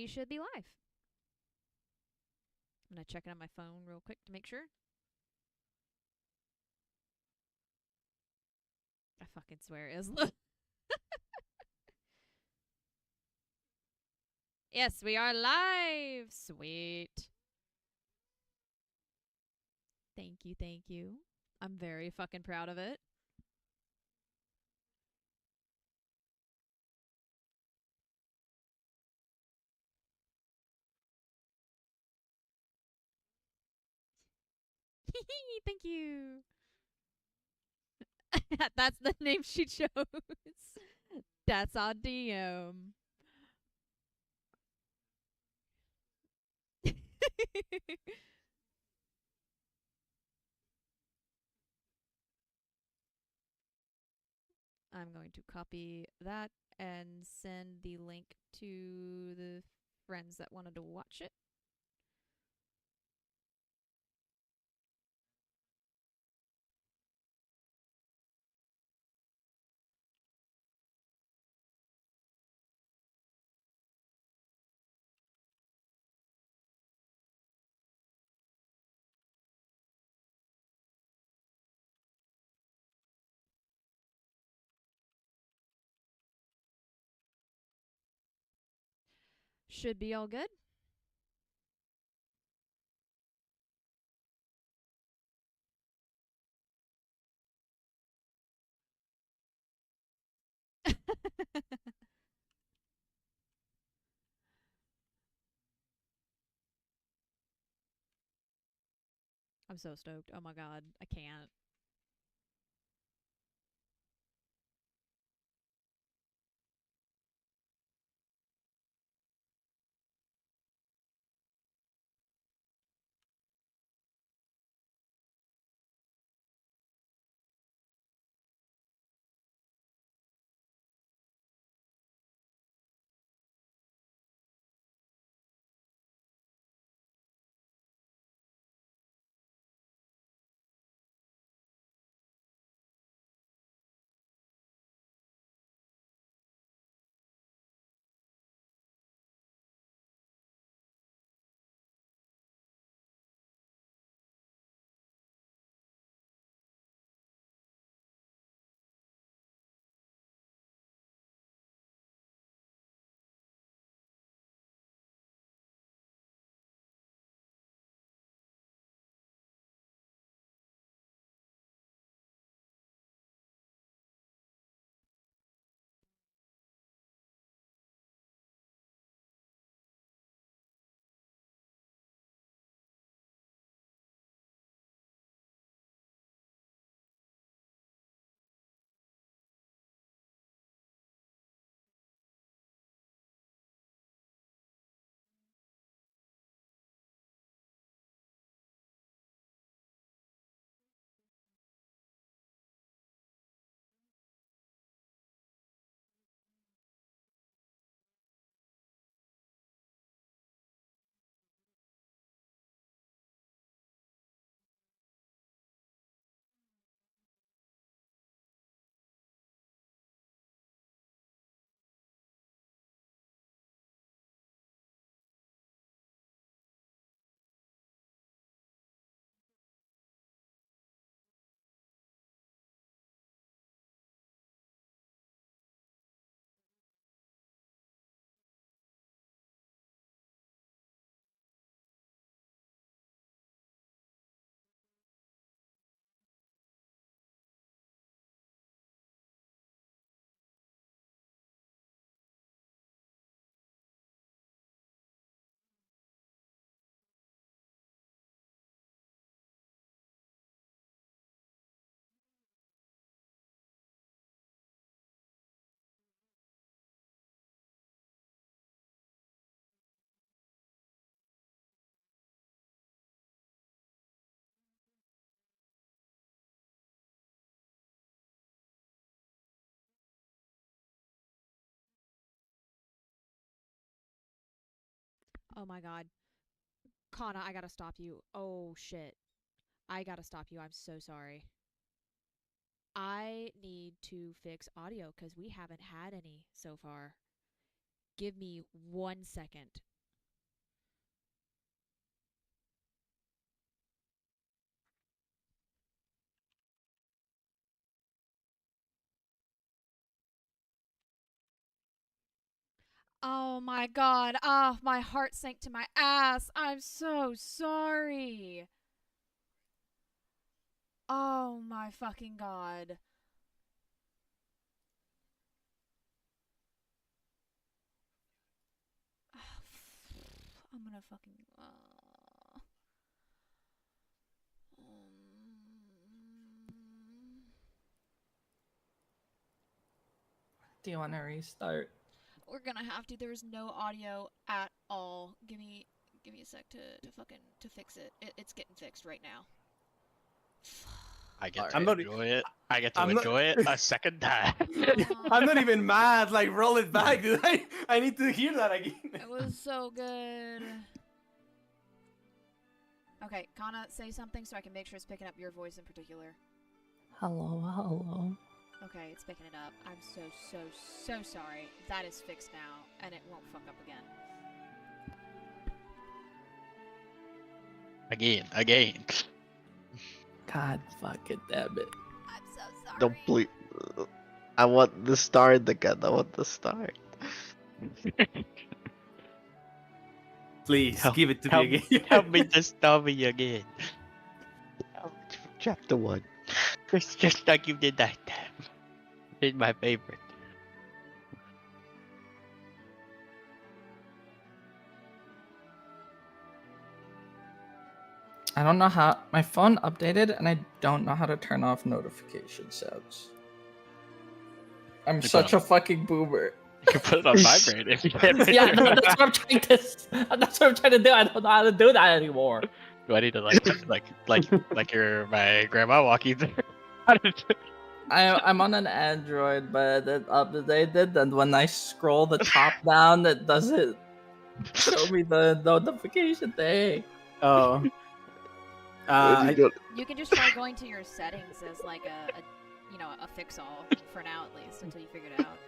we should be live. I'm gonna check it on my phone real quick to make sure. I fucking swear it is. Yes, we are live. Sweet. Thank you, thank you. I'm very fucking proud of it. Thank you. That's the name she chose. That's on DM. I'm going to copy that and send the link to the friends that wanted to watch it. Should be all good. I'm so stoked. Oh my god, I can't. Oh my god. Kana, I gotta stop you. Oh shit. I gotta stop you. I'm so sorry. I need to fix audio because we haven't had any so far. Give me 1 second. Oh my god. Ah, my heart sank to my ass. I'm so sorry. Oh my fucking god. I'm gonna fucking. Do you want to restart? We're gonna have to. There's no audio at all. Give me a sec to fucking to fix it. It's getting fixed right now. I get to I'm not. enjoy it. I get to I'm not. enjoy it a second time. I'm not even mad. Like, roll it back, dude. I need to hear that again. It was so good. Okay, Kana, say something so I can make sure it's picking up your voice in particular. Hello. Okay, it's picking it up. I'm so sorry. That is fixed now, and it won't fuck up again. Again. God fucking damn it. I'm so sorry. Don't please. I want the start again. I want the start. Please Help- give it to help, me again. help me just tell me again. Chapter 1. Just like you did that time. It's my favorite. I don't know how my phone updated, and I don't know how to turn off notification sounds. I'm such a fucking boomer. You can put it on vibrate if you can't. Yeah, that's what I'm trying to. That's what I'm trying to do. I don't know how to do that anymore. Do I need to like your my grandma walking through? I'm on an Android, but it updated, and when I scroll the top down, it doesn't show me the notification thing. Oh. You can just try going to your settings as like a fix-all for now at least until you figure it out.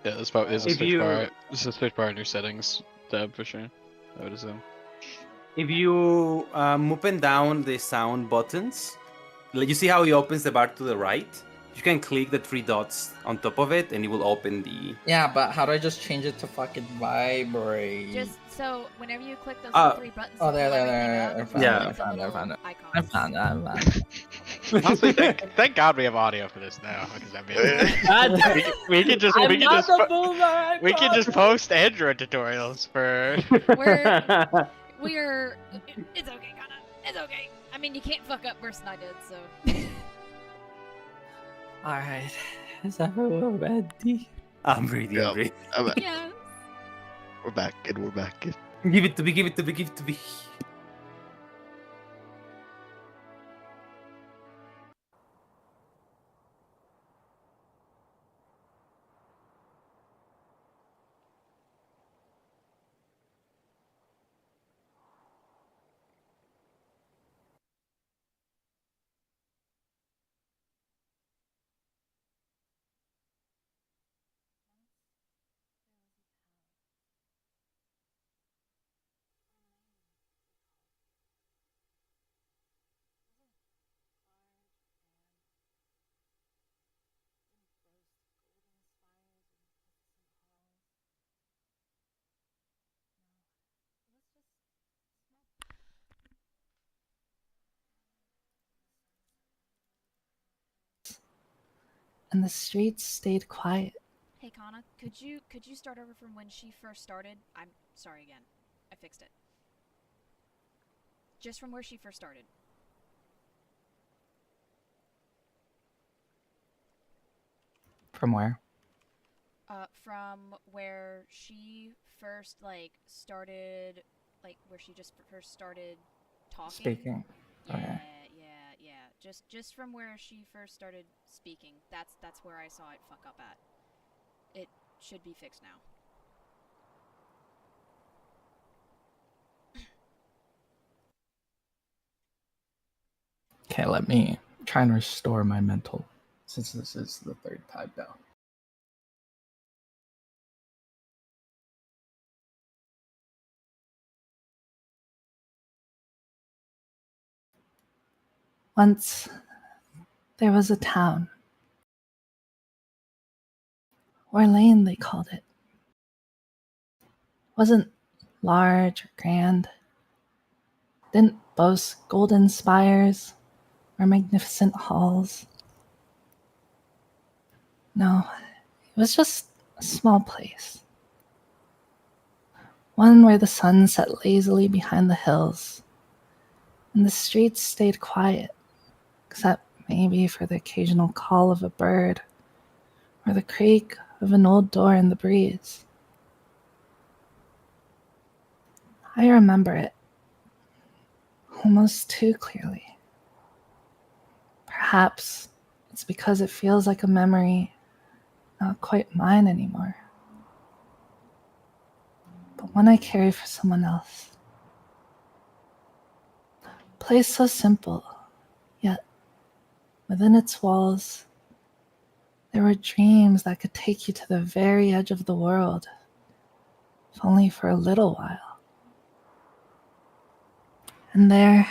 Yeah, this probably is a If switch you- bar. This is a switch bar in your settings tab for sure. I would assume. If you move and down the sound buttons, like you see how he opens the bar to the right? You can click the three dots on top of it, and it will open the. Yeah, but how do I just change it to fucking vibrate? Just so whenever you click those Oh. three buttons, Oh, to pull everything up, I you found can it, click I the found it, I little found it. icons. I found it. Honestly, thank God we have audio for this now, because I mean, we can just we can just post Android tutorials for. We're it's okay, Kana. It's okay. I mean, you can't fuck up worse than I did, so. Alright. Is everyone ready? I'm ready, Yeah. I'm ready. Yeah. We're back and we're back. Give it to me, give it to me, give it to me. And the streets stayed quiet. Hey, Kana, could you start over from when she first started? I'm sorry again. I fixed it. Just from where she first started. From where? From where she first started, where she just first started talking. Speaking. Yeah, Okay. yeah. Just from where she first started speaking. That's where I saw it fuck up at. It should be fixed now. Okay, let me try and restore my mental, since this is the third time now. Once there was a town. Orlane, they called it. wasn't large or grand, didn't boast golden spires or magnificent halls. No, it was just a small place. One where the sun set lazily behind the hills, and the streets stayed quiet, except maybe for the occasional call of a bird or the creak of an old door in the breeze. I remember it almost too clearly. Perhaps it's because it feels like a memory not quite mine anymore, but one I carry for someone else. A place so simple, yet within its walls, there were dreams that could take you to the very edge of the world, if only for a little while. And there,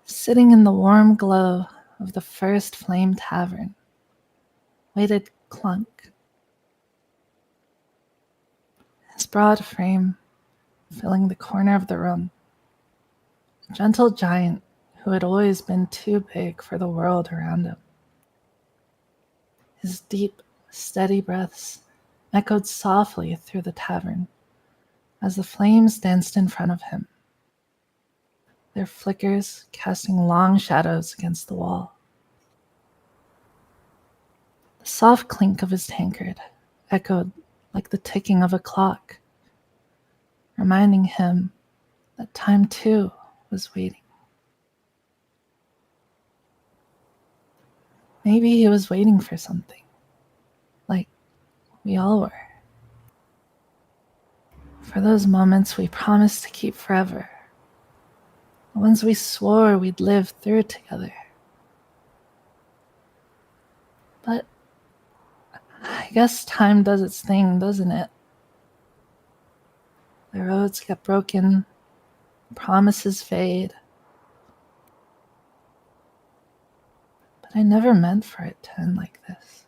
sitting in the warm glow of the first flame tavern, waited Clunk, his broad frame filling the corner of the room, a gentle giant who had always been too big for the world around him. His deep, steady breaths echoed softly through the tavern as the flames danced in front of him, their flickers casting long shadows against the wall. The soft clink of his tankard echoed like the ticking of a clock, reminding him that time too was waiting. Maybe he was waiting for something, like we all were. For those moments we promised to keep forever, the ones we swore we'd live through together. But I guess time does its thing, doesn't it? The roads get broken, promises fade. But I never meant for it to end like this.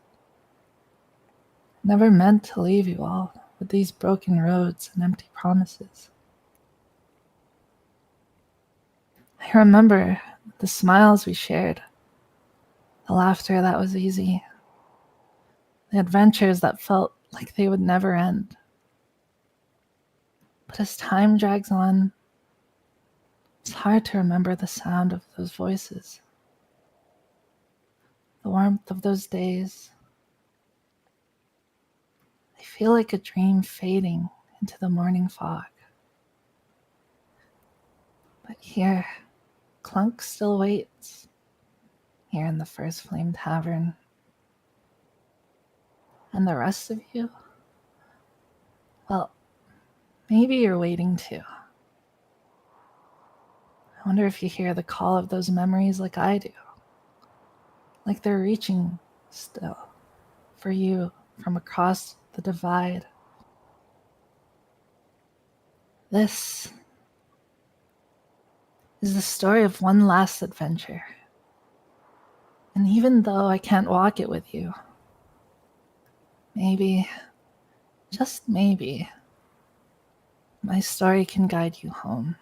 Never meant to leave you all with these broken roads and empty promises. I remember the smiles we shared, the laughter that was easy, the adventures that felt like they would never end. But as time drags on, it's hard to remember the sound of those voices, the warmth of those days. They feel like a dream fading into the morning fog. But here, Clunk still waits, here in the first flame tavern. And the rest of you? Well, maybe you're waiting too. I wonder if you hear the call of those memories like I do. Like they're reaching still for you from across the divide. This is the story of one last adventure. And even though I can't walk it with you, maybe, just maybe, my story can guide you home.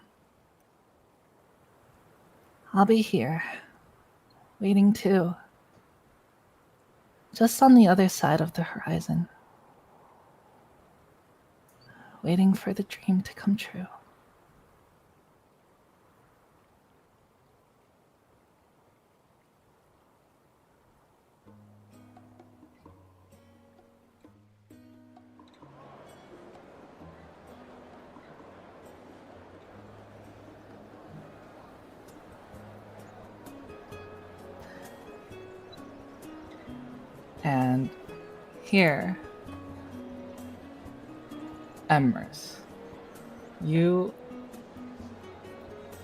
I'll be here, waiting too, just on the other side of the horizon, waiting for the dream to come true. And here, Emrys, you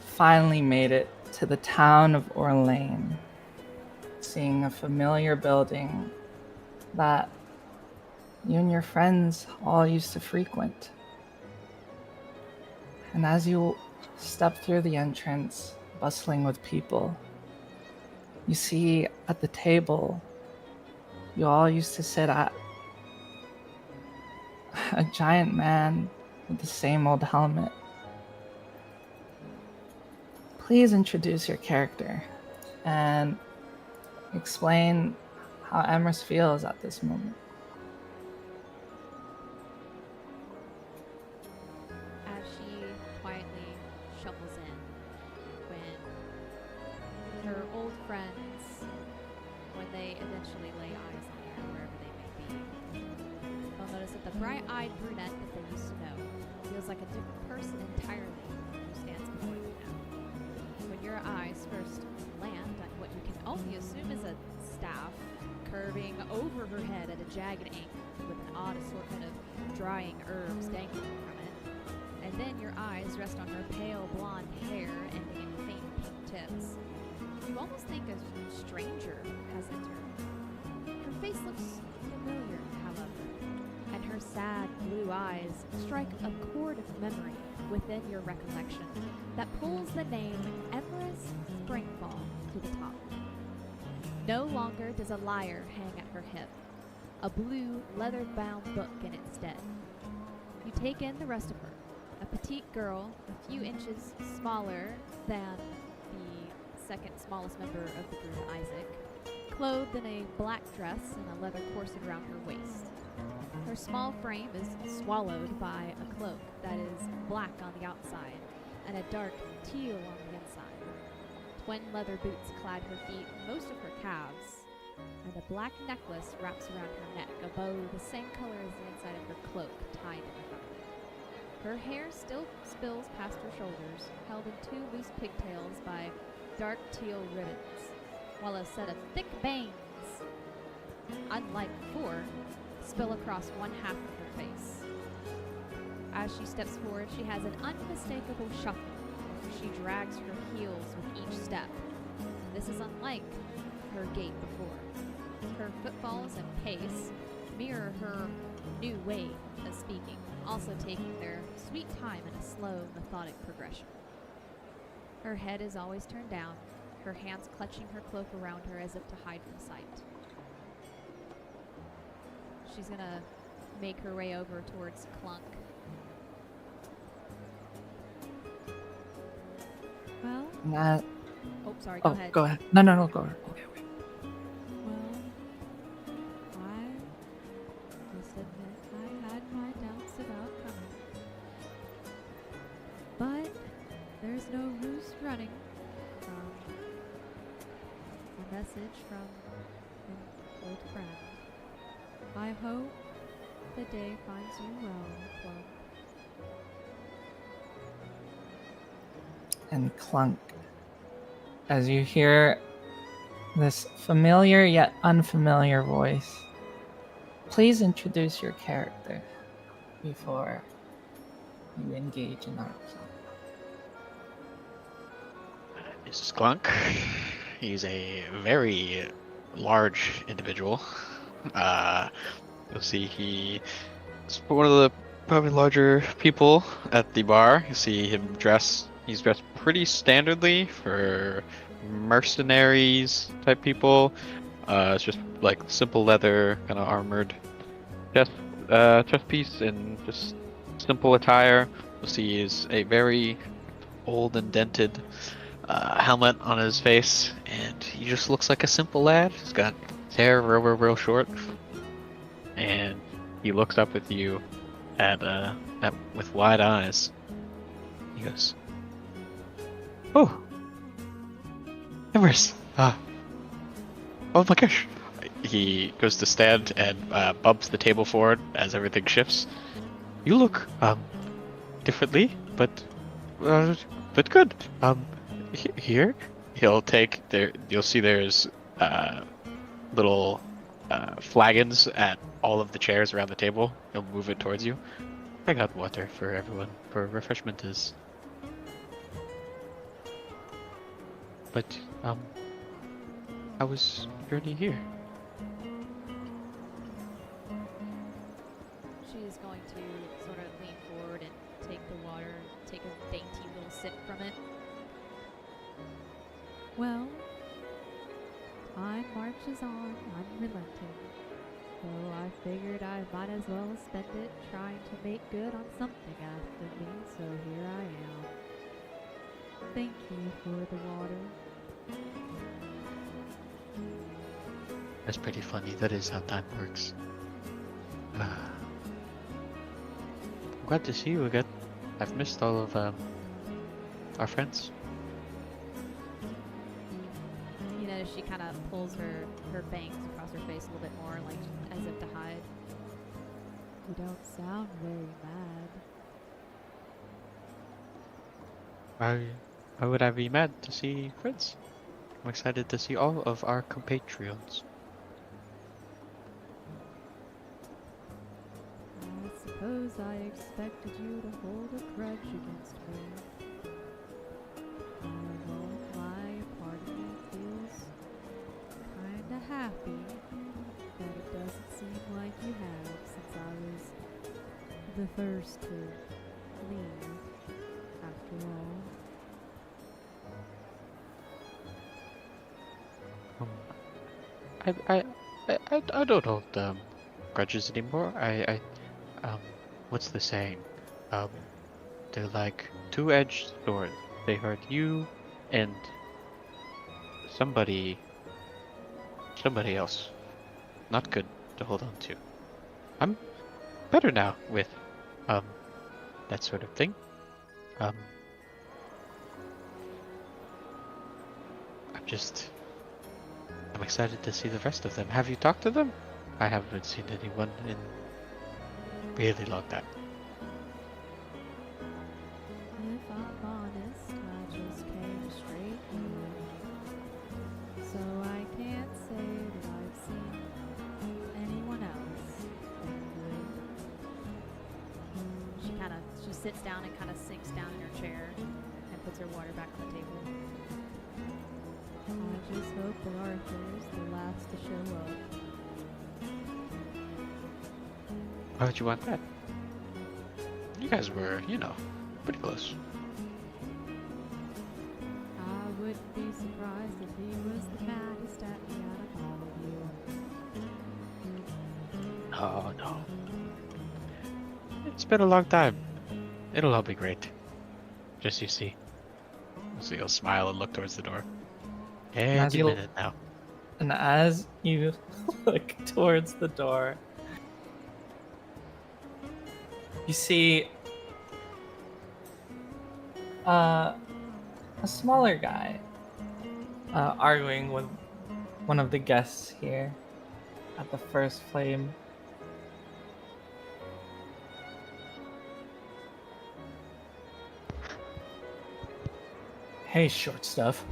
finally made it to the town of Orlane, seeing a familiar building that you and your friends all used to frequent. And as you step through the entrance, bustling with people, you see at the table you all used to sit at, a giant man with the same old helmet. Please introduce your character and explain how Emrys feels at this moment. As she quietly shuffles in, when her old friends, when they eventually lay eyes on her, wherever they may be, they'll notice that the bright-eyed brunette that they used to know feels like a different person entirely who stands before them now. When your eyes first land on what you can only assume is a staff curving over her head at a jagged angle with an odd assortment of drying herbs dangling from it, and then your eyes rest on her pale blonde hair ending in faint pink tips, you almost think a stranger has entered. Her face looks familiar, however, and her sad blue eyes strike a chord of memory within your recollection that pulls the name Emrys Springfall to the top. No longer does a lyre hang at her hip, a blue leather-bound book in its stead. You take in the rest of her, a petite girl a few inches smaller than the second smallest member of the group, Isaac, clothed in a black dress and a leather corset around her waist. Her small frame is swallowed by a cloak that is black on the outside and a dark teal on the inside. Twin leather boots clad her feet and most of her calves, and a black necklace wraps around her neck, a bow the same color as the inside of her cloak tied in the front of it. Her hair still spills past her shoulders, held in two loose pigtails by dark teal ribbons, while a set of thick bangs, unlike before, spill across one half of her face. As she steps forward, she has an unmistakable shuffle. She drags her heels with each step. This is unlike her gait before. Her footfalls and pace mirror her new way of speaking, also taking their sweet time in a slow, methodic progression. Her head is always turned down, her hands clutching her cloak around her as if to hide from sight. She's gonna make her way over towards Clunk. Well, oh, sorry, go ahead. Go ahead. No, go ahead. Okay. Well, I must admit I had my doubts about coming. But there's no use running from a message from an old friend. I hope the day finds you well, Plum. And Clunk, as you hear this familiar yet unfamiliar voice, please introduce your character before you engage in our plot. This is Clunk. He's a very large individual. You'll see he's one of the probably larger people at the bar. You see him he's dressed pretty standardly for mercenaries type people. It's just like simple leather, kind of armored chest piece and just simple attire. You'll see is a very old and dented helmet on his face, and he just looks like a simple lad. He's got his hair real short, and he looks up at you with wide eyes. He goes, "Oh, Emrys! Oh my gosh!" He goes to stand and bumps the table forward as everything shifts. "You look differently, but good. Here, he'll take there. You'll see there's little flagons at all of the chairs around the table. He'll move it towards you. I got water for everyone for refreshment is. But how was your journey here?" She is going to sort of lean forward and take the water and take a dainty little sip from it. Well, time marches on unrelenting. So I figured I might as well spend it trying to make good on something after me, so here I am. Thank you for the water. That's pretty funny. That is how time works. I'm glad to see you again. I've missed all of our friends. You know, she kind of pulls her bangs across her face a little bit more, like as if to hide. You don't sound very mad. Why would I be mad to see friends? I'm excited to see all of our compatriots. I suppose I expected you to hold a grudge against me. I know my part of me feels kinda happy that it doesn't seem like you have since I was the first to leave, after all. I don't hold grudges anymore. What's the saying? They're like two-edged swords. They hurt you and somebody else. Not good to hold on to. I'm better now with that sort of thing. I'm excited to see the rest of them. Have you talked to them? I haven't seen anyone in really long time. If I'm honest, I just came straight here. So I can't say that I've seen anyone else lately. She sits down and kind of sinks down in her chair and puts her water back on the table. I just hope that Arthur's the last to show up. Why would you want that? You guys were, pretty close. I wouldn't be surprised if he was the maddest at me out of all of you. Oh no. It's been a long time. It'll all be great. Just you see. So you'll smile and look towards the door. Any minute now. And as you look towards the door, you see a smaller guy arguing with one of the guests here at the first flame. Hey, short stuff.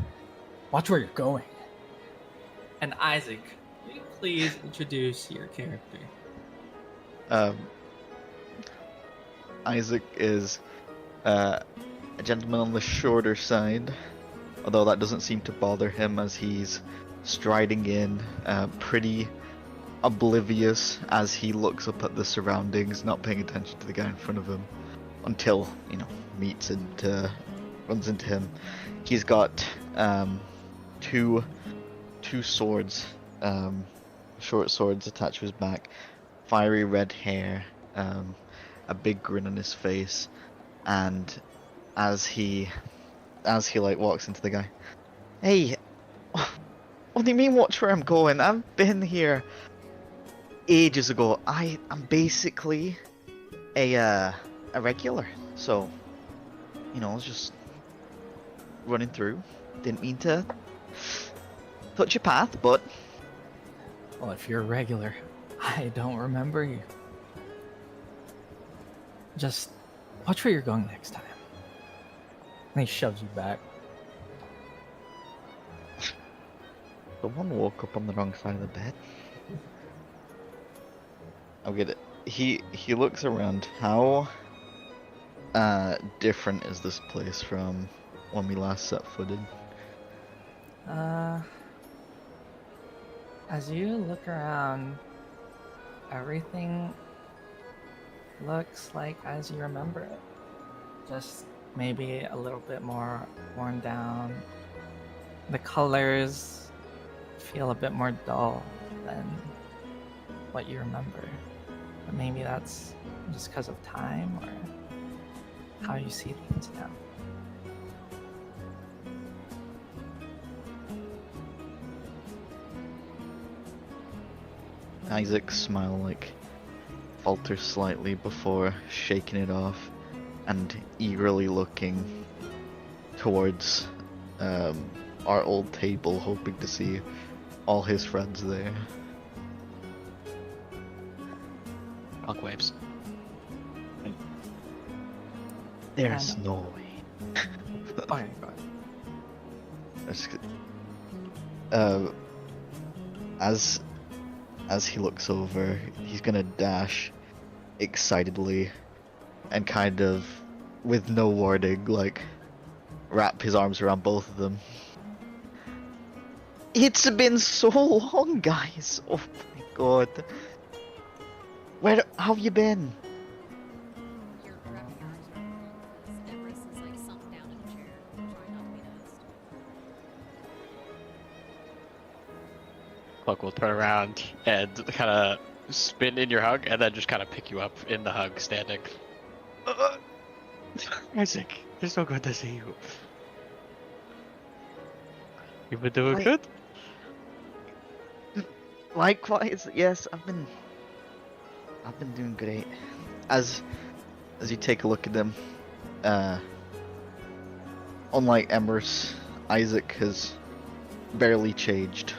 Watch where you're going. And Isaac, will you please introduce your character? Isaac is a gentleman on the shorter side, although that doesn't seem to bother him as he's striding in, pretty oblivious as he looks up at the surroundings, not paying attention to the guy in front of him until, meets and runs into him. He's got two swords, short swords attached to his back, fiery red hair, a big grin on his face, and as he walks into the guy, hey, what do you mean watch where I'm going? I've been here ages ago. I'm basically a regular, so I was just running through. Didn't mean to touch your path, but Well, if you're a regular, I don't remember you. Just watch where you're going next time. And he shoves you back. someone woke up on the wrong side of the bed. I'll get it. He looks around. How different is this place from when we last set footed? As you look around, everything looks like as you remember it. Just maybe a little bit more worn down. The colors feel a bit more dull than what you remember. But maybe that's just because of time or how you see things now. Isaac's smile falters slightly before shaking it off and eagerly looking towards our old table, hoping to see all his friends there. Clunk waves. There's no way. Okay, go ahead. That's good. As he looks over, he's gonna dash excitedly and kind of, with no warning, wrap his arms around both of them. It's been so long, guys. Oh my god. Where have you been? You're wrapping your arms around her. Everest is like sunk down in a chair, trying not to be noticed. Clunk will turn around and kind of spin in your hug, and then just kind of pick you up in the hug, standing. Isaac, it's so good to see you. You've been doing good? Likewise, yes, I've been doing great. As you take a look at them, unlike Emrys, Isaac has barely changed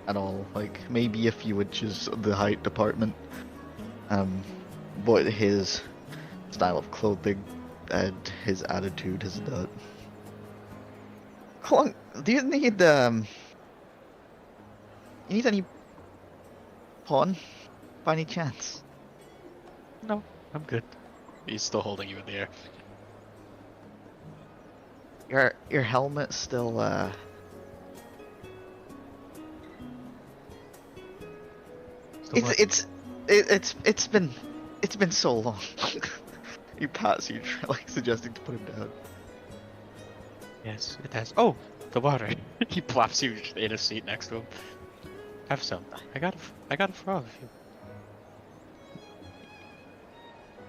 at all. Maybe a few inches of the height department. But his style of clothing and his attitude has not. Clunk, do you need any pawn by any chance? No, I'm good. He's still holding you in the air. Your helmet's still It's been so long. He pats you, suggesting to put him down. Yes, it has. Oh, the water. He plops you in a seat next to him. Have some. I got it for all of you.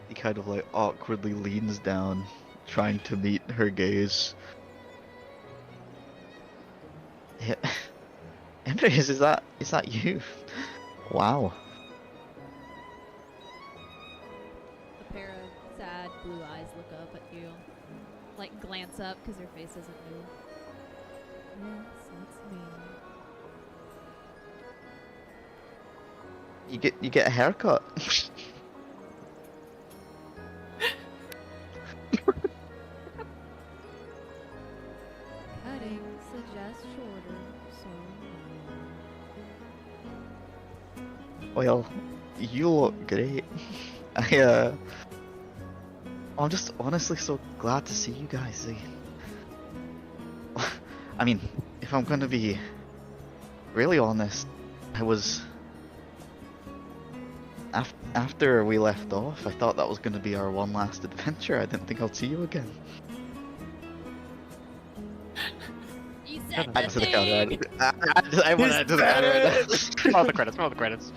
He kind of awkwardly leans down, trying to meet her gaze. Yeah. Emrys, is that you? Wow. A pair of sad blue eyes look up at you, glance up because your face isn't moved. Yes, it's me. You get a haircut. Cutting suggests shorter, so. Well, you look great. I'm just honestly so glad to see you guys. I mean, if I'm gonna be really honest, I was after we left off, I thought that was gonna be our one last adventure. I didn't think I'd see you again. You said I just I went out to the counter. Roll the credits, roll the credits.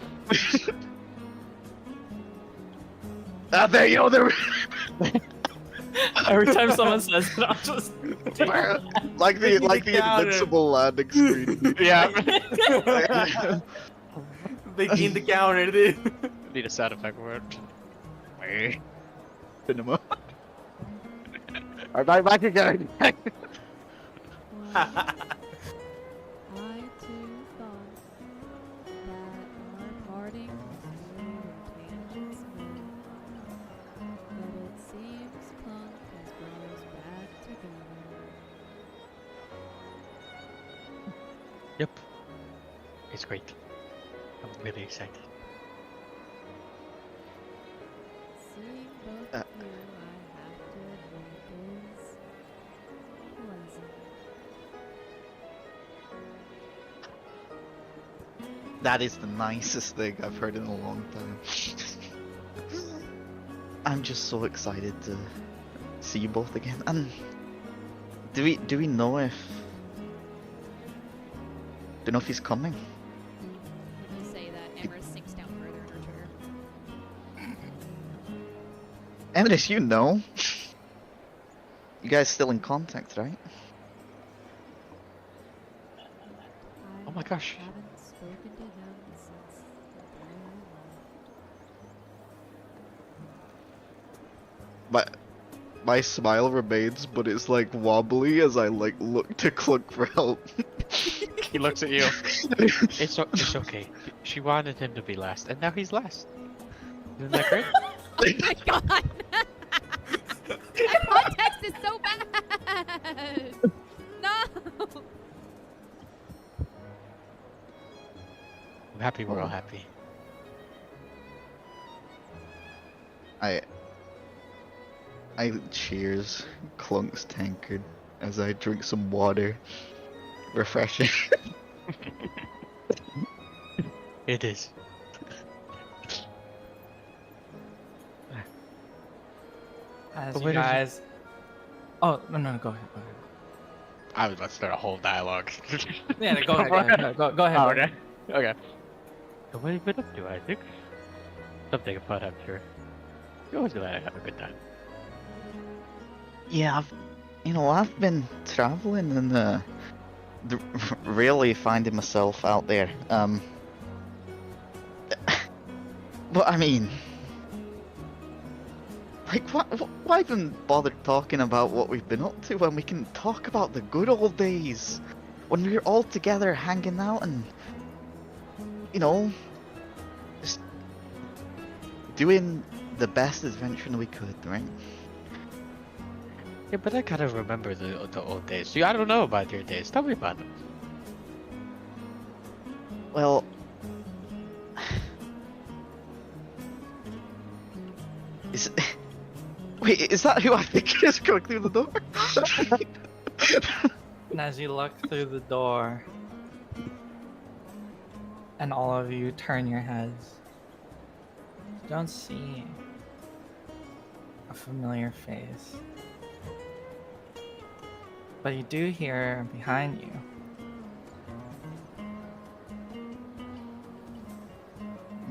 Ah, there you go. There. Every time someone says it, I'll just like the invincible landing screen. Yeah. They in the counter, dude. Need a sound effect for it. Cinema. Alright, back again. I too thought that our parting would tangent smooth, but it seems Clunk has brought us back together. Yep. It's great. I'm really excited. Seeing both of you, I have to admit, is pleasant. That is the nicest thing I've heard in a long time. I'm just so excited to see you both again. And do we know if he's coming? When you say that, Emrys sinks down Emrys, you know. You guys still in contact, right? Oh my gosh. I haven't spoken to him since very long. My smile remains, but it's like wobbly as I like look to Clunk for help. He looks at you. It's okay. She wanted him to be last, and now he's last. Isn't that great? Oh my god! That context is so bad! No! I'm happy we're all happy. I cheers Clunk's tankard as I drink some water. Refreshing. It is. As But you wait, guys. Oh no, go ahead. I was about to start a whole dialogue. Yeah, go ahead. Go ahead. Oh, okay. Okay. So what have you been up to, Isaac? Something fun, I'm sure. You're always glad I have a good time. Yeah, I've been traveling and really finding myself out there. But I mean, like, why even bother talking about what we've been up to when we can talk about the good old days when we were all together hanging out and, just doing the best adventuring we could, right? Yeah, but I kind of remember the old days. See, I don't know about your days. Tell me about them. Well, wait, is that who I think is going through the door? And as you look through the door, and all of you turn your heads, you don't see a familiar face. But you do hear behind you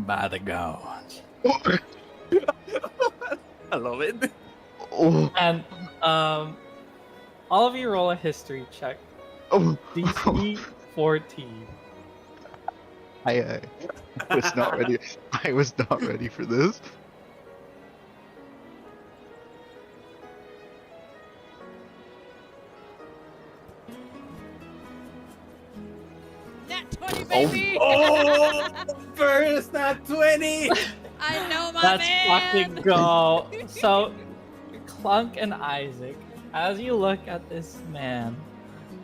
by the gods. I love it. Oh, And all of you roll a history check. oh, DC 14. I was not ready. I was not ready for this. Nat 20, baby! Oh, first not 20. I know my Let's man! fucking go. So, Clunk and Isaac, as you look at this man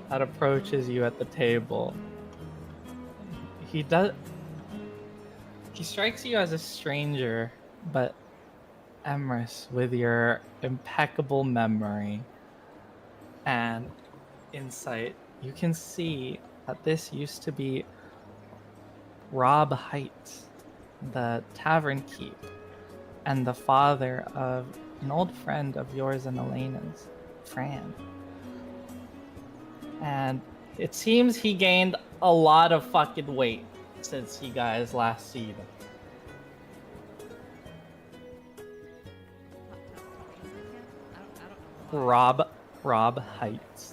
that approaches you at the table, he strikes you as a stranger, but Emrys, with your impeccable memory and insight, you can see that this used to be Rob Heights, the tavern keep, and the father of an old friend of yours and Elena's, Fran. And it seems he gained a lot of fucking weight since you guys last seen him. I don't know. Rob Heights.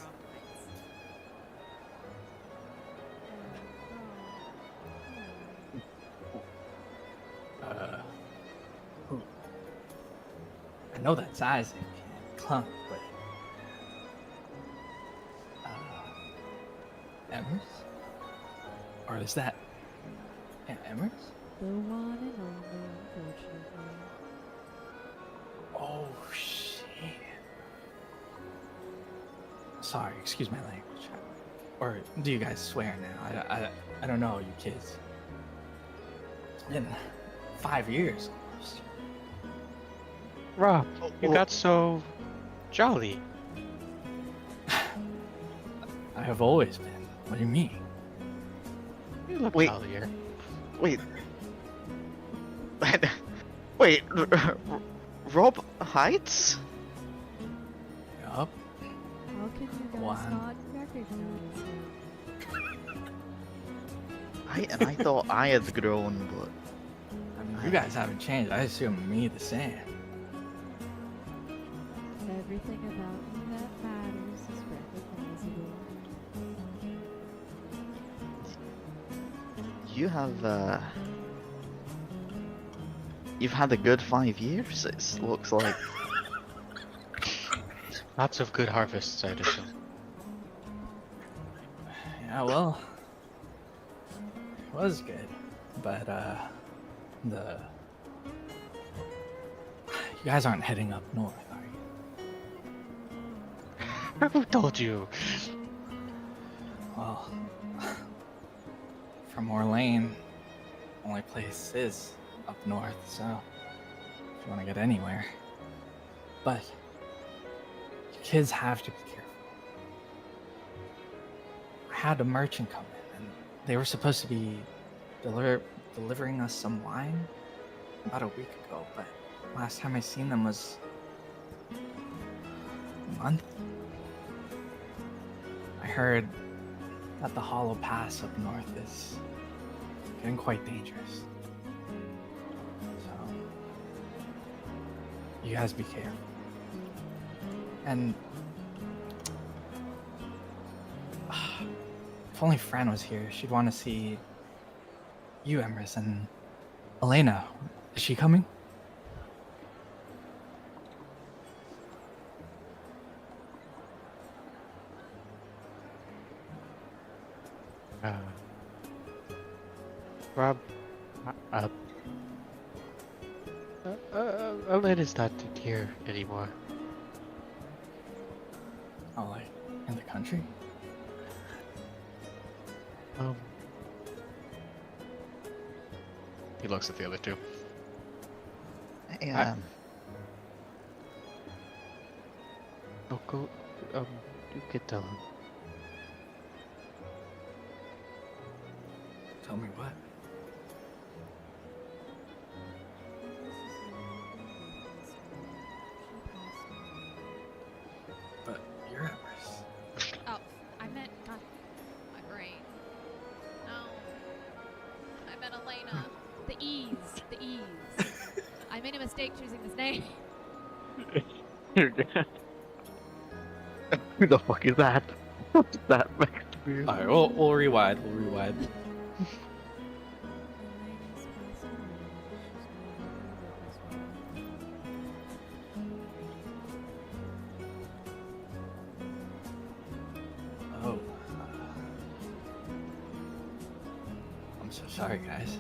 I know that's Isaac and Clunk, but Emrys? Or is that Emrys? The one and only, unfortunately. Oh shit. Sorry, excuse my language. Or do you guys swear now? I don't know, you kids. It's been 5 years almost. Rob, you got so jolly. I have always been. What do you mean? You look Wait. jollier. Wait. Wait, Rob Heights? Yup. How can you guys One. not recognize him? I thought I had grown, but I mean, you guys haven't changed. I assume me the same. Everything about you that matters is recognizable. You have, you've had a good 5 years, it looks like. Lots of good harvests, I'd assume. Yeah, well, it was good, but you guys aren't heading up north, are you? Who told you? Well, from Orlane, only place is up north, so if you want to get anywhere. But you kids have to be careful. I had a merchant come in, and they were supposed to be delivering us some wine about a week ago, but last time I seen them was a month. I heard that the Hollow Pass up north is getting quite dangerous. So, you guys be careful. And if only Fran was here, she'd want to see you, Emrys, and Elaina. Is she coming? Rob, Elena's not here anymore. Oh, like in the country? He looks at the other two. Yeah. Oh, go, you could tell him. Tell me what? But you're Emrys. Oh, I meant, God, my brain. No. I meant Elaina. The E's. The E's. I made a mistake choosing this name. Who the fuck is that? What's that next to me? Alright, we'll rewind. We'll rewind. Oh. I'm so sorry, guys.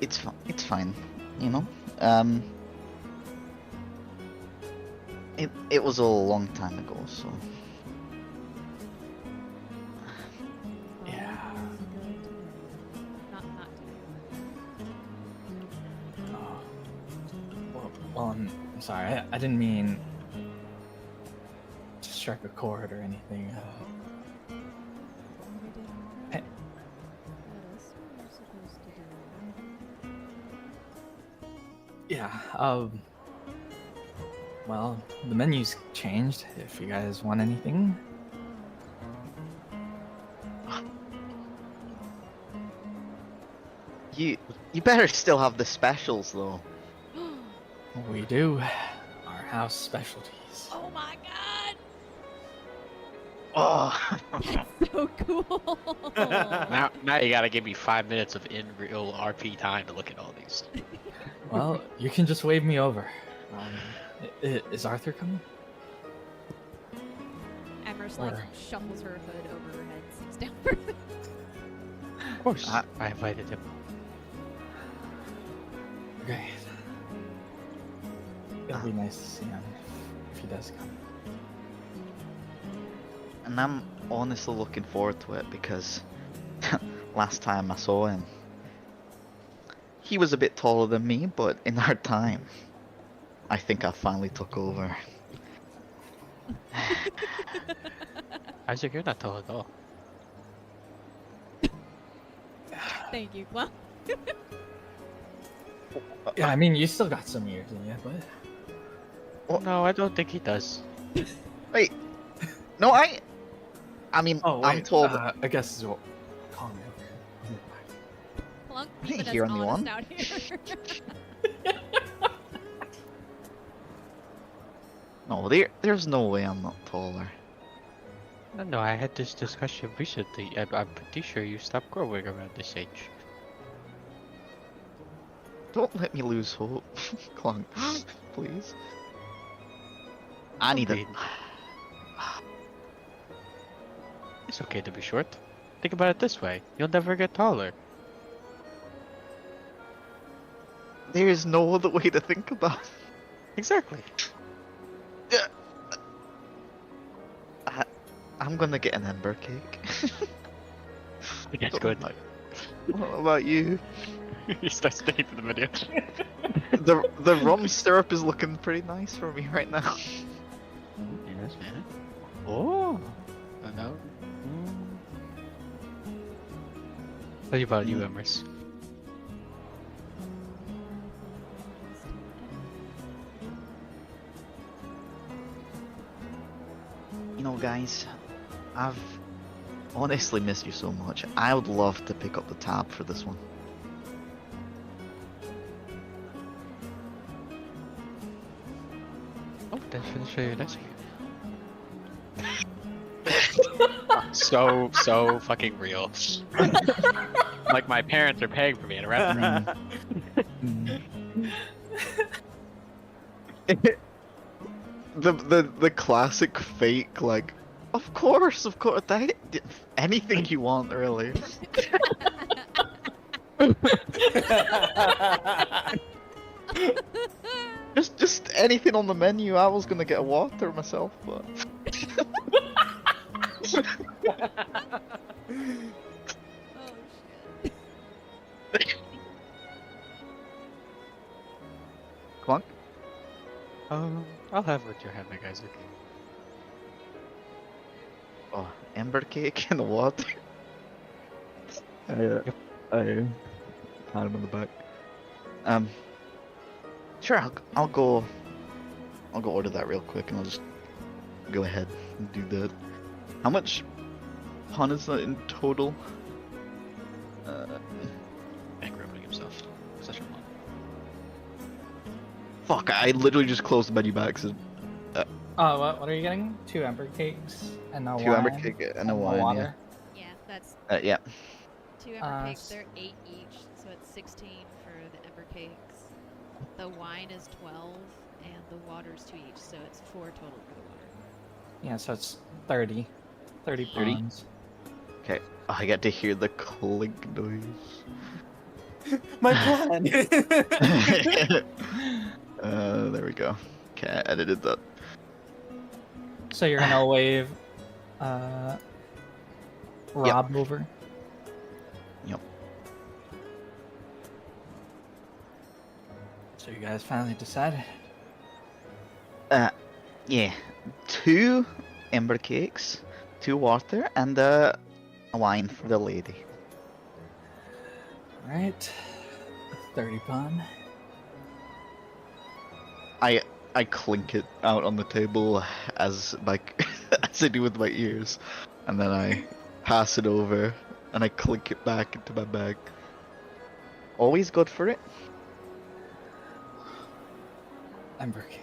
It's no, it's fine, you know. It was a long time ago, so Yeah. Not today. Oh. Well, I'm sorry. I didn't mean to strike a chord or anything. Hey. What else were you supposed to do? Yeah, well, the menu's changed if you guys want anything. you better still have the specials though. We do. Our house specialties. Oh my god! Oh, That's so cool! Now you gotta give me 5 minutes of in real RP time to look at all these. Well, you can just wave me over. Is Arthur coming? Emrys like Or- shuffles her hood over her head, sits down for a minute. Of course, I invited him. Great. It'll be nice to see him if he does come. and I'm honestly looking forward to it because last time I saw him, he was a bit taller than me, but in our time, I think I finally took over. Isaac, you're not tall at all. Thank you, Clown. Yeah, I mean, you still got some years in you, but... Oh, no, I don't think he does. Wait, no, I mean, Oh, wait, I'm told. I guess is what... Call me, Plunk I keeping didn't us hear honest anyone. out here. No, there's no way I'm not taller. No, I had this discussion recently. I'm pretty sure you stopped growing around this age. Don't let me lose hope, Clunk. Please. I need a. Okay. It's okay to be short. Think about it this way: you'll never get taller. There is no other way to think about it. Exactly. I'm gonna get an ember cake. That's good. What about you? You start sticking to the video. The rum syrup is looking pretty nice for me right now. Yes, man. Oh. No. What about you, Emrys? You know, guys, I've honestly missed you so much. I would love to pick up the tab for this one. Oh, thanks for the show your next so fucking real. Like my parents are paying for me at a restaurant. The classic fake, like, of course, anything you want, really. just anything on the menu. I was gonna get a water myself, but Oh shit. Clunk. I'll have what you have, Isaac. Oh, ember cake in the water. I pat him on the back. Sure, I'll go order that real quick, and I'll just go ahead and do that. How much pun is that in total? Bankrupting himself. Such a one. Fuck! I literally just closed the menu back. So Oh, what are you getting? 2 ember cakes and a 2 wine. ember cake and a wine. water. Yeah, that's Yeah. 2 ember cakes. s- They're 8 each, so it's 16 for the ember cakes. The wine is 12, and the water's 2 each, so it's 4 total for the water. Yeah, so it's 30. 30 30? pounds. Okay. Oh, I get to hear the clink noise. My plan. There we go. Okay, I edited that. So you're gonna wave Rob over? Yep. So you guys finally decided? Yeah. 2 ember cakes, 2 water, and a wine for the lady. Alright. 30 pun. I clink it out on the table as as I do with my ears, and then I pass it over and I clink it back into my bag. Always good for it. Ember cake.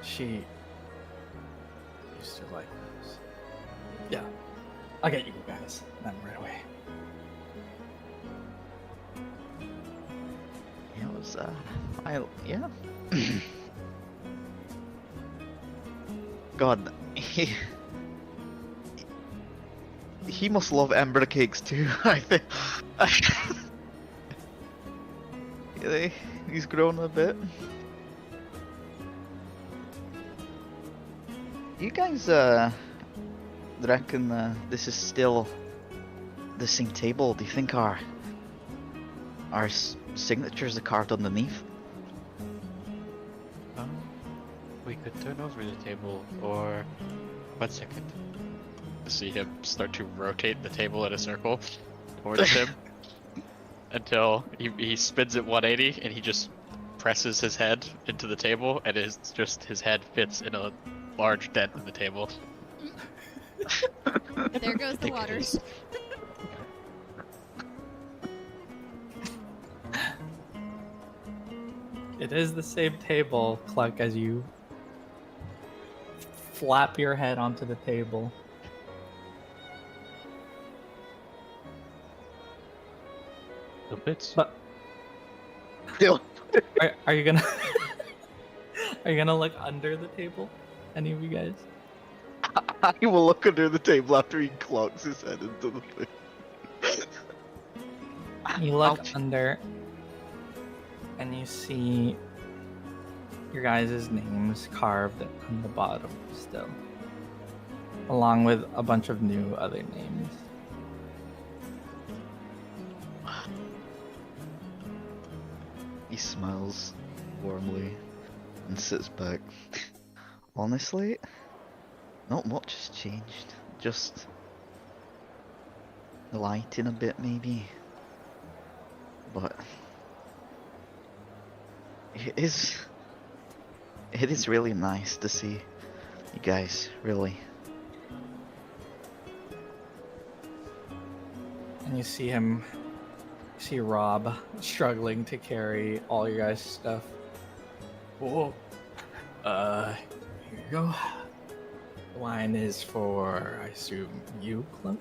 She used to like those. Yeah. I'll get you guys them right away. It was yeah. God, he must love ember cakes too. I think. Yeah, he's grown a bit. You guys reckon this is still the same table? Do you think our signatures are carved underneath? We could turn over the table, or 1 second. See him start to rotate the table in a circle towards him until he spins it 180 and he just presses his head into the table, and his head fits in a large dent in the table. There goes the waters. It is the same table, Cluck, as you flap your head onto the table. The bits. But are you gonna are you gonna look under the table? Any of you guys? I will look under the table after he clocks his head into the thing. You look Ouch. under, and you see your guys' names carved on the bottom still, along with a bunch of new other names. He smiles warmly and sits back. Honestly, not much has changed. Just the lighting a bit, maybe. But it is really nice to see you guys, really. And you see Rob struggling to carry all your guys' stuff. Whoa. Here you go. The wine is for, I assume, you, Clump?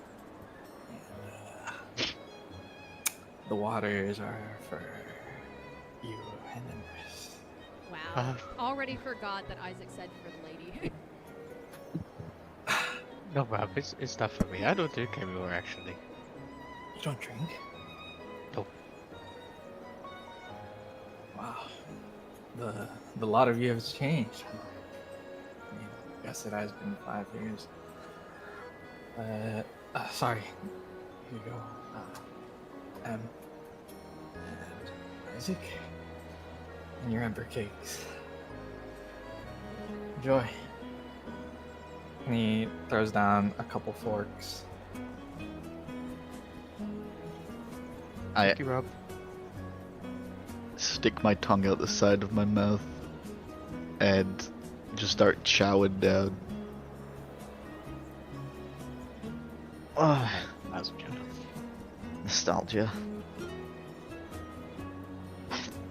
And, the waters are for you and Empress. Wow. Already forgot that Isaac said for the lady. No, Rob, it's not for me. I don't drink anymore, actually. You don't drink? Nope. Wow. The lot of you have changed. I mean, I guess it has been 5 years. Sorry. Here you go. And Isaac. And your ember cakes. Enjoy. And he throws down a couple forks. Thank you, Rob. Stick my tongue out the side of my mouth and just start chowing down. Oh, nostalgia.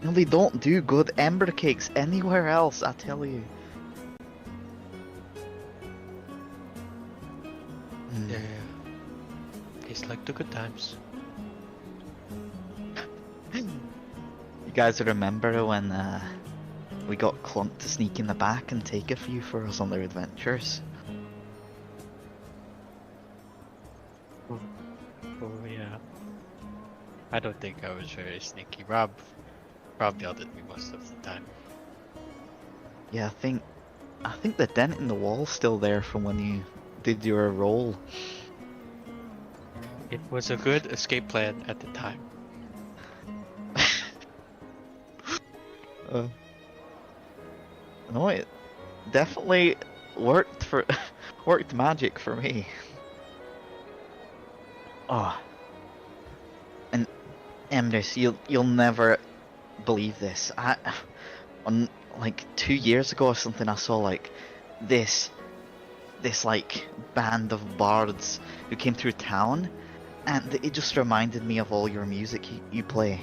No, they don't do good ember cakes anywhere else, I tell you. Yeah. Tastes like the good times. You guys remember when we got Clunk to sneak in the back and take a few for us on their adventures? Oh yeah. I don't think I was very sneaky. Rob yelled at me most of the time. Yeah, I think the dent in the wall's still there from when you did your roll. It was a good escape plan at the time. No, it definitely worked magic for me. Oh, and Emrys, you'll never believe this. On like 2 years ago or something, I saw like this like band of bards who came through town, and it just reminded me of all your music you play.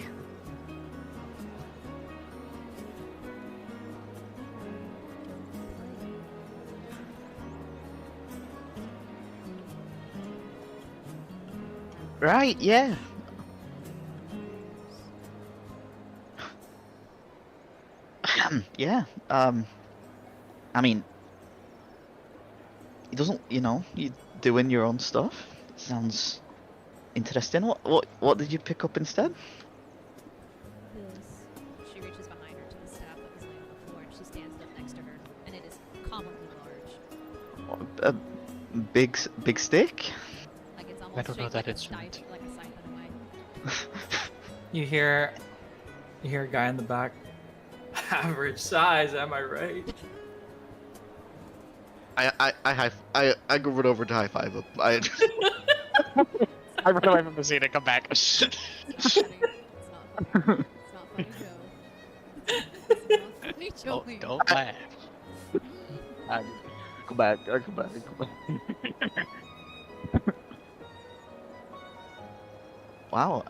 Right, yeah. Yeah, I mean, he doesn't, you doing your own stuff. Sounds interesting. What did you pick up instead? This. She reaches behind her to the staff that was laying on the floor, and she stands up next to her, and it is comically large. A big stick? Like it's almost I don't know shaped that like instrument. Like a scythe in a way. You hear a guy in the back. Average size, am I right? I go run over to high five him. I run away from the scene and come back. It's not funny. It's not funny, Joe. It's not funny, Joe. Don't laugh. I go back. Wow,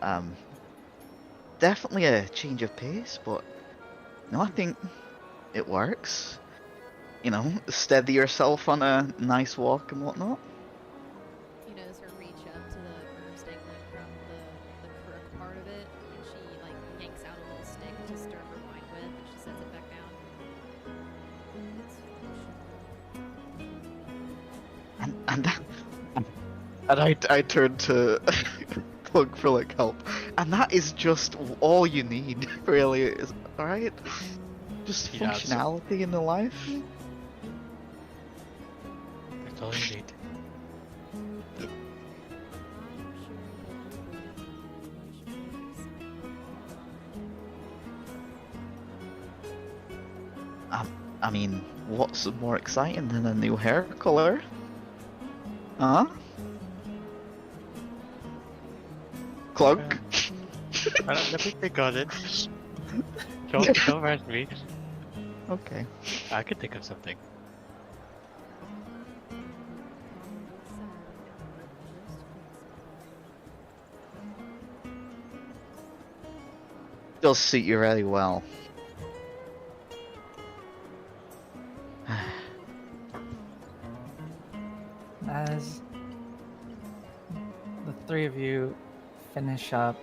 definitely a change of pace, but No, I think it works. You know, steady yourself on a nice walk and whatnot. You notice her reach up to the herbs dangling from the crook part of it, and she like yanks out a little stick to stir her wine with, and she sets it back down. It's and I turn to Plug for like help, and that is just all you need, really. Is all right. Just Yeah, functionality in the life. That's all you need. I mean, what's more exciting than a new hair color? Huh? Clunk? Let me think on it. Don't rush me. Okay. I could think of something. Does suit you really well. As the three of you finish up,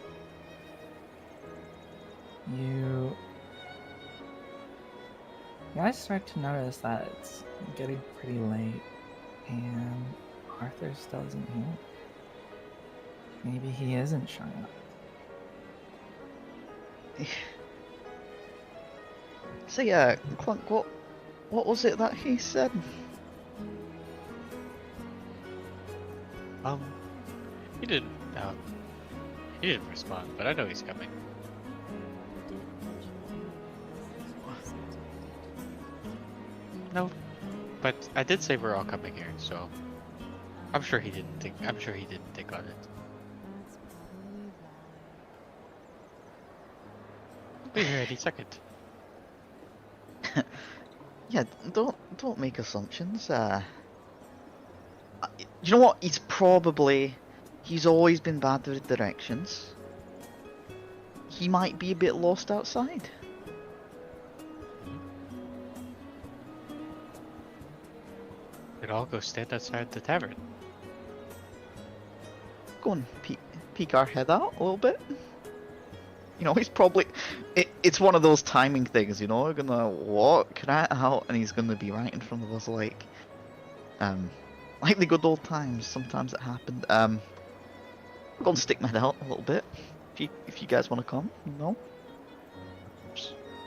you guys start to notice that it's getting pretty late and Arthur still isn't here. Maybe he isn't showing up. So Clunk, what was it that he said? He didn't. He didn't respond, but I know he's coming. No, but I did say we're all coming here, so I'm sure he didn't think. I'm sure he didn't think on it. He'll be here any second. Yeah, don't make assumptions. You know what? He's always been bad with directions. He might be a bit lost outside. We'd all go stand outside the tavern. Go and peek our head out a little bit. You know, he's probably... It's one of those timing things, you know? We're gonna walk right out and he's gonna be right in front of us like the good old times. Sometimes it happened. I'm gonna stick my head out a little bit. If you guys want to come, you know?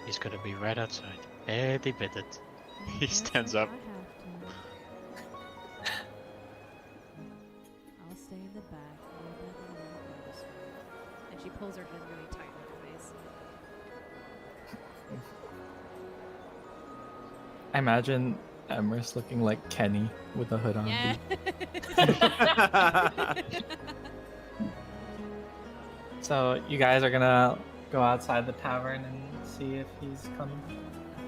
He's gonna be right outside. Any minute. He stands up. I'll stay in the back. And she pulls her head really tight on her face. I imagine Emrys looking like Kenny with a hood on. Yeah. So you guys are gonna go outside the tavern and see if he's coming?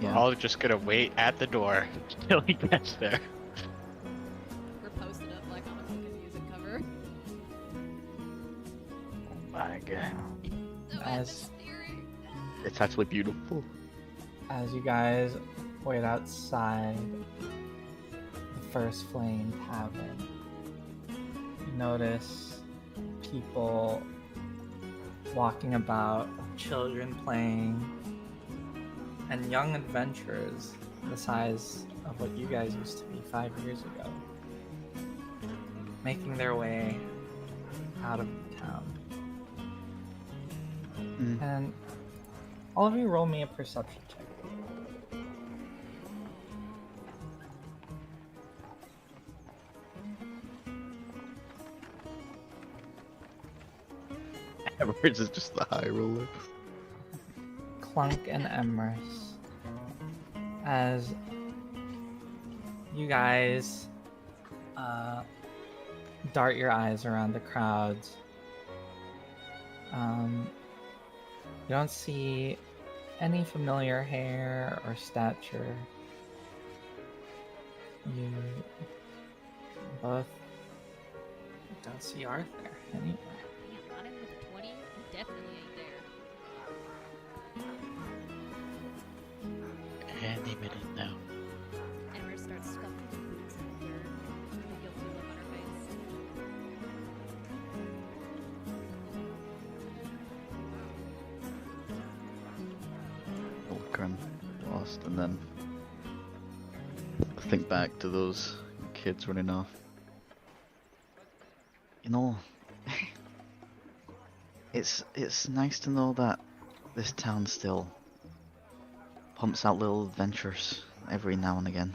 We're all just gonna wait at the door till he gets there. We're posted up like on a fucking music cover. Oh my god. As It's actually beautiful. as you guys wait outside the First Flame Tavern, you notice people walking about, children playing, and young adventurers the size of what you guys used to be 5 years ago, making their way out of town. And all of you roll me a perception check. Emrys is just the high roller. Clunk and Emrys, as you guys dart your eyes around the crowds, you don't see any familiar hair or stature. You both don't see Arthur anywhere. Not in with a 20? He definitely ain't there. Name it in now. Ember starts stuffing her boots in the dirt. The guilty look on her face. Ulkern lost, and then think back to those kids running off. You know, it's nice to know that this town still pumps out little adventures every now and again.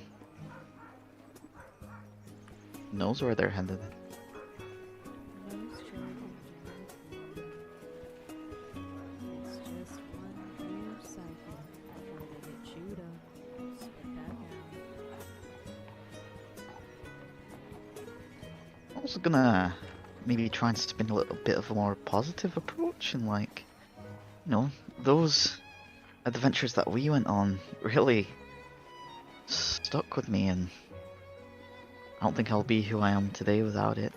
Knows where they're headed. Most children it's just one clear cycle before they get chewed up, spit back out. I was gonna maybe try and spin a little bit of a more positive approach and like, you know, those adventures that we went on really stuck with me, and I don't think I'll be who I am today without it.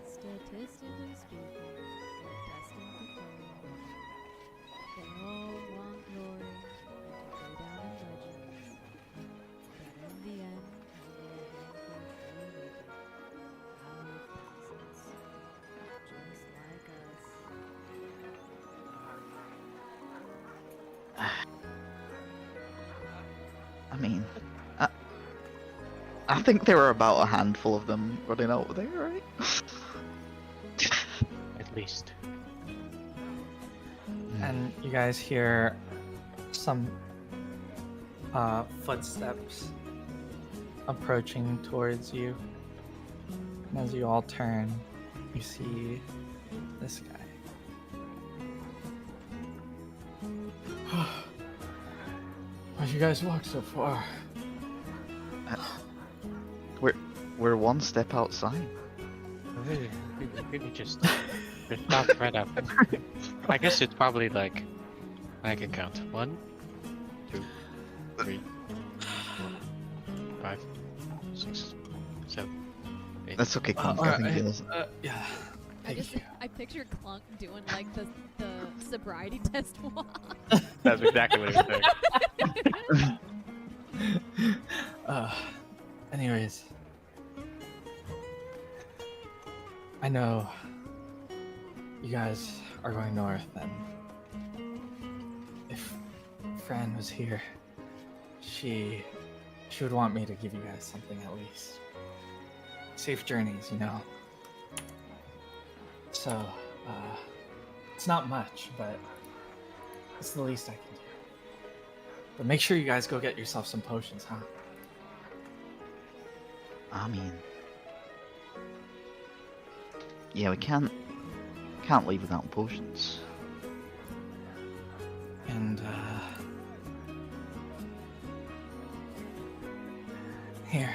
Statistically speaking, they're destined to fail. They all want glory and to go down in legends. But in the end, only a handful truly make it. Out of thousands. Just like us. I mean, I think there were about a handful of them running out there, right? At least. And you guys hear some footsteps approaching towards you. And as you all turn, you see this guy. Why'd you guys walk so far? We're one step outside. Maybe just stop right up. I guess it's probably like I can count 1, 2, 3, 4, 5, 6, 7, 8. That's okay, Clunk. I think it is. Yeah. I picture Clunk doing like the sobriety test walk. That's exactly what he was saying. Anyways, I know you guys are going north, and if Fran was here, she would want me to give you guys something at least. Safe journeys, you know. So, it's not much, but it's the least I can do. But make sure you guys go get yourself some potions, huh? I mean, yeah, we can't leave without potions. And, here.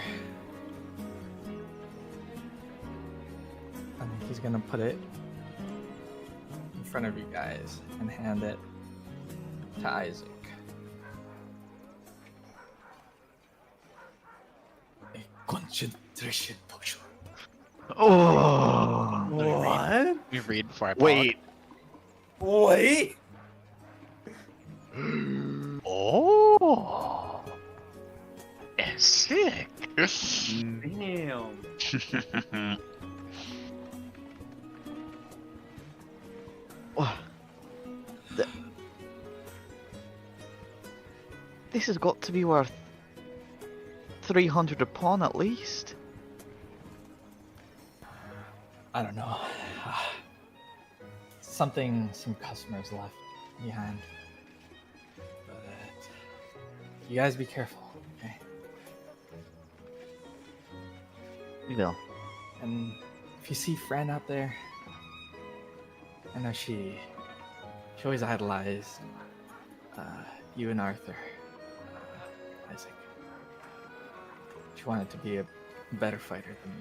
And he's gonna put it in front of you guys and hand it to Isaac. A concentration potion. Oh, What? We read before I Wait. Wait. Oh, it's sick. Damn. This has got to be worth 300 a pawn at least. I don't know. Some customers left behind. But you guys be careful, okay? We will. And if you see Fran out there, I know she always idolized you and Arthur, Isaac. She wanted to be a better fighter than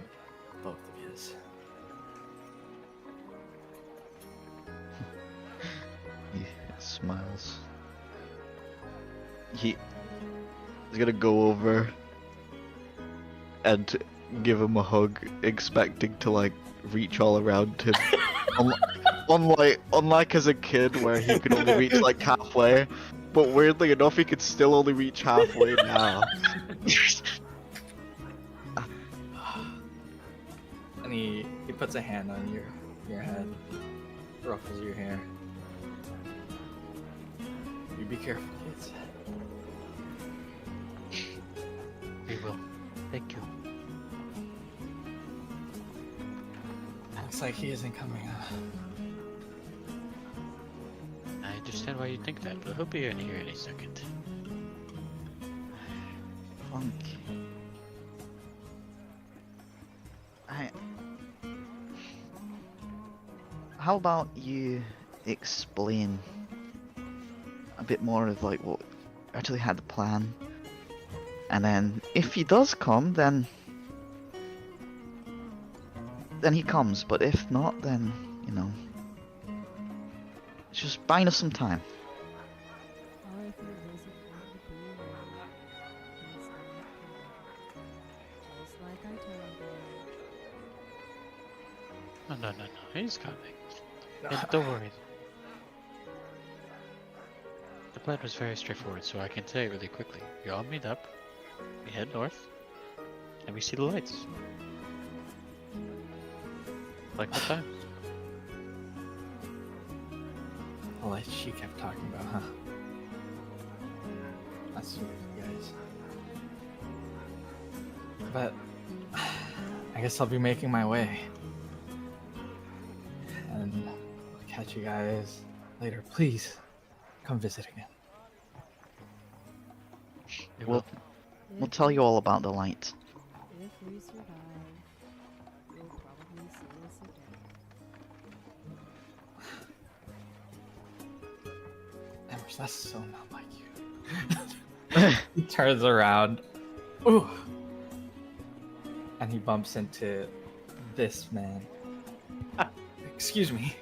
both of his. He smiles. He's gonna go over and give him a hug, expecting to like reach all around him. Unlike as a kid where he could only reach like halfway, but weirdly enough, he could still only reach halfway now. And he puts a hand on your head, ruffles your hair. You be careful, kids. We will. Thank you. Looks like he isn't coming up. I understand why you think that, but he'll be in here any second. Funk. How about you explain a bit more of like what actually had the plan, and then if he does come, then he comes. But if not, then you know, it's just buying us some time. Arthur wasn't going to be around. He's not coming. Just like I told him. No. He's coming. And don't worry. The plan was very straightforward, so I can tell you really quickly. We all meet up, we head north, and we see the lights. Like what time? The lights she kept talking about, huh? That's sweet, you guys. But I guess I'll be making my way. And I'll catch you guys later. Please come visit again. We We'll tell you all about the light. If we survive, you'll probably see us again. Emrys, that's so not like you. He turns around. Ooh. And he bumps into this man. Excuse me.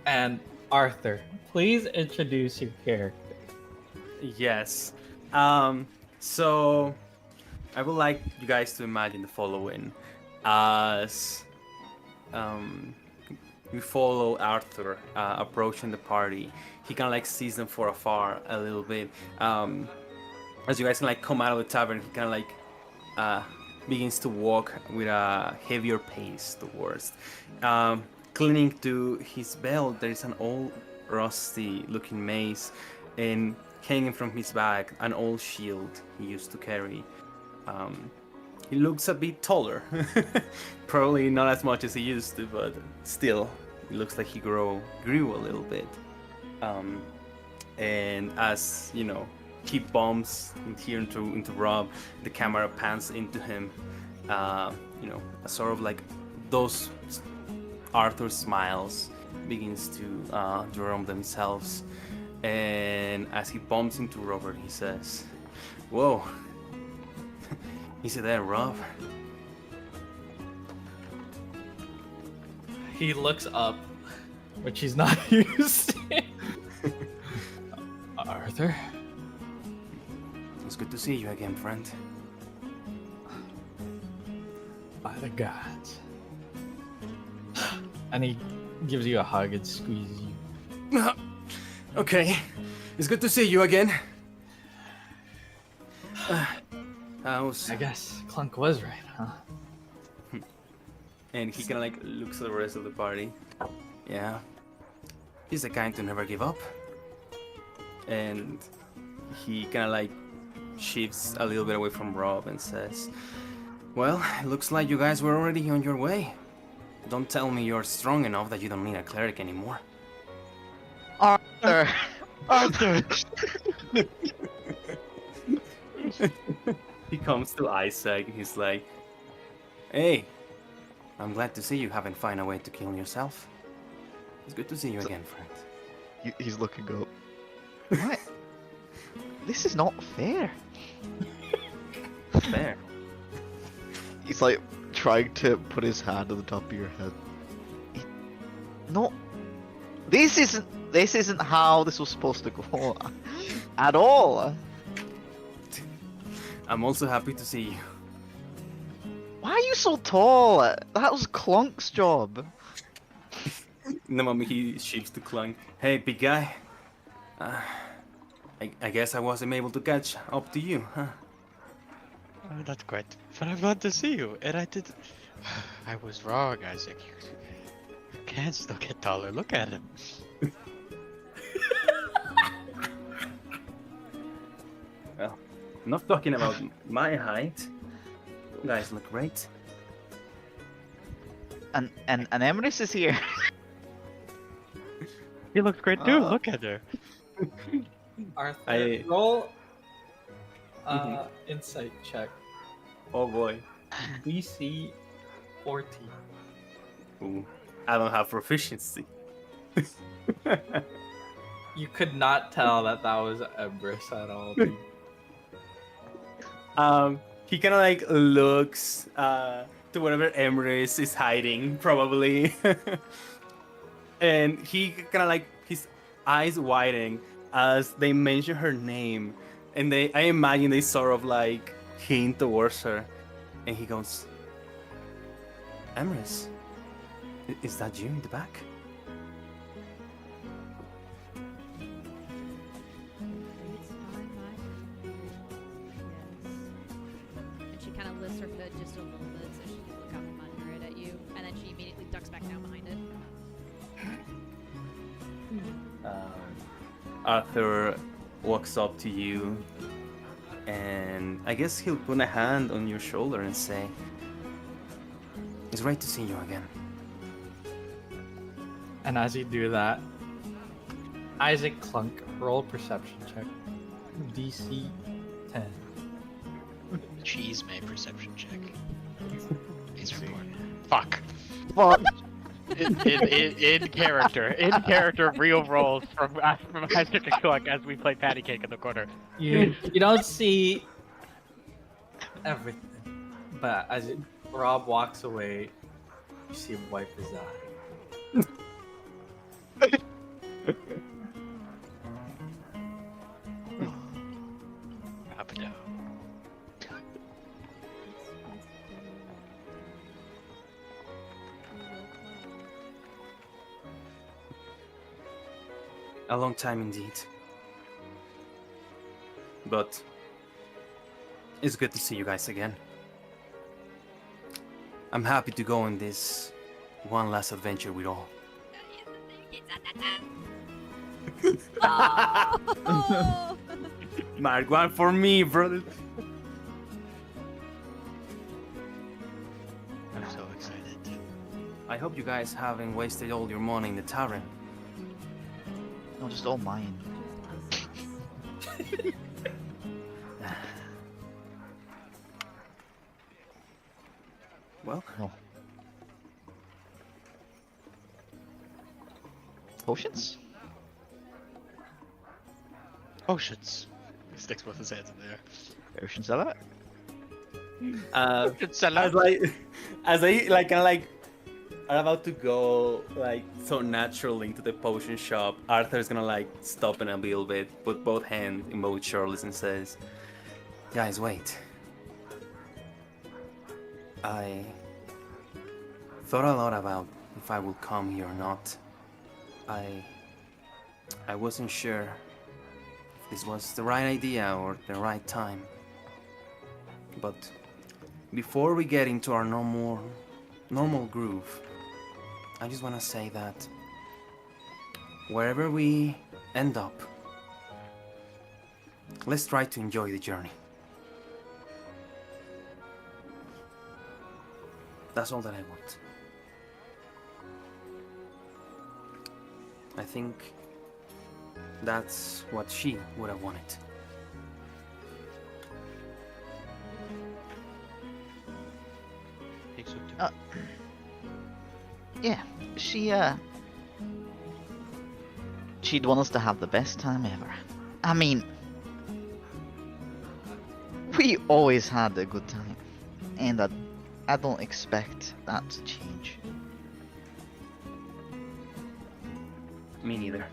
And Arthur, please introduce your character. Yes. So I would like you guys to imagine the following. As we follow Arthur approaching the party, he kind of like sees them from afar a little bit. As you guys can like come out of the tavern, he kind of like begins to walk with a heavier pace towards. Clinging to his belt, there is an old rusty looking mace, and hanging from his back, an old shield he used to carry. He looks a bit taller. Probably not as much as he used to, but still, it looks like he grew a little bit. And as, you know, he bumps into Rob, the camera pans into him. You know, a sort of like those Arthur smiles begins to drum themselves. And as he bumps into Robert, he says, "Whoa, is it there, Rob?" He looks up, which he's not used to. Arthur? It's good to see you again, friend. By the gods. And he gives you a hug and squeezes you. Okay, it's good to see you again. I guess Clunk was right, huh? And he kind of like looks at the rest of the party. Yeah, he's the kind to never give up. And he kind of like shifts a little bit away from Rob and says, "Well, it looks like you guys were already on your way. Don't tell me you're strong enough that you don't need a cleric anymore." Arthur! Arthur! He comes to Isaac and he's like, "Hey, I'm glad to see you haven't found a way to kill yourself. It's good to see you again, friend." He's looking up. What? This is not fair. Fair. He's like trying to put his hand on the top of your head. No, this isn't how this was supposed to go at all. I'm also happy to see you. Why are you so tall? That was Clunk's job. In the moment he shifts to Clunk. "Hey, big guy, Uh, I guess I wasn't able to catch up to you, huh? Oh, that's great. But I'm glad to see you. And I did. I was wrong, Isaac. Your can still get taller. Look at him. Well, I'm not talking about my height. You guys look great. And Emrys is here. He looks great too. Uh, Look at her. Arthur, roll Mhm. insight check. Oh boy. DC 14. Ooh, I don't have proficiency. You could not tell that was Emrys at all. Dude. He kind of like looks to whatever Emrys is hiding, probably, and he kind of like his eyes widen as they mention her name, and I imagine they sort of like hint towards her, and he goes, "Emrys, is that you in the back?" It's fine, Mike. Yes. And she kind of lifts her hood just a little bit so she can look out from under it at you, and then she immediately ducks back down behind it. Arthur walks up to you, and I guess he'll put a hand on your shoulder and say, "It's great to see you again." And as you do that, Isaac Clunk, roll perception check. DC 10. Cheese made perception check. He's important. Fuck. Fuck. In character, real rolls from Isaac and Clark as we play patty cake in the corner. You don't see everything, but as Rob walks away, you see him wipe his eye. Up and down. A long time indeed. But it's good to see you guys again. I'm happy to go on this one last adventure with all. Oh! Mark, one for me, brother. I'm so excited. I hope you guys haven't wasted all your money in the tavern. No, just all mine. Well, No. Potions? Potions. He sticks both his hands in there. Potion seller? Potion seller. as I like kind of like are about to go like so naturally into the potion shop, Arthur's gonna like stop in a little bit, put both hands in both shoulders, and says, "Guys, wait. I thought a lot about if I would come here or not. I wasn't sure if this was the right idea or the right time. But before we get into our normal groove, I just want to say that wherever we end up, let's try to enjoy the journey. That's all that I want. I think that's what she would have wanted." Think so too. Yeah, she'd want us to have the best time ever. I mean, we always had a good time, and I don't expect that to change. Me neither.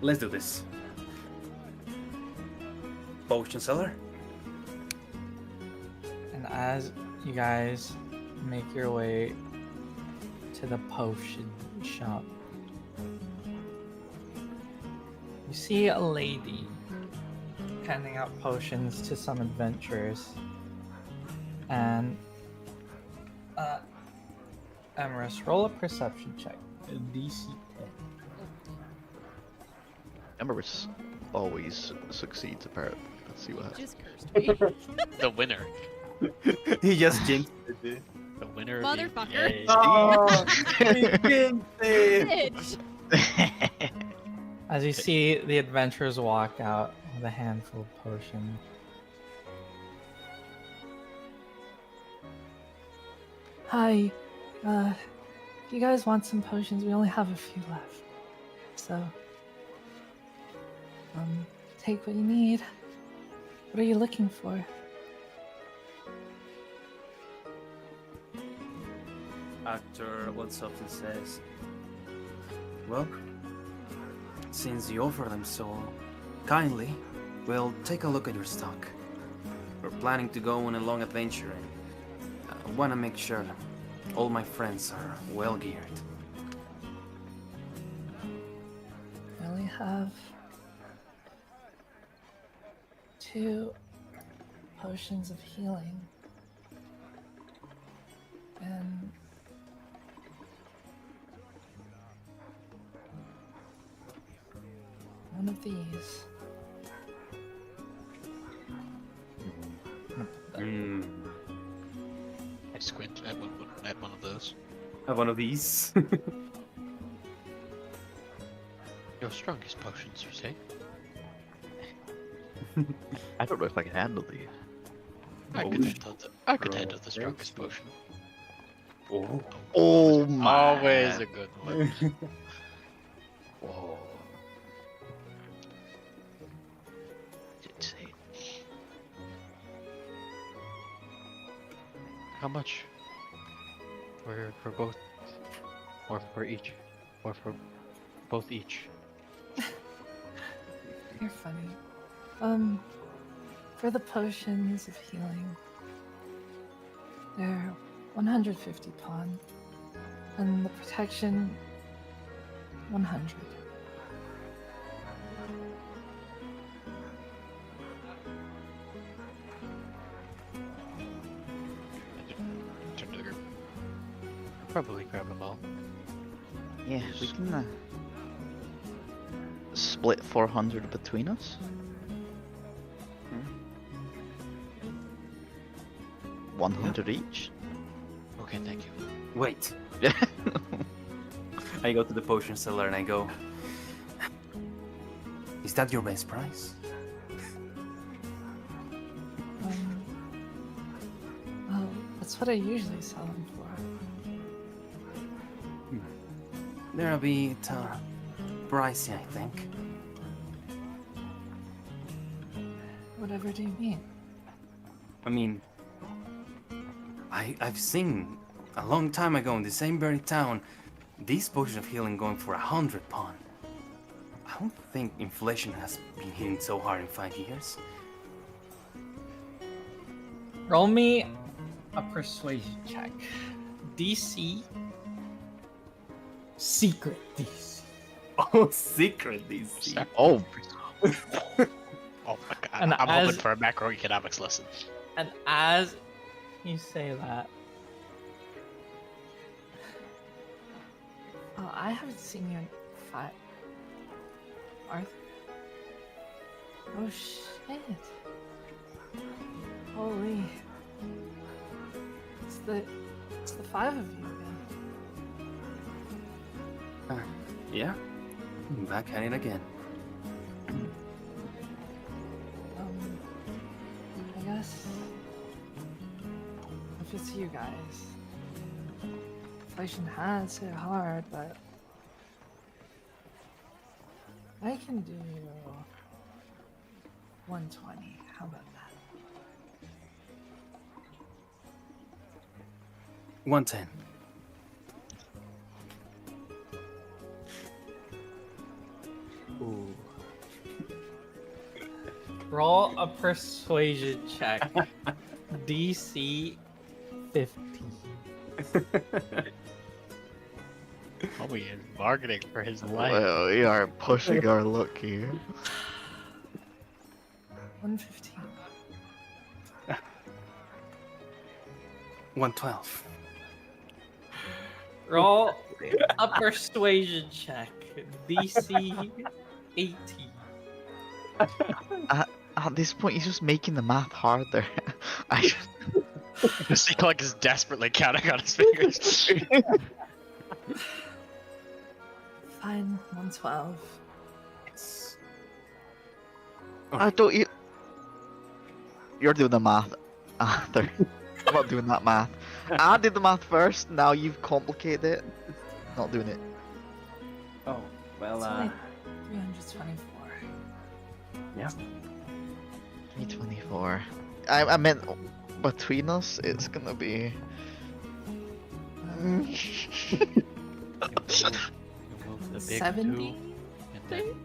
Let's do this. Potion seller? And as you guys make your way to the potion shop, You see a lady handing out potions to some adventurers. And Emerus, roll a perception check. A DC 10. Emerus always succeeds apparently. Let's see what happens. Just cursed me. The winner. He just jinxed it, dude. The winner. Motherfucker. Is... Oh, he jinxed it. Bitch. As you see the adventurers walk out with a handful of potions. Hi, if you guys want some potions, we only have a few left. So, take what you need. What are you looking for? Actor Whatsoftly says, well, since you offer them so kindly, we'll take a look at your stock. We're planning to go on a long adventure and I want to make sure all my friends are well geared. I only have 2 potions of healing. And one of these. I squint at one of those. Have one of these. Your strongest potions, you say? I don't know if I can handle these. I could handle the strongest potion. Oh. Oh my! Always a good one. Whoa. Insane. How much? For both, or for each, or for both each? You're funny. For the potions of healing, they're 150 pawn, and the protection 100. Turn to the group. Probably grab them all. Yeah, we can split 400 between us. 100 each. Okay, thank you. Wait. I go to the potion seller and I go, is that your best price? Well, that's what I usually sell them for. They're a bit pricey, I think. Whatever do you mean? I mean, I've seen a long time ago in the same very town these potions of healing going for 100 pawn. I don't think inflation has been hitting so hard in 5 years. Roll me a persuasion check. DC. Secret DC. Oh, secret DC. Oh, Oh my god! And I'm as- hoping for a macroeconomics lesson. And as you say that, I haven't seen you in 5. Arthur? Oh shit. Holy. It's the 5 of you again. Yeah, back at it again. I guess if it's you guys, inflation has hit hard, but I can do 120. How about that? 110. Ooh. roll a persuasion check. DC 50. Homie is bargaining for his life. Well, we are pushing our luck here. 115. 112. Roll a persuasion check. DC 18. At this point, he's just making the math harder. I Just see like is desperately counting on his fingers. Fine, 112. I don't. You're doing the math, Arthur. I'm not doing that math. I did the math first. Now you've complicated it. Not doing it. Oh, well, It's only 324. yeah. 324. I meant between us, it's gonna be. You move the big 70? 2, and then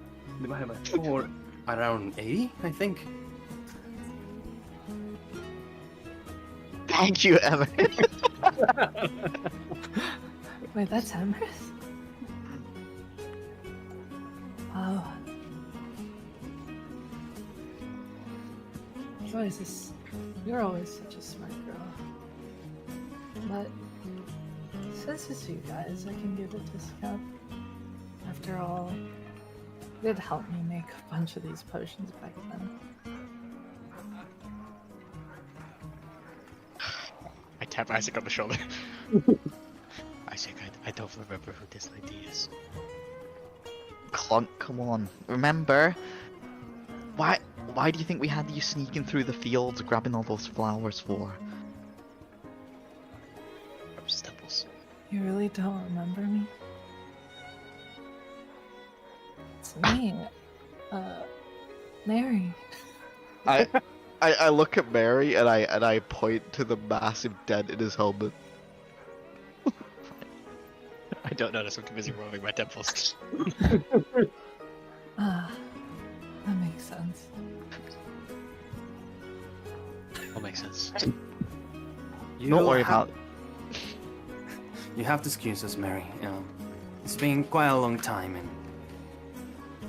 Divided by 4, around 80, I think. Thank you, Emma. Wait, that's Emrys? Wow. You're always such a smart girl. But since it's you guys, I can give a discount. After all, it did help me make a bunch of these potions back then. I tap Isaac on the shoulder. Isaac, I don't remember who this lady is. Clunk, come on. Remember? Why do you think we had you sneaking through the fields, grabbing all those flowers for? From Stemples. You really don't remember me? It's me, Mary. I look at Mary and I point to the massive dent in his helmet. I don't notice. I'm too busy rolling my temples. Ah, that makes sense. All makes sense. Don't worry about. You have to excuse us, Mary. It's been quite a long time, and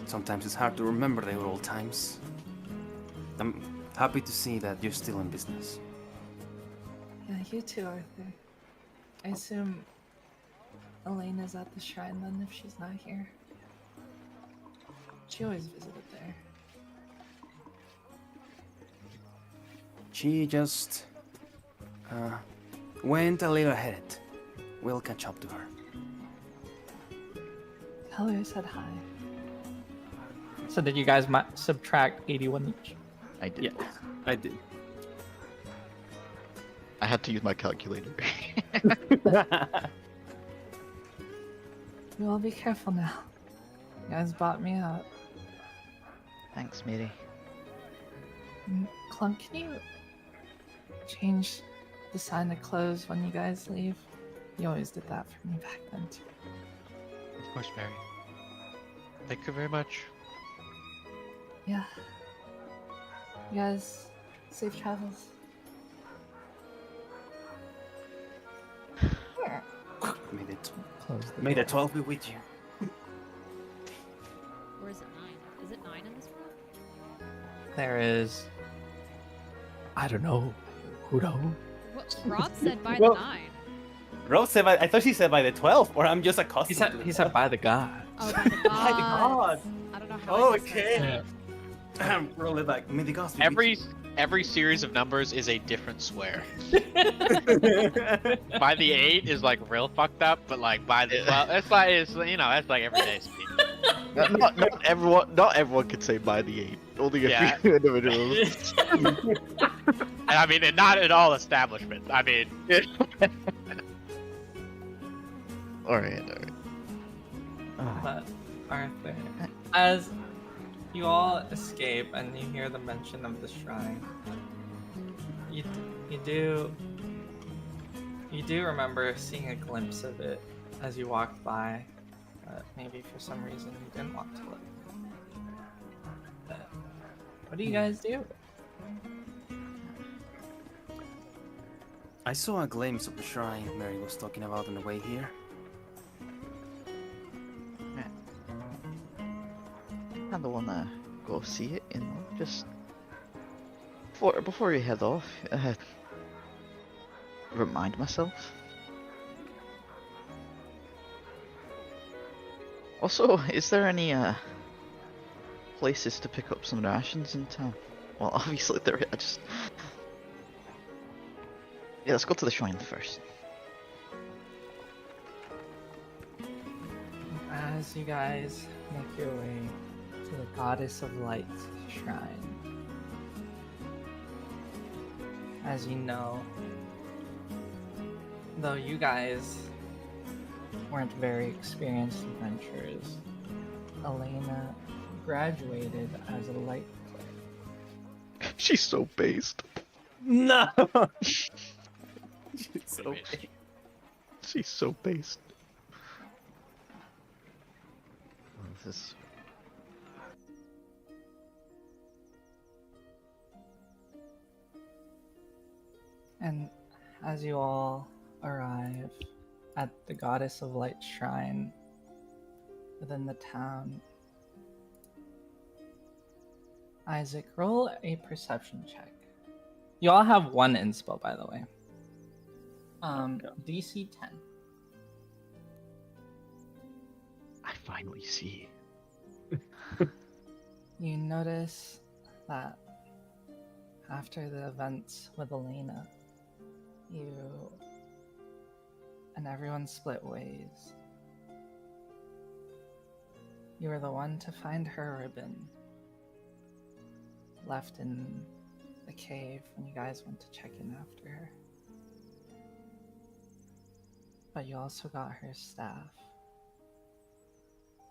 sometimes it's hard to remember the old times. I'm happy to see that you're still in business. Yeah, you too, Arthur. I assume Elena's at the shrine then if she's not here. She always visited there. She just went a little ahead. We'll catch up to her. Tell her I said hi. So did you guys subtract 81 each? I did. Yeah, I did. I had to use my calculator. You all be careful now. You guys bought me out. Thanks, Mary. Clunk, can you change the sign of clothes when you guys leave? You always did that for me back then too. Of course, Mary. Thank you very much. Yeah. You guys, safe travels. Here. May the 12 be with you. Or is it 9? Is it 9 in this room? There is. I don't know. Who knows? What Rob said by Well- the 9. Rose said, I thought she said by the 12, or I'm just accustomed to He said by the gods. Oh, by the gods. By the gods. I don't know how Oh, I misheard okay. that. Roll it back. May the gods be with Every series of numbers is a different swear. By the 8 is like real fucked up, but like by the 12, it's that's like everyday speak. Not everyone could say by the 8. Only a Yeah. few individuals. And I mean, and not in all establishments. I mean, Alright. But Arthur, as you all escape and you hear the mention of the shrine, you do remember seeing a glimpse of it as you walked by, but maybe for some reason you didn't want to look. But what do you guys do? I saw a glimpse of the shrine Mary was talking about on the way here. kind of want to go see it, you know, just before you head off. Remind myself. Also, is there any places to pick up some rations in town? Well, obviously there. I just yeah, let's go to the shrine first. As you guys make your way to the Goddess of Light shrine, as you know, though you guys weren't very experienced adventurers, Elaina graduated as a light cleric. She's so based. No. Good so base. She's so based. This is... And as you all arrive at the Goddess of Light shrine within the town, Isaac, roll a perception check. You all have one inspo, by the way. DC 10. I finally see. You notice that after the events with Elaina, you and everyone split ways. You were the one to find her ribbon left in the cave when you guys went to check in after her. But you also got her staff.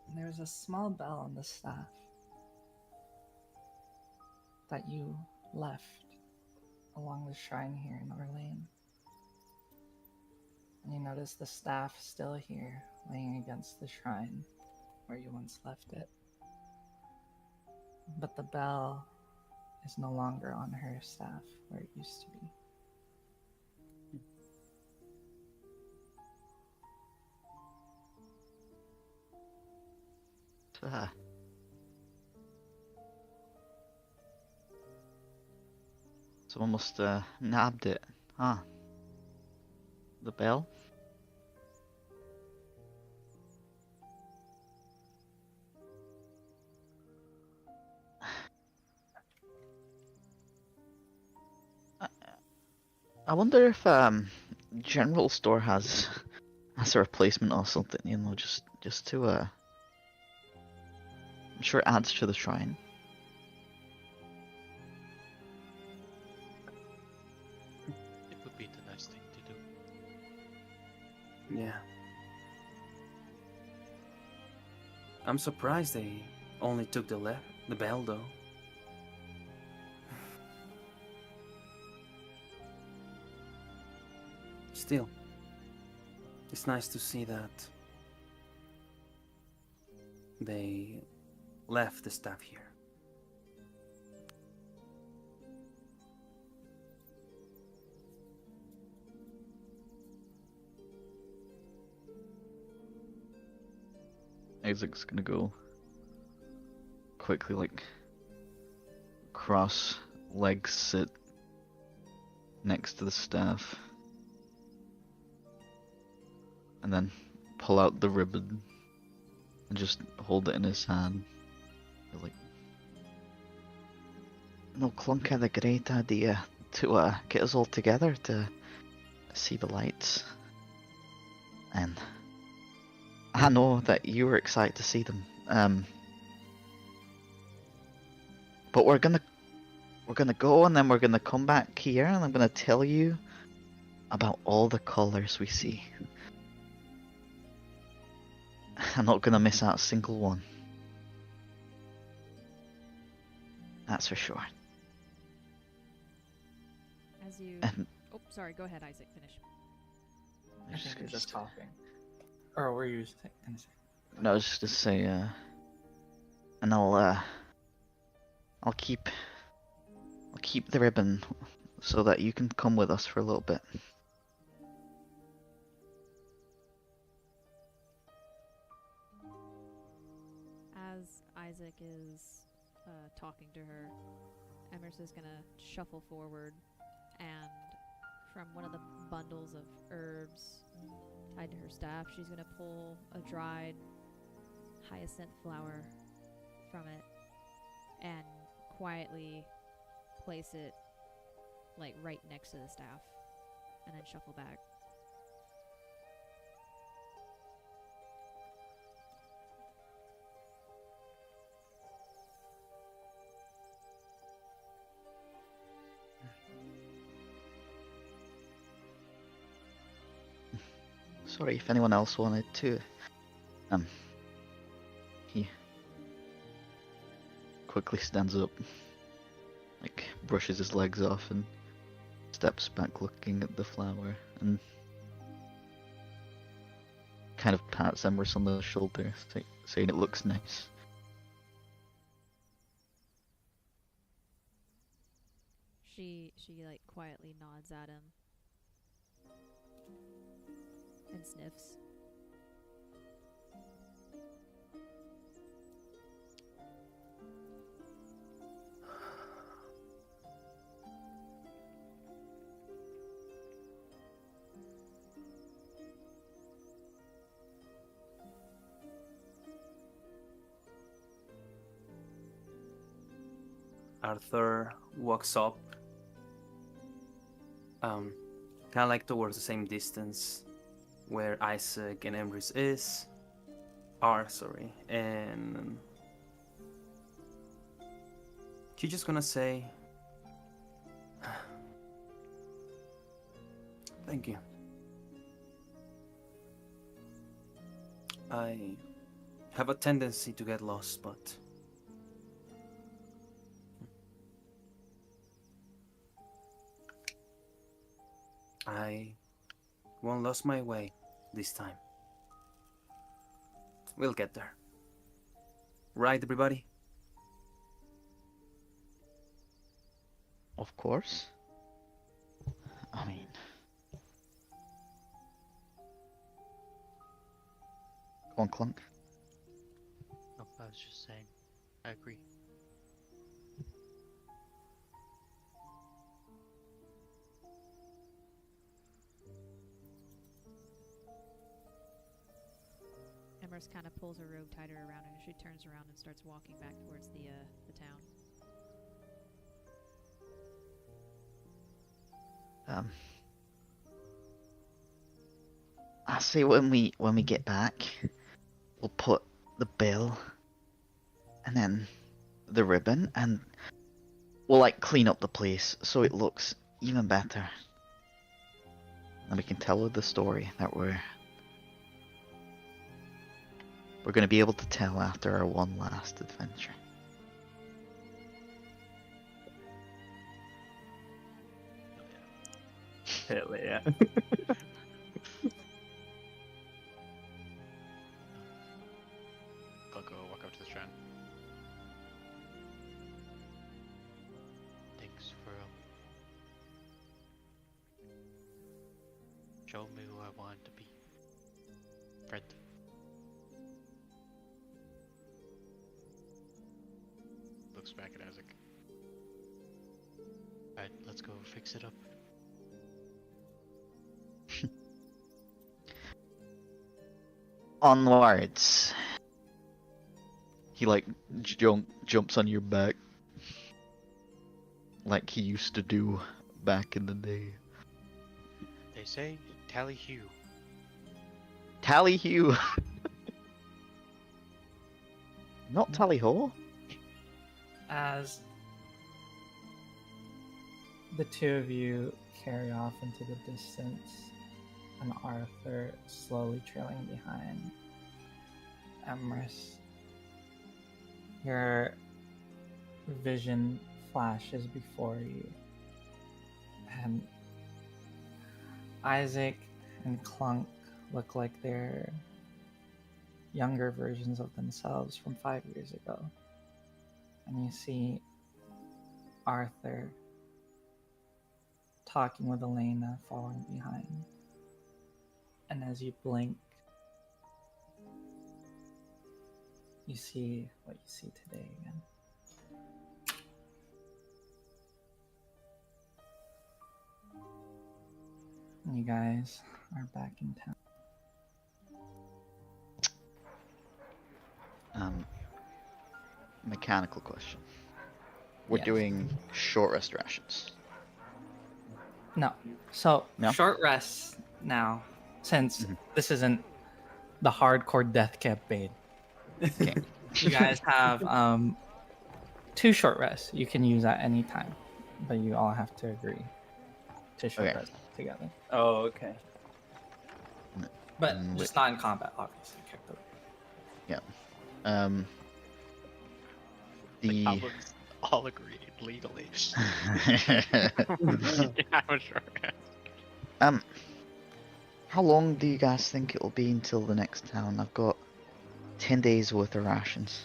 And there was a small bell on the staff that you left along the shrine here in Orlane. And you notice the staff still here, laying against the shrine where you once left it. But the bell is no longer on her staff where it used to be. Someone must nabbed it. Ah. The bell? I wonder if general store has a replacement or something, you know, just to I'm sure it adds to the shrine. It would be the nice thing to do. Yeah. I'm surprised they only took the bell though. Still, it's nice to see that they left the staff here. Isaac's gonna go quickly, like, cross legs, sit next to the staff, and then pull out the ribbon and just hold it in his hand. Like, no, Clunk had a great idea to get us all together to see the lights, and I know that you were excited to see them. But we're gonna go, and then we're gonna come back here, and I'm gonna tell you about all the colors we see. I'm not gonna miss out a single one. That's for sure. As you... And Oh, sorry. Go ahead, Isaac. Finish. I think you're just talking. Or were you gonna say? no, I was just to say, and I'll keep the ribbon so that you can come with us for a little bit. As as Isaac is talking to her, Emrys is gonna shuffle forward, and from one of the bundles of herbs tied to her staff, she's gonna pull a dried hyacinth flower from it and quietly place it like right next to the staff, and then shuffle back. Sorry if anyone else wanted to. He quickly stands up, like brushes his legs off and steps back looking at the flower and kind of pats Emrys on the shoulder, saying it looks nice. She like quietly nods at him and sniffs. Arthur walks up, kind of like towards the same distance where Isaac and Emrys are, and she's just gonna say, "Thank you. I have a tendency to get lost, but I won't lose my way this time. We'll get there. Right, everybody?" Of course. I mean... Go on, Clunk. No, I was just saying, I agree. Emrys kind of pulls her robe tighter around her, and she turns around and starts walking back towards the town. I say when we get back, we'll put the bill and then the ribbon, and we'll like clean up the place so it looks even better. And we can tell her the story that we're going to be able to tell after our one last adventure. Hell yeah. I'll go walk up to the strand. Thanks for showing me who I wanted to be. Friend. Looks back at Isaac. Alright, let's go fix it up. Onwards. He like jumps on your back like he used to do back in the day. They say tally hue. Tally Hugh. Not Tally Ho. As the two of you carry off into the distance, and Arthur slowly trailing behind, Emrys, your vision flashes before you, and Isaac and Clunk look like they're younger versions of themselves from 5 years ago. And you see Arthur talking with Elaina following behind. And as you blink, you see what you see today again. You guys are back in town. Mechanical question. We're Yes. doing short rest rations. No. So, No? short rests now, since Mhm. this isn't the hardcore death campaign. Okay. You guys have 2 short rests you can use at any time, but you all have to agree to short Okay. rest together. Oh, okay. But Mm, just not in combat, obviously. Kicked over. The The goblins all agreed legally. Yeah, I'm sure. how long do you guys think it'll be until the next town? I've got 10 days worth of rations.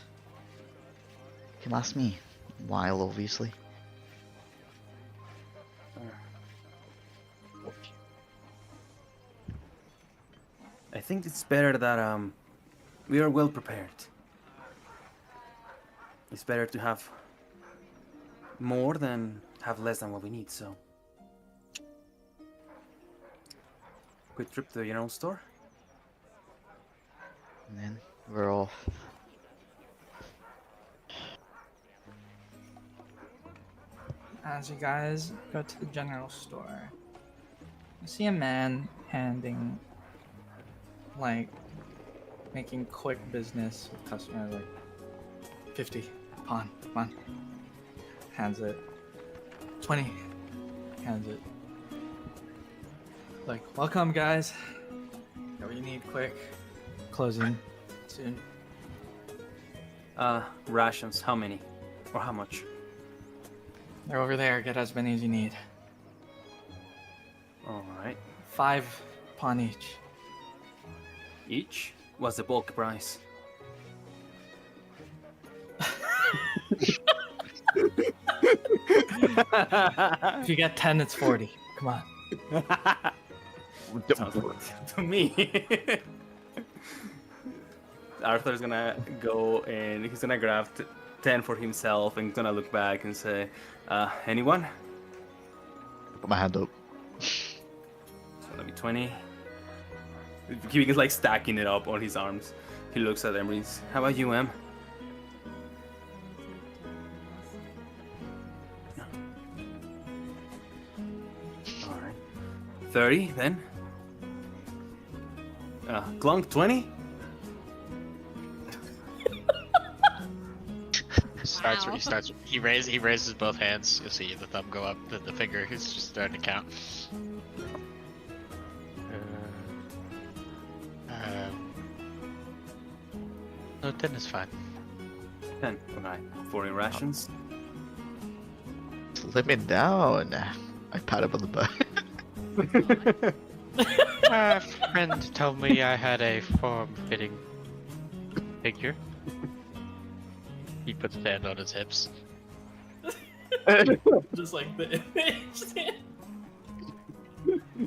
Can last me a while, obviously. I think it's better that we are well prepared. It's better to have more than have less than what we need, so. Quick trip to the general store. And then we're off. As you guys go to the general store, you see a man making quick business with customers, like 50, pawn, come on. Hands it. 20, hands it. Like, welcome guys. Whatever you need, quick. Closing soon. Rations, how many? Or how much? They're over there, get as many as you need. Alright. 5 pawn each. Each? What's the bulk price? If you get 10, it's 40. Come on. Sounds good to me. Arthur's gonna go and he's gonna grab 10 for himself and gonna look back and say, anyone? Put my hand up. It's gonna be 20. He is like stacking it up on his arms. He looks at Emery's. How about you, Em? Alright. 30 then? Glunk 20? He raises both hands. You'll see the thumb go up, the finger is just starting to count. No, 10 is fine. 10. Alright. 40 rations. Slimming down. I pat him on the back. A friend told me I had a form-fitting figure. He puts his hand on his hips. Just like the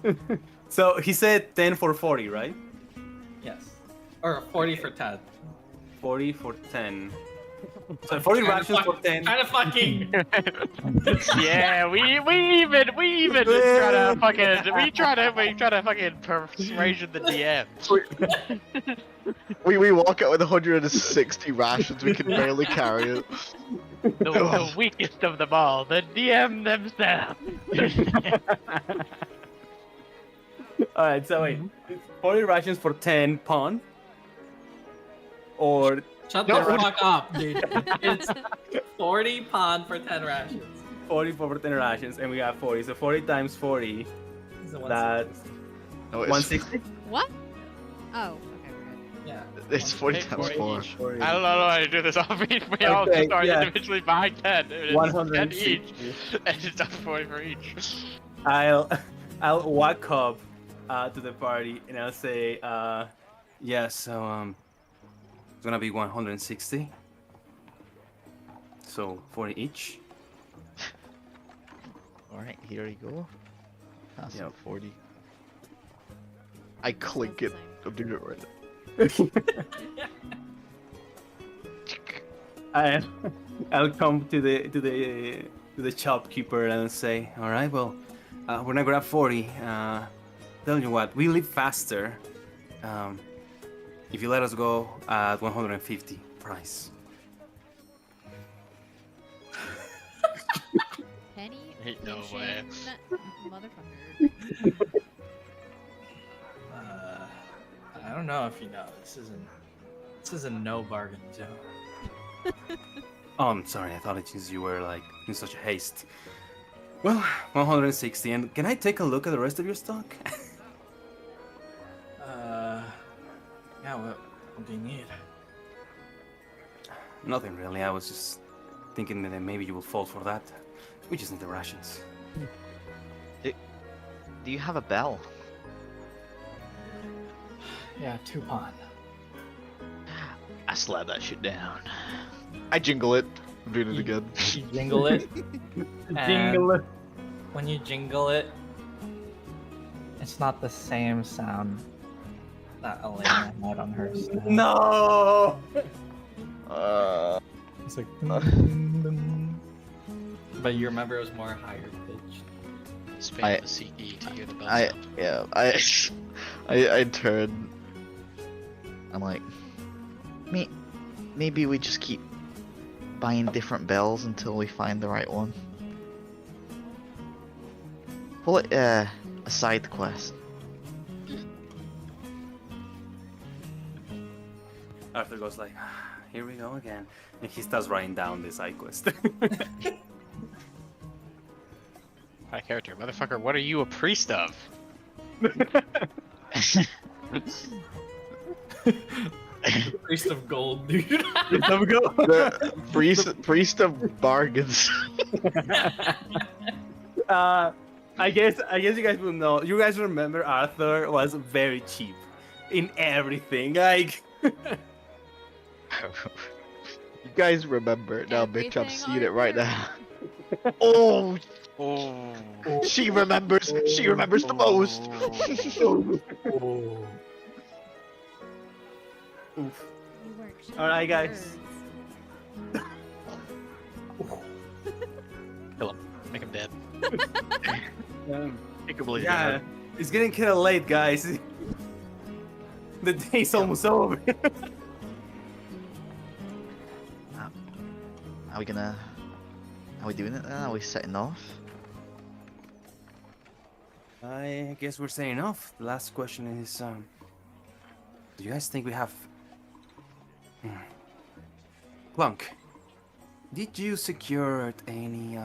image. So he said 10 for 40, right? Yes. Or 40 for 10. 40 for 10. So 40 rations for 10. Kind of fucking. Yeah, we even try to fucking persuasion the DM. We walk out with 160 rations. We can barely carry it. The weakest of them all, the DM themselves. Alright, so wait. 40 rations for 10 pawn? Or Shut the fuck up, dude. It's 40 pawn for 10 rations. 40 for 10 rations, and we got 40. So 40 times 40, So that's No, it's 160? What? Oh, okay, we're good. Yeah. It's 40 Take times 40 4. I don't know how to do this. We all Okay, just are yeah. individually buying 10. It's 10 160. each. And it's up 40 for each. I'll walk up to the party and I'll say, yeah, so it's gonna be 160. So 40 each. Alright, here you go. That's Yep. 40. I clink it. Sounds I'm doing it right now. I'll come to the shopkeeper and say, all right, well, we're gonna grab 40. Tell you what, we live faster. If you let us go at 150 price. Penny Ain't no pinching way. motherfucker. I don't know if you know. This isn't no bargain zone. Oh, I'm sorry. I thought you were like in such a haste. Well, 160. And can I take a look at the rest of your stock? Yeah. What do you need? Nothing really. I was just thinking that maybe you will fall for that. We just need the rations. Do you have a bell? Yeah, 2 pawn. I slap that shit down. I jingle it. I'm doing it again. You jingle it. Jingle it. When you jingle it, it's not the same sound that Elaina had on her snout. No! It's like. Dun, dun. But you remember it was more higher pitched. Spam the CE to hear the bell sound. I turn. I'm like, maybe we just keep buying different bells until we find the right one. Call it a side quest. Arthur goes like, here we go again. And he starts writing down the side quest. High character, motherfucker. What are you a priest of? Priest of gold, dude. The priest of bargains. I guess you guys will know. You guys remember Arthur was very cheap in everything. Like, You guys remember it now, bitch. I'm Everything, seeing it right Arthur. now. Oh, Oh. she remembers. She remembers the most. oof. You weren't sure All right, of guys. words. Kill him. Make him dead. Make him believe Yeah, it's getting kind of late, guys. The day's almost over. Are we gonna? Are we doing it then? Are we setting off? I guess we're saying off. The last question is, do you guys think we have... Clunk, did you secure any,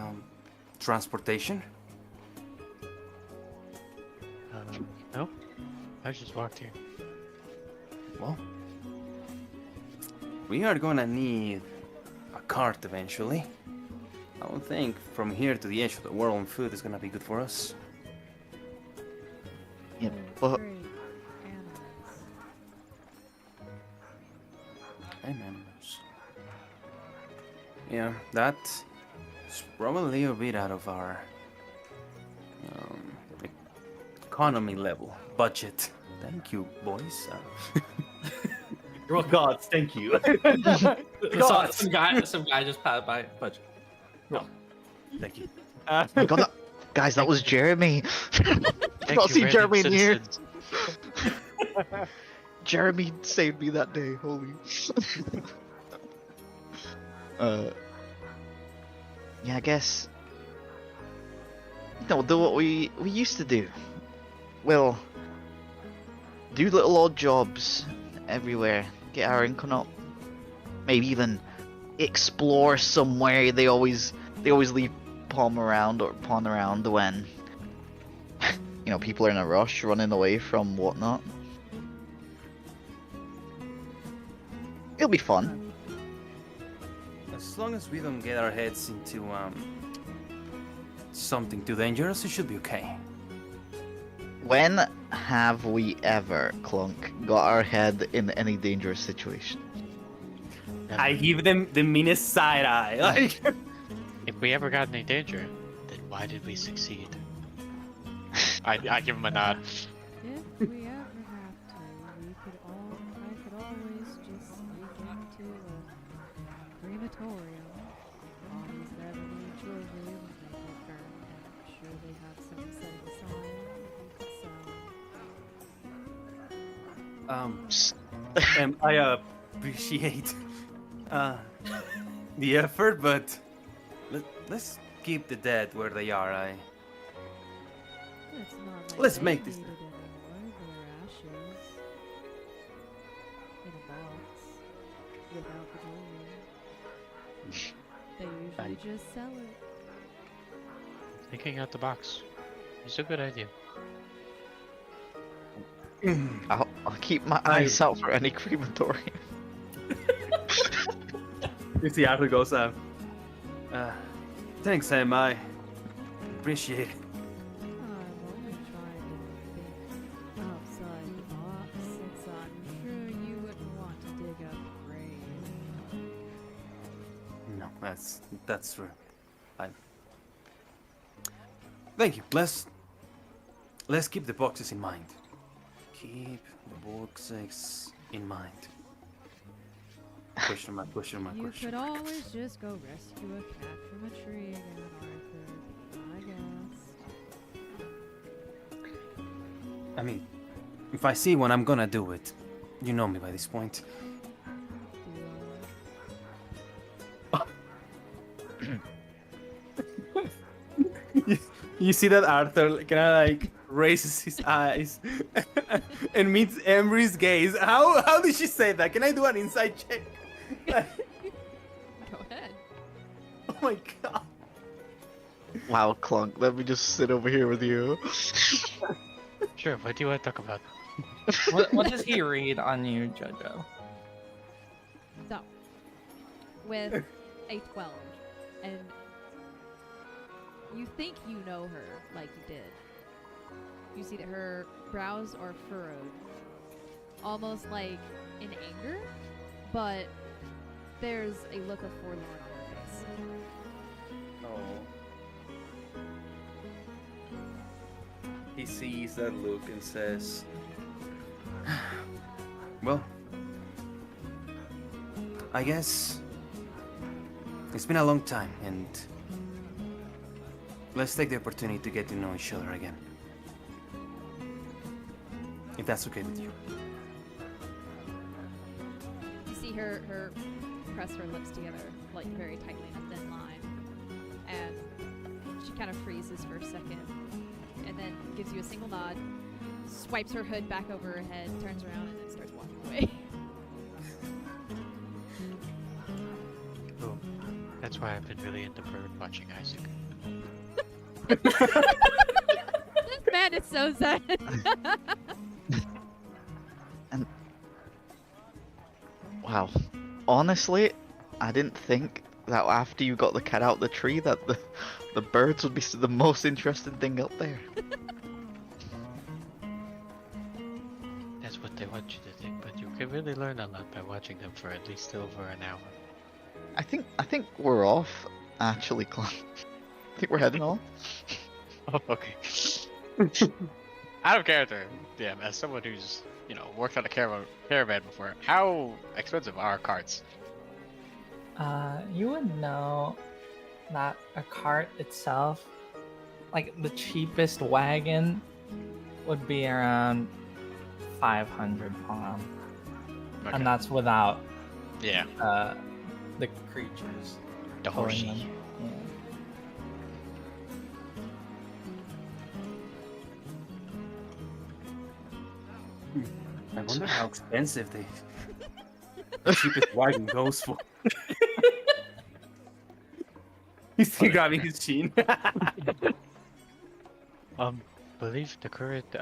transportation? No? I just walked here. Well, we are gonna need a cart eventually. I don't think from here to the edge of the world on foot is gonna be good for us. Yeah, but Great animals. Amen. Yeah, that's probably a bit out of our economy level budget. Thank you, boys. Gods, thank you. Some guy just passed by. Budget. No. Thank you. oh my God, guys, that was Jeremy. Thank Not you, see random Jeremy in here. citizens. Jeremy saved me that day. Holy. Yeah, I guess. No, do what we used to do. Well, do little odd jobs everywhere. Get our income up. Maybe even explore somewhere. They always leave pawn around when people are in a rush, running away from whatnot. It'll be fun. As long as we don't get our heads into something too dangerous, it should be okay. When have we ever, Clunk, got our head in any dangerous situation? I give them the meanest side eye. Like, If we ever got in any danger, then why did we succeed? I give him a nod. If we ever have to, I could always just sneak into a crematorium. Bodies never leave jewelry when they get burned, and I'm sure they have some set aside if you could sell. And I appreciate the effort, but let's keep the dead where they are. It's not like Let's they make this need it anymore. Their ashes in a box without the jewelry. They usually just sell it. Thinking out the box. It's a good idea. I'll keep my eyes out for any crematorium. You see Arthur goes, thanks, Sam. I appreciate it. I'm only trying to think outside the box, since I'm sure you wouldn't want to dig up a grave. No, that's true. Thank you. Let's keep the boxes in mind. Keep the boxes in mind. Question mark, question mark, You question could mark. always just go rescue a cat from a tree again, Arthur. I guess. I mean, if I see one, I'm gonna do it. You know me by this point. You see that Arthur kind of like raises his eyes and meets Emery's gaze. How did she say that? Can I do an inside check? Go ahead. Oh my god. Wow, Clunk, let me just sit over here with you. Sure, what do you want to talk about? What does he read on you, Jojo? So, with a 12, and you think you know her like you did. You see that her brows are furrowed, almost like in anger, but there's a look of forlorn on her face. Oh. He sees that look and says, well, I guess it's been a long time, and let's take the opportunity to get to know each other again. If that's okay with you. You see her press her lips together, like very tightly in a thin line, and she kind of freezes for a second, and then gives you a single nod, swipes her hood back over her head, turns around, and then starts walking away. Oh, that's why I've been really into bird watching, Isaac. This man is so sad. And wow, honestly, I didn't think that after you got the cat out the tree that the birds would be the most interesting thing up there. That's what they want you to think, but you can really learn a lot by watching them for at least over an hour. I think we're off, actually, Clunk. I think we're heading off. Oh, okay. Out of character, DM, as someone who's, worked on a caravan before, how expensive are carts? You would know that a cart itself, like the cheapest wagon, would be around 500 pound, Okay. and that's without Yeah, the creatures. the pulling horsey. them. Yeah. I wonder how expensive the cheapest wagon goes for. He's still grabbing his chin. Believe the current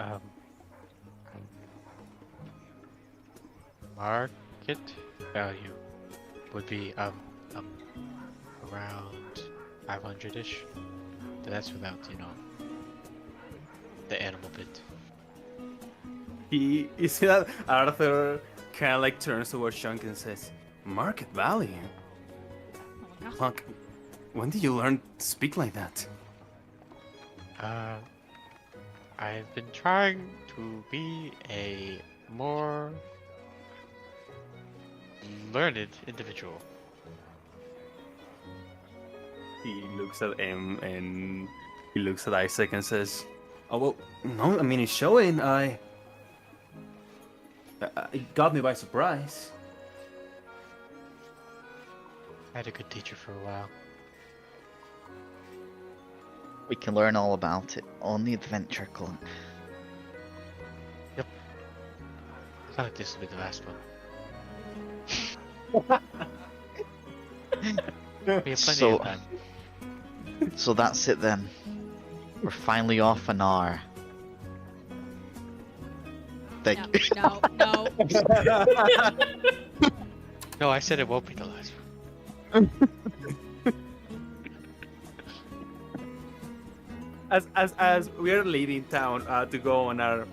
market value would be around 500-ish. But that's without, the animal bit. You see that Arthur kind of like turns towards Chunk and says, "Market value? Oh my god. Chunk, when did you learn to speak like that?" I've been trying to be a more learned individual. He looks at him and he looks at Isaac and says, "Oh well, no, I mean it's showing. It got me by surprise." I had a good teacher for a while. We can learn all about it on the Adventure Club. I feel like this will be the last one. We have plenty of time. So that's it then. We're finally off an hour. Thank you. No. No, I said it won't be the last one. As we are leaving town to go on our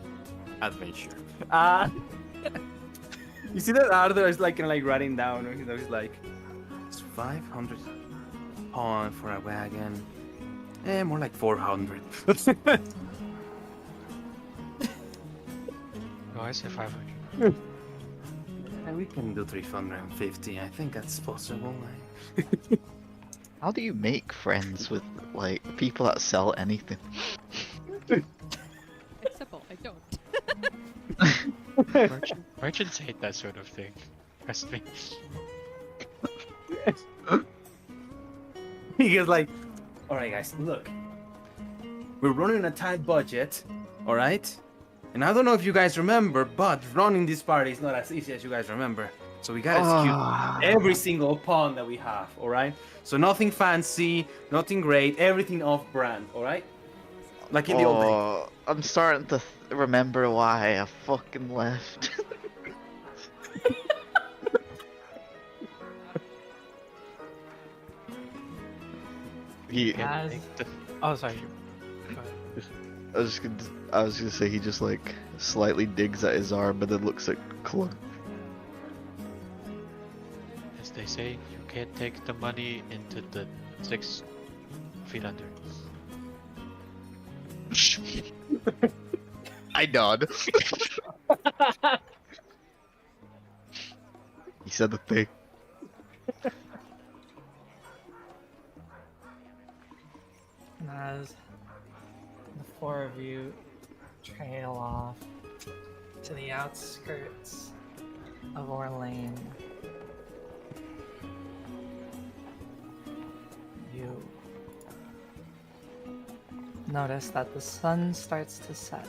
adventure, you see that Arthur is like kind of like writing down. He's like, "It's 500 pound for a wagon, more like 400." No, I said 500. And we can do 350. I think that's possible. How do you make friends with like people that sell anything? It's simple. I don't. Merchants hate that sort of thing. Trust me. He goes like, "All right, guys, look, we're running a tight budget, all right? And I don't know if you guys remember, but running this party is not as easy as you guys remember. So we gotta execute every single pawn that we have, all right? So nothing fancy, nothing great, everything off-brand, all right? Like in the old days." I'm starting to remember why I fucking left. As... Oh, sorry. Go ahead. I was gonna say he just like slightly digs at his arm, but then looks at Clunk. As they say, you can't take the money into the 6 feet under. I nod. He said the thing. And as the four of you trail off to the outskirts of Orlane, you notice that the sun starts to set.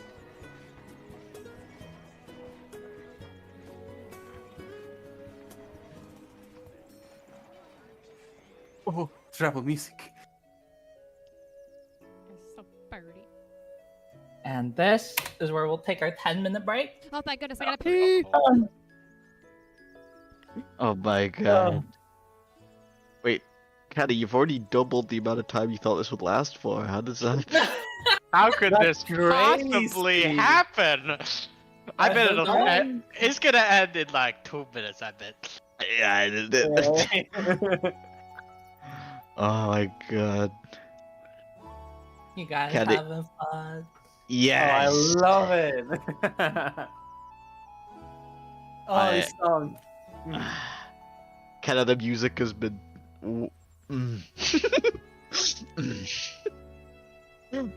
Oh, travel music. It's so birdie. And this is where we'll take our 10-minute break. Oh, thank goodness, I gotta pee. Oh my god. Wait, Kana, you've already doubled the amount of time you thought this would last for. How does that? How could this crazy. possibly happen? I bet it's gonna end in like 2 minutes, I bet. Yeah, I did it. Oh my god. You guys Can it- having fun? Yes. Oh, I love it. This song. Kana, the music has been.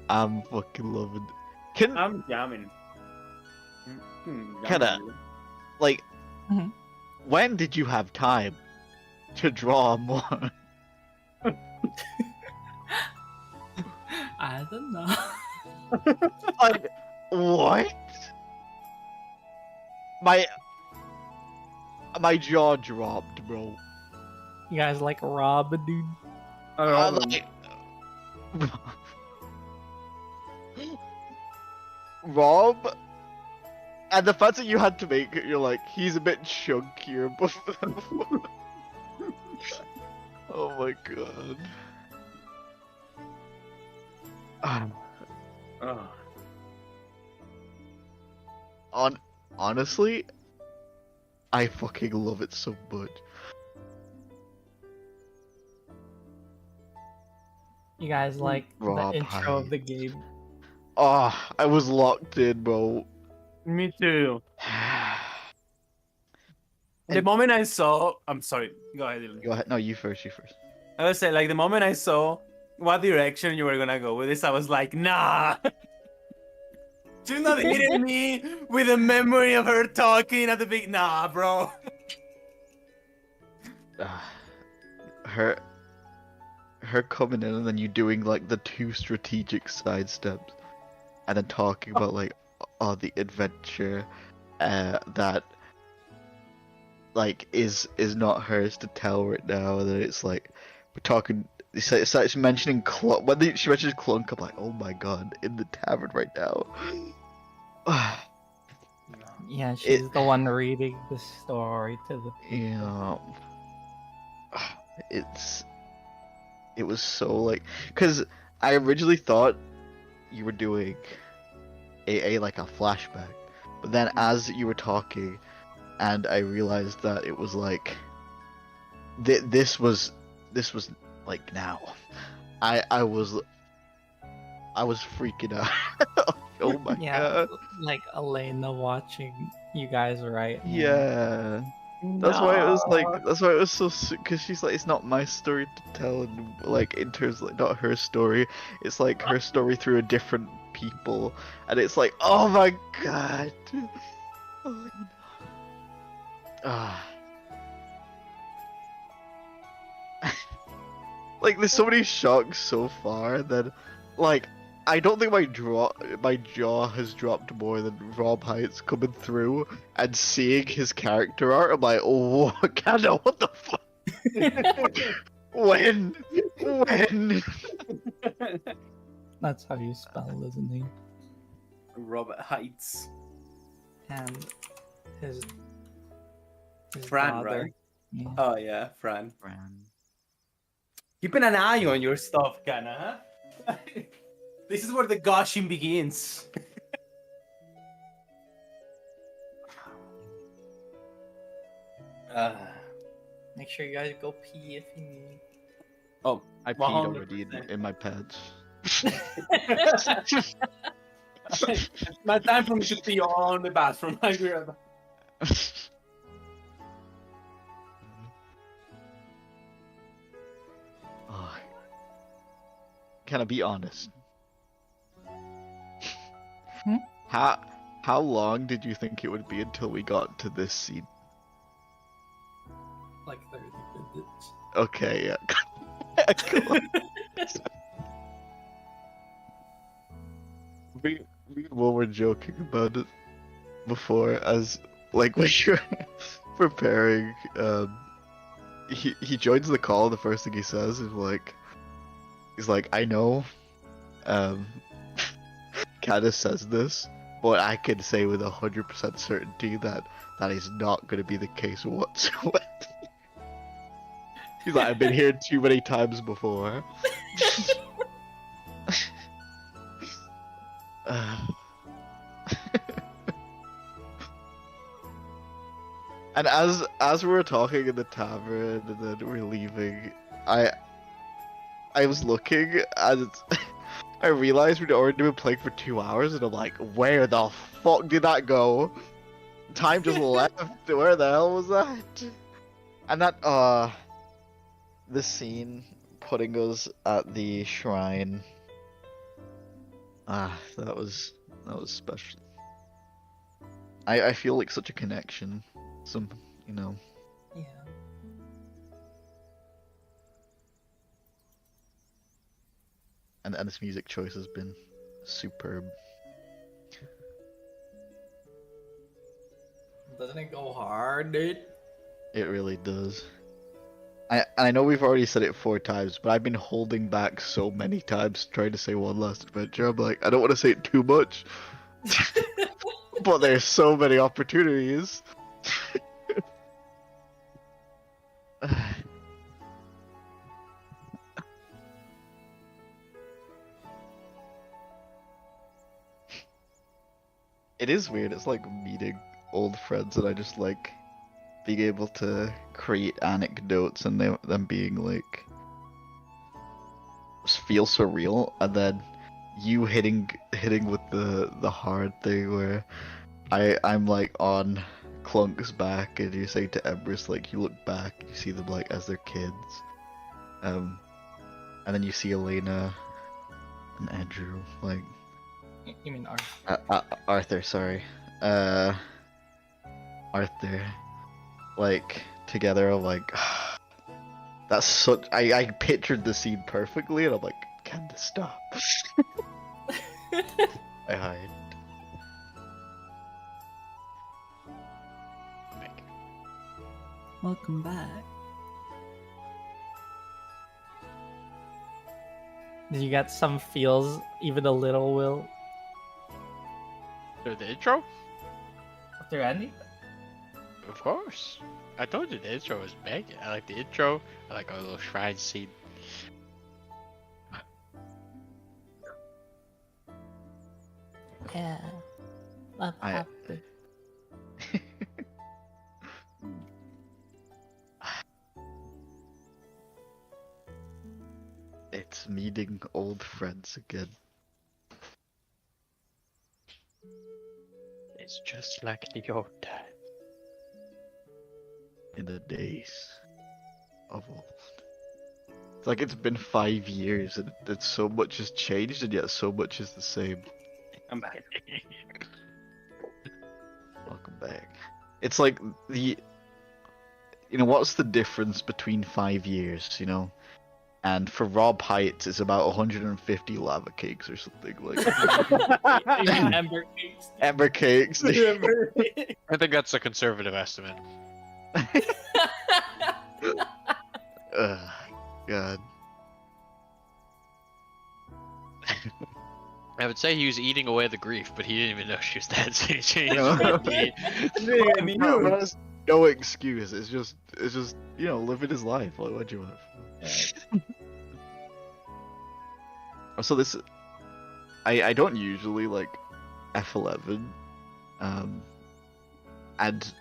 I'm fucking loving. Can I'm jamming. Kana, like, Mhm. when did you have time to draw more? I don't know. Like, what? My jaw dropped, bro. You guys like Rob, dude? Like, Rob, and the fact that you had to make it, you're like, he's a bit chunkier, but oh my god. Oh. Honestly, I fucking love it so much. You guys like Rob, the intro hi. of the game? Oh, I was locked in, bro. Me too. The moment I saw, I'm sorry. Go ahead, Dylan. Go ahead. No, you first. You first. I would say, like, the moment I saw what direction you were gonna go with this, I was like, nah. She's not hitting me with the memory of her talking at the big. Nah, bro. Her coming in and then you doing like the 2 strategic side steps, and then talking about like the adventure that like is not hers to tell right now. And then it's like we're talking. It starts mentioning Clunk. When she mentions Clunk, I'm like, oh my god, in the tavern right now. Yeah, she's the one reading the story to the people. Yeah. It was so like, because I originally thought you were doing a like a flashback, but then as you were talking, and I realized that it was like this was like now. I was freaking out. Oh my god. Like Elaina watching you guys right now. Yeah. That's why it was like. That's why it was so. Because she's like, it's not my story to tell, and like in terms like not her story. It's like her story through a different people, and it's like, oh my god. Oh, no. Like there's so many shocks so far that, like, I don't think my jaw has dropped more than Rob Heights coming through and seeing his character art. I'm like, oh, Kana, what the fuck? When? That's how you spell his name. Robert Heights. And his Fran, father. right? Yeah. Oh yeah, Fran. Keeping an eye on your stuff, Kana. Huh? This is where the gushing begins. Make sure you guys go pee if you need. Oh, I peed already in my pants. It's my time for me to pee on the bathroom. Oh. Can I be honest? How long did you think it would be until we got to this scene? Like 30 minutes. Okay, yeah. we were joking about it before, as like when you're preparing. He joins the call. The first thing he says is like, he's like, I know, Kana says this, but I can say with 100% certainty that is not going to be the case whatsoever. He's like, I've been here too many times before. And as we were talking in the tavern and then we're leaving, I was looking and I realized we'd already been playing for 2 hours, and I'm like, where the fuck did that go? Time just left. Where the hell was that? And that the scene putting us at the shrine. That was special. I feel like such a connection. Some, you know. Yeah. And this music choice has been superb. Doesn't it go hard, dude? It really does. I know we've already said it 4 times, but I've been holding back so many times trying to say One Last Adventure. I'm like, I don't want to say it too much. But there's so many opportunities. It is weird. It's like meeting old friends, and I just like being able to create anecdotes and them being like feel so real, and then you hitting with the hard thing where I'm like on Clunk's back, and you say to Empress like you look back, you see them like as their kids, And then you see Elaina and Andrew, like You mean Arthur? Arthur, sorry, Arthur, like together. I'm like, that's such. I pictured the scene perfectly, and I'm like, can this stop? I hide. Welcome back. Did you get some feels, even a little, Will? So the intro? After any? Of course. I told you the intro was big. I like the intro. I like our little shrine scene. Yeah. Love I- happy. It's meeting old friends again. It's just like the old time. In the days of old. It's like it's been 5 years and so much has changed and yet so much is the same. I'm back. Welcome back. It's like what's the difference between 5 years, And for Rob Heights, it's about 150 lava cakes or something like. Ember cakes. Ember cakes. I think that's a conservative estimate. Ugh, God. I would say he was eating away the grief, but he didn't even know she was dead, so he changed No. it. That's no excuse. It's just living his life. Like, what do you want? So this, I don't usually like F11, and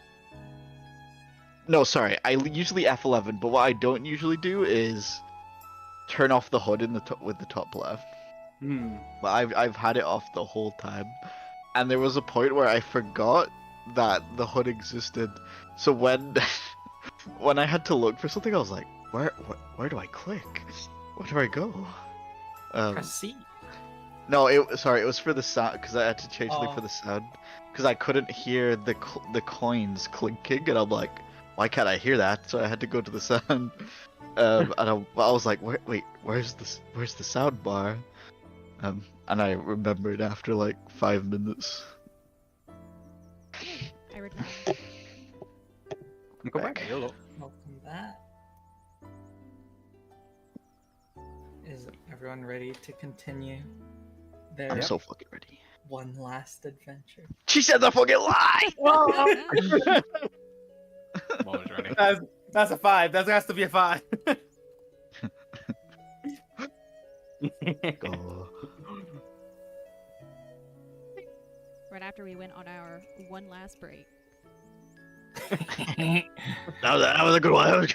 no, sorry, I usually F11, but what I don't usually do is turn off the HUD in the with the top left. But I've had it off the whole time, and there was a point where I forgot that the HUD existed. So when when I had to look for something, I was like, where do I click? Where do I go? Press C. No, it was for the sound because I had to change something for the sound because I couldn't hear the coins clinking, and I'm like, why can't I hear that? So I had to go to the sound, and I was like, wait, where's the sound bar? And I remembered after like 5 minutes. I returned. Go back. Hello. Welcome back. Is everyone ready to continue their I'm so fucking ready. one last adventure? She said the fucking lie. I'm always ready. That's a 5. That has to be a 5. Go. Right after we went on our one last break. That was a good one.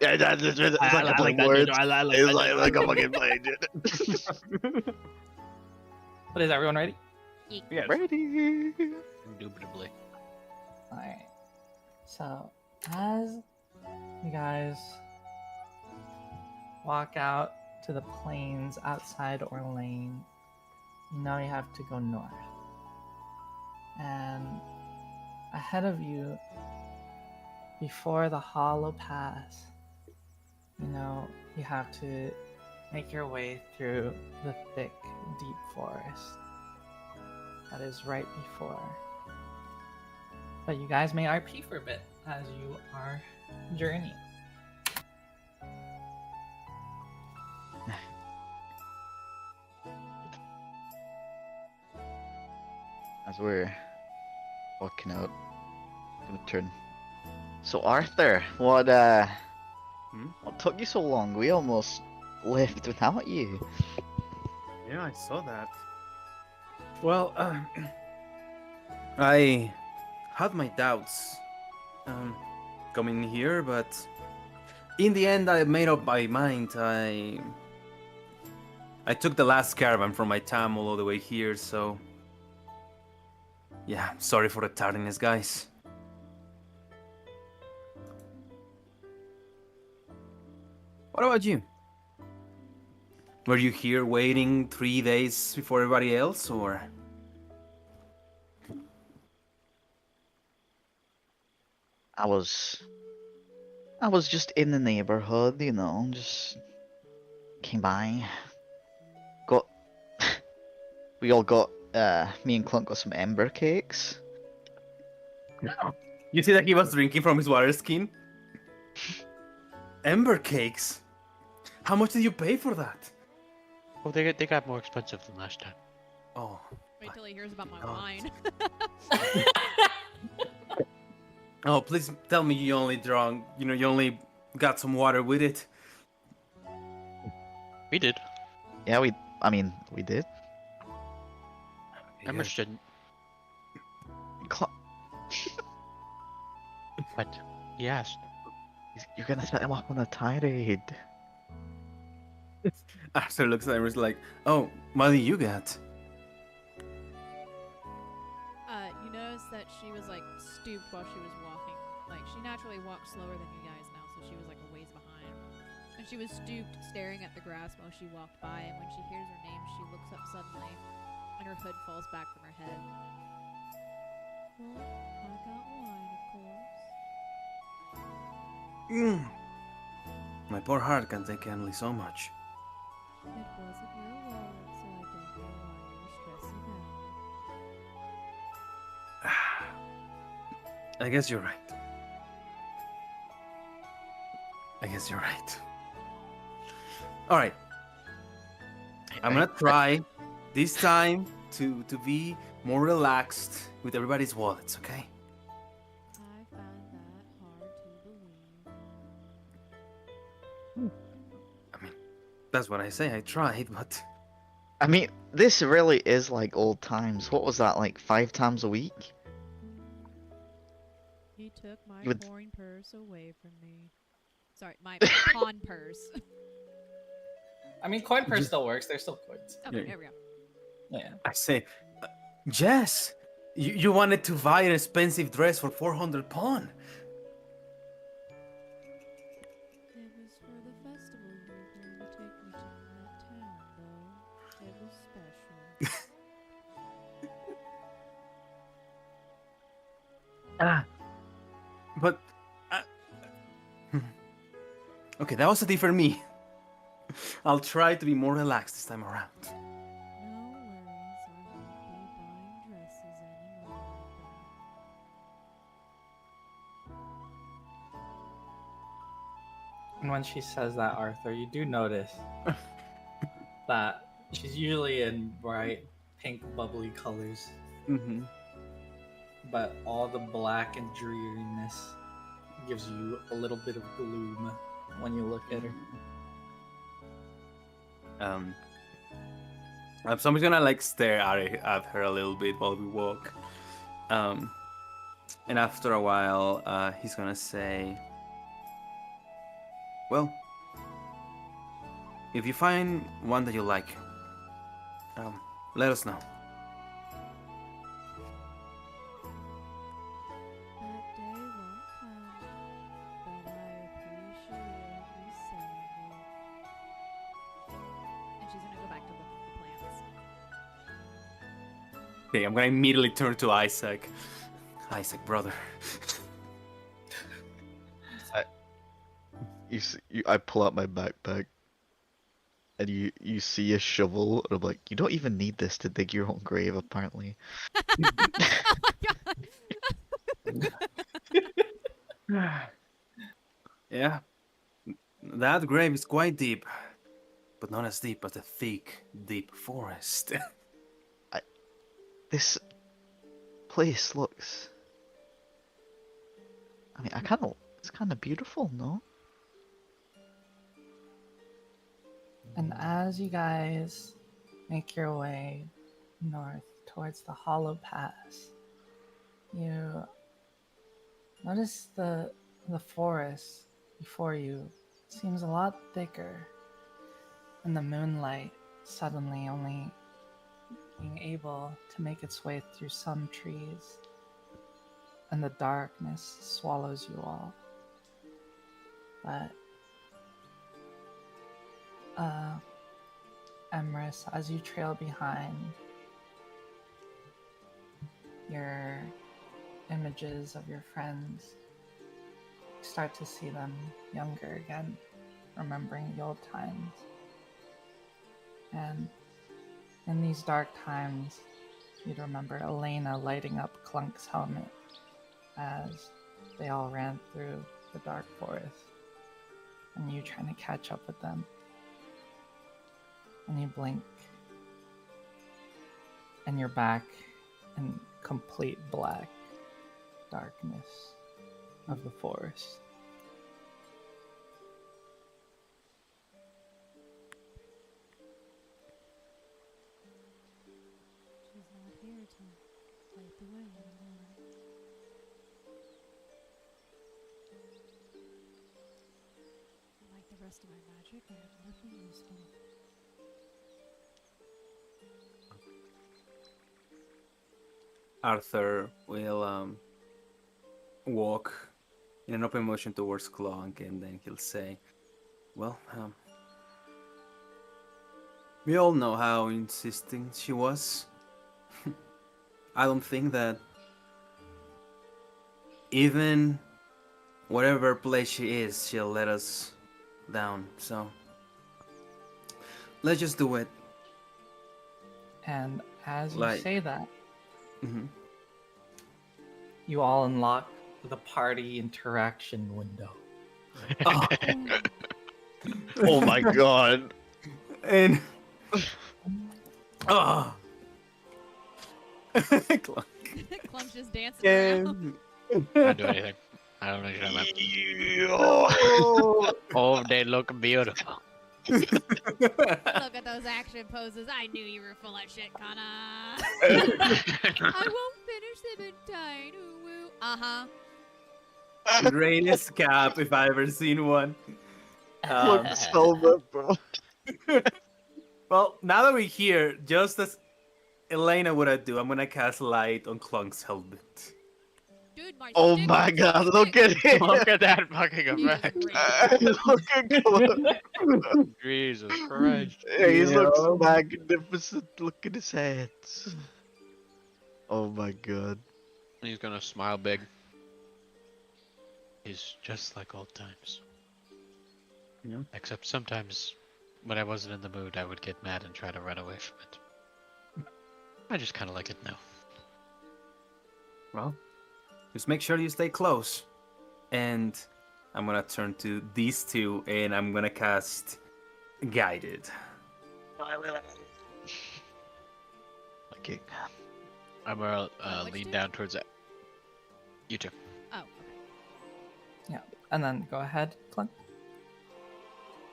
Yeah, it's like a playing words. It's like a fucking playing. But is everyone ready? Yes. Ready. Indubitably. Alright. So, as you guys walk out to the plains outside Orlane, you know you have to go north. And ahead of you, before the Hollow Pass, you have to make your way through the thick, deep forest that is right before. But you guys may RP for a bit as you are journeying. As we're walking out, I'm gonna turn. So Arthur, what took you so long? We almost left without you. Yeah, I saw that. Well, I had my doubts coming here, but in the end, I made up my mind. I took the last caravan from my town all the way here, so yeah, sorry for the tardiness, guys. What about you? Were you here waiting 3 days before everybody else, or? I was just in the neighborhood, you know, just came by. Got we all got me and Clunk got some ember cakes. You see that he was drinking from his water skin? Ember cakes? How much did you pay for that? Oh, they got more expensive than last time. Oh. Wait till he hears about my God. wine. Oh, please tell me you only drunk, you only got some water with it. We did. Yeah, we did. Emmer's didn't. Cl- But he asked. You're gonna set him up on a tirade. Arthur looks at him and is like, oh, what did you get? You notice that she was like stooped while she was walking. Like she naturally walks slower than you guys now, so she was like a ways behind. And she was stooped, staring at the grass while she walked by. And when she hears her name, she looks up suddenly, and her hood falls back from her head. Well, I got wine, of course. My poor heart can take only so much. It wasn't your wallet, so I don't know why you were stressing out. I guess you're right. All right. I'm gonna try this time to be more relaxed with everybody's wallets, okay? I find that hard to believe. I mean, that's what I say. I tried, but I mean, this really is like old times. What was that, like 5 times a week? He took my You would- coin purse away from me. Sorry, my pawn purse. I mean, coin purse still works. There's still coins. Okay, Yeah. there we go. Yeah. I say, Jess, you wanted to buy an expensive dress for 400 pawn. It was for the festival you were going to take me to in that town, though. It was special. But okay, that was a different me. I'll try to be more relaxed this time around. No worries, I won't be buying dresses anymore like And when she says that, Arthur, you do notice that she's usually in bright pink, bubbly colors, Mm-hmm. but all the black and dreariness gives you a little bit of gloom when you look at her. So I'm just gonna like stare at her a little bit while we walk. And after a while, he's gonna say, "Well, if you find one that you like, let us know." that day won't come, but I appreciate you saying it. And she's gonna go back to look at the plants. Okay, I'm gonna immediately turn to Isaac. Isaac, brother. I pull out my backpack, and you see a shovel, and I'm like, you don't even need this to dig your own grave, apparently. Oh my god! Yeah, that grave is quite deep, but not as deep as the thick, deep forest. This place looks. I mean, it's kind of beautiful, no? And as you guys make your way north towards the Hollow Pass, you notice the forest before you seems a lot thicker, and the moonlight suddenly only being able to make its way through some trees, and the darkness swallows you all. But Emrys, as you trail behind, your images of your friends, you start to see them younger again, remembering the old times. And in these dark times, you'd remember Elaina lighting up Clunk's helmet as they all ran through the dark forest, and you trying to catch up with them. And you blink, and you're back in complete black darkness of the forest. She's not here to light the way anymore. Like the rest of my magic, I have nothing useful. Arthur will walk in an open motion towards Clonk, and then he'll say, well, we all know how insisting she was. I don't think that even whatever place she is, she'll let us down, so let's just do it. And as you Like- say that, Mhm. You all unlock the party interaction window. Oh. Oh my god. And oh. Clonk. Clunk's just dancing around. And I don't do anything. I don't know what you're talking about. Oh, they look beautiful. Look at those action poses. I knew you were full of shit, Kana. I won't finish them in time. Ooh, woo. Uh-huh. greatest cap if I ever seen one. Look so bad, bro. Well, now that we're here, just as Elaina would do, I'm gonna cast light on Clunk's helmet. Dude, my Oh stick my is god, so look thick. at him! Look at that fucking He is effect. great. Look at Clunk. Jesus Christ. He looks Yeah. magnificent. Look at his hands. Oh my god. He's gonna smile big. He's just like old times. Yeah. Except sometimes, when I wasn't in the mood, I would get mad and try to run away from it. I just kind of like it now. Well, just make sure you stay close. And I'm gonna turn to these two, and I'm gonna cast Guided. Okay. I'm gonna Which lean two? down towards it. You two. Oh, okay. Yeah, and then go ahead, Clunk.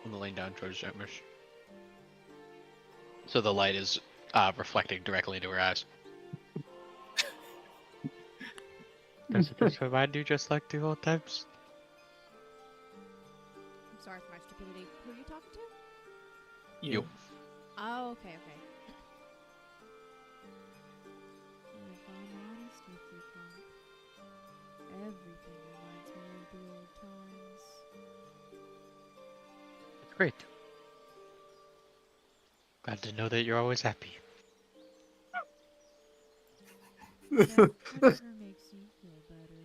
I'm gonna lean down towards Emrys. So the light is reflecting directly into her eyes. Does it just remind you just like the old times? I'm sorry for my stupidity. Who are you talking to? You. Oh, okay, okay. If I'm honest with you, Clunk, everything reminds me of the old times. It's great. Glad to know that you're always happy. Whatever makes you feel better.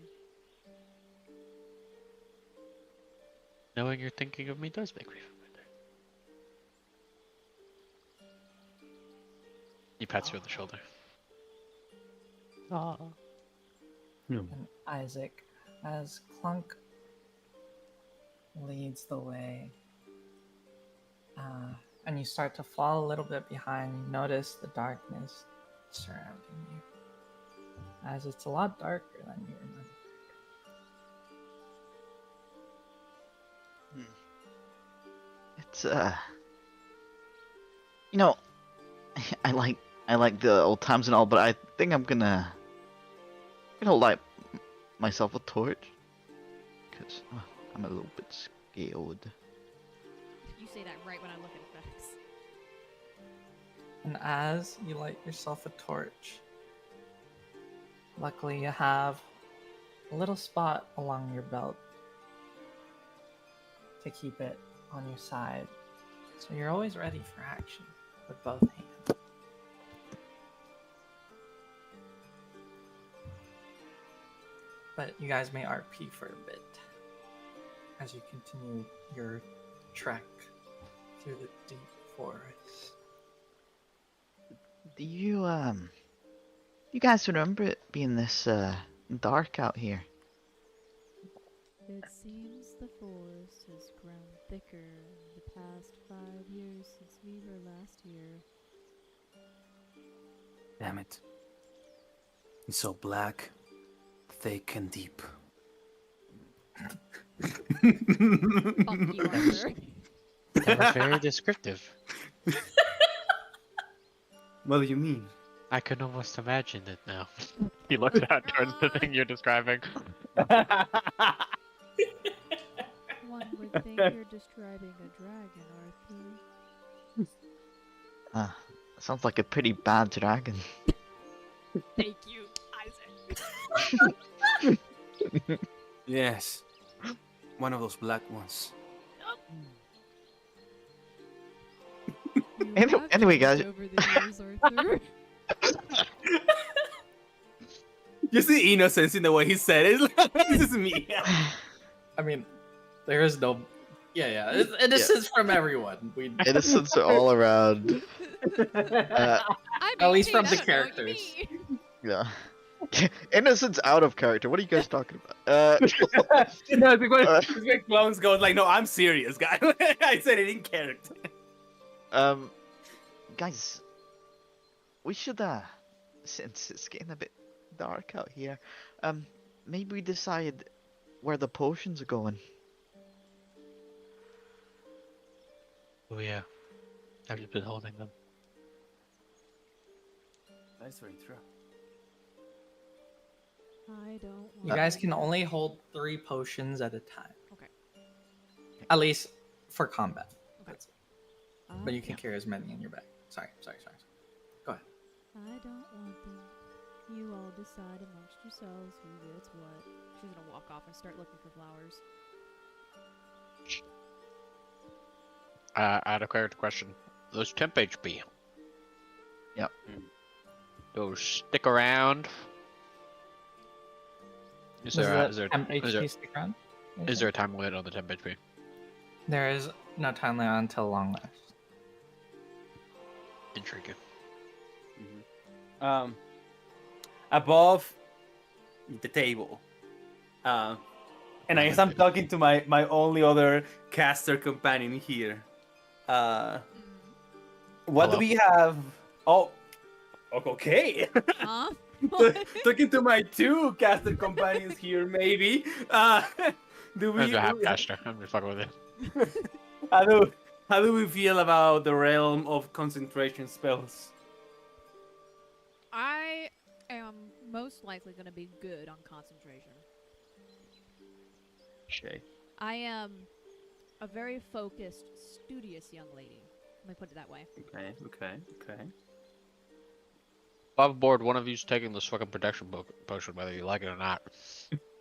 Knowing you're thinking of me does make me feel better. He pats you on the shoulder. Aww. And Isaac, as Clunk leads the way, and you start to fall a little bit behind, you notice the darkness surrounding you, as it's a lot darker than you remember. It's you know, I like the old times and all, but I think I'm gonna light myself a torch because I'm a little bit scared. You say that right when I look at effects. And as you light yourself a torch, luckily you have a little spot along your belt to keep it on your side. So you're always ready for action with both hands. But you guys may RP for a bit as you continue your trek through the deep forest. Do you guys remember it being this dark out here? It seems the forest has grown thicker in the past 5 years since we were last here. Damn it. It's so black, thick, and deep. Fuck you, Arthur. That was very descriptive. What do you mean? I can almost imagine it now. He looks out towards the thing you're describing. One would think you're describing a dragon, Arthur. Sounds like a pretty bad dragon. Thank you, Isaac. Yes. One of those black ones. Anyway, guys. Over the years, Arthur. You see innocence in the way he said it. This is me. I mean, there is no. Yeah. Innocence from everyone. Innocents all around. At least from the characters. Yeah. Innocence out of character. What are you guys talking about? No, it's when Clones goes like, no, I'm serious, guy. I said it in character. Guys, we should since it's getting a bit dark out here, maybe we decide where the potions are going. Oh yeah, I've just been holding them. That's very true. I don't want You guys can only hold 3 potions at a time. Okay. At least for combat. Okay. That's it. But you can carry as many in your bag. Sorry. Go ahead. I don't want them. You all decide amongst yourselves who gets what. She's gonna walk off and start looking for flowers. I had a character question. Those temp HP. Yep. Those stick around. Is there HP stick around? is there a time limit on the temp HP? There is no time limit until long rest. Intriguing. Above the table. And I guess I'm talking to my only other caster companion here. What do we have? Oh, okay. Huh? Talking to my 2 caster companions here, maybe. Do we? I'm a half caster. I'm just fucking with it. How do we feel about the realm of concentration spells? I am most likely gonna be good on concentration. Okay. I am a very focused, studious young lady. Let me put it that way. Okay. Above board, one of you's taking this fucking protection potion, whether you like it or not.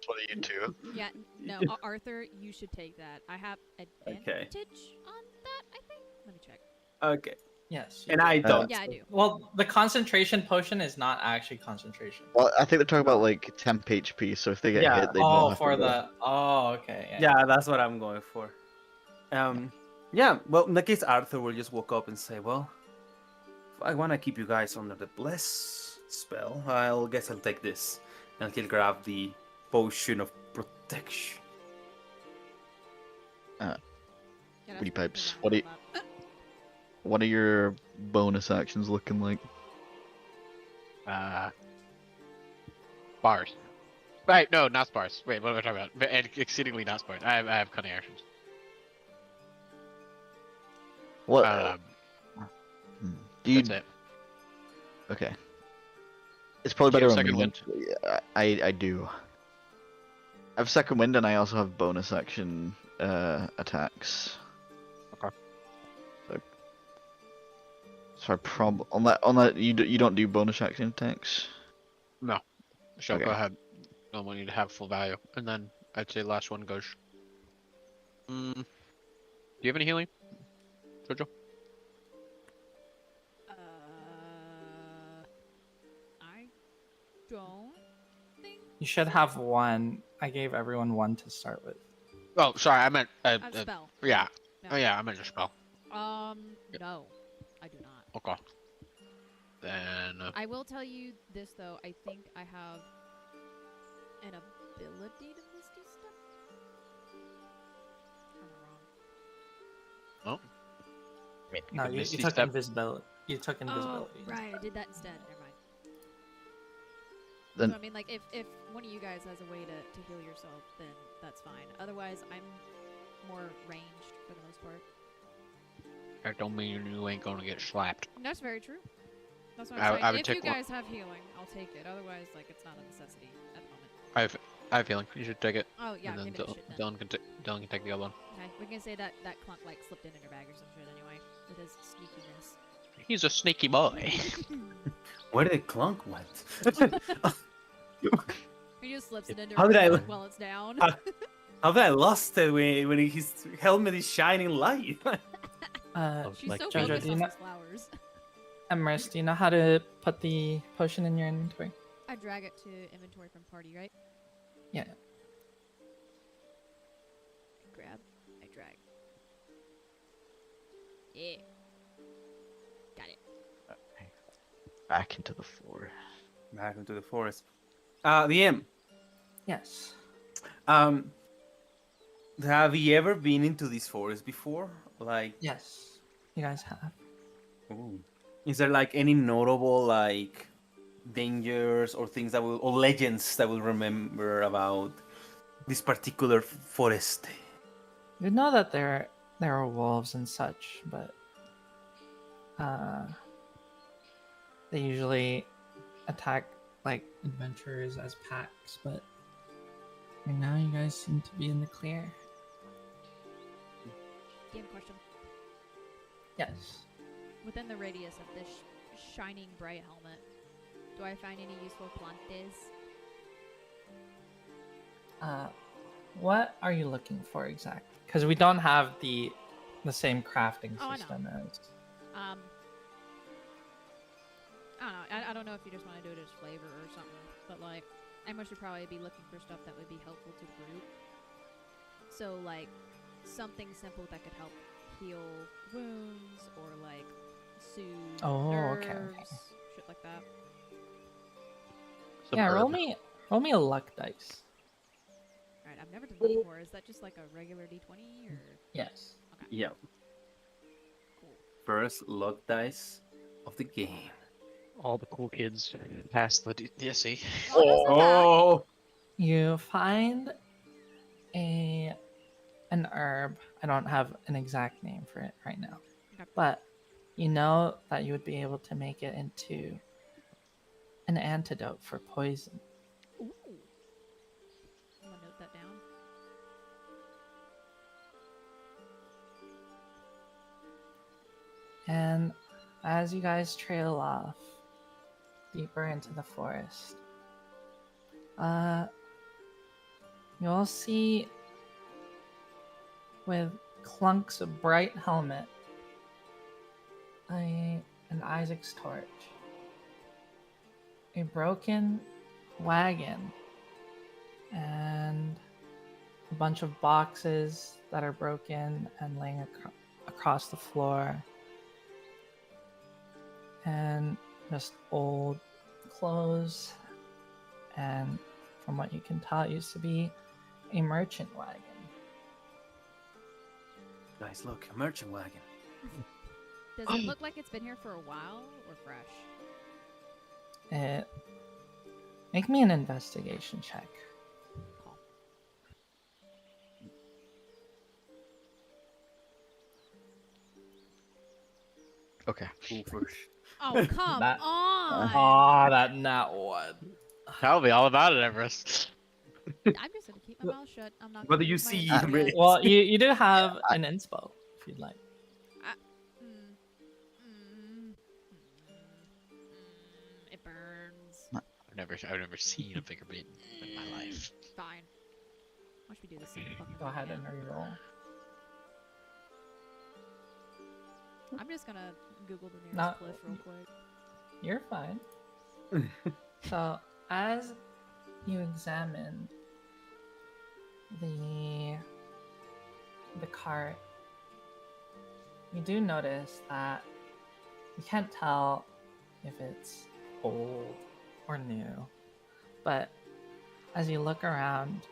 What are you two? Yeah, no, Arthur, you should take that. I have advantage on that, I think. Let me check. Okay. Yes. And I don't. Yeah, I do. Well, the concentration potion is not actually concentration. Well, I think they're talking about like temp HP, so if they get hit, they Oh, don't. for the. Oh, okay. Yeah, that's what I'm going for. Yeah. Well, in that case, Arthur will just walk up and say, "Well, if I want to keep you guys under the bless spell, I'll take this." And he'll grab the potion of protection. Yeah, Pretty that's pipes. what I'm What are your bonus actions looking like? Bars. Right, no, not spars. Wait, what am I talking about? Exceedingly not spars. I have cunning actions. What? Do you? That's it. Okay. It's probably Do you better have on me. second wind? Yeah, I do. I have second wind, and I also have bonus action attacks. Okay. So I on that you don't do bonus action attacks. No. So Okay. go ahead. I want you to have full value. And then I'd say last one goes. Do you have any healing? Jojo? I don't think You should have one. I gave everyone one to start with. Oh, sorry, I meant. a spell. Yeah. Yeah. Oh, yeah, I meant a spell. No, I do not. Okay. Then. I will tell you this though. I think I have an ability to Misty Step. Am I wrong? Oh. I mean, No, can you Misty took Step- invisibility. You took invisibility. Oh, right. I did that instead. Never mind. Then So I mean, like, if one of you guys has a way to heal yourself, then that's fine. Otherwise, I'm more ranged for the most part. That don't mean you ain't gonna get slapped. That's very true. That's what I I'm would saying. If take you one- guys have healing, I'll take it. Otherwise, like, it's not a necessity at the moment. I have a feeling you should take it. Oh yeah, and then give it a shit then. Dylan can take the other one. Okay, we can say that clunk like slipped in your bag or some shit anyway. With his sneakiness. He's a sneaky boy. Where did the clunk went? He just slips it into How her did I- bag while it's down. How did I lost it when his helmet is shining light? She's like so Jojo, focused do you on know- those flowers. Emrys, do you know how to put the potion in your inventory? I drag it to inventory from party, right? Yeah. I grab, I drag. Yeah. Got it. back into the floor. Back into the forest. DM. Yes. Have you ever been into this forest before? Like, Yes. You guys have. ooh. Is there like any notable like dangers or things that will or legends that will remember about this particular forest? You know that there are wolves and such, but they usually attack like adventurers as packs. But right now, you guys seem to be in the clear. Game question. Yes. Within the radius of this shining bright helmet, do I find any useful plantes? What are you looking for exactly? Because we don't have the same crafting Oh, I know. system as. I don't know. I don't know if you just want to do it as flavor or something, but like, Emma should probably be looking for stuff that would be helpful to the group. So like, something simple that could help heal wounds or like soothe nerves, shit like that. Some Yeah, herb. roll me a luck dice. Alright, I've never done that before. Is that just like a regular d20 or? Yes. Yeah. Cool. First luck dice of the game. All the cool kids pass the DSE. Oh! You find an herb. I don't have an exact name for it right now. Okay. But you know that you would be able to make it into an antidote for poison. Ooh. I'm gonna note that down. And as you guys trail off deeper into the forest, you'll see with Clunk's bright helmet an Isaac's torch, a broken wagon, and a bunch of boxes that are broken and laying across the floor, and just old clothes, and from what you can tell, it used to be a merchant wagon. Guys, look, a merchant wagon. Does it look like it's been here for a while or fresh? Make me an investigation check. Cool. Okay. Cool first. Oh, come That- on! That not one. That'll be all about it, Everest. I'm just gonna keep my mouth shut. I'm not. What gonna do you use my see, inspo Ray? yet. Well, you do have an inspo if you'd like. It burns. I've never seen a Bitterbyte in my life. Fine. Why should we do this? Go ahead and reroll. I'm just gonna Google the nearest No. cliff real quick. You're fine. So, as you examine the cart, you do notice that you can't tell if it's old or new. But as you look around,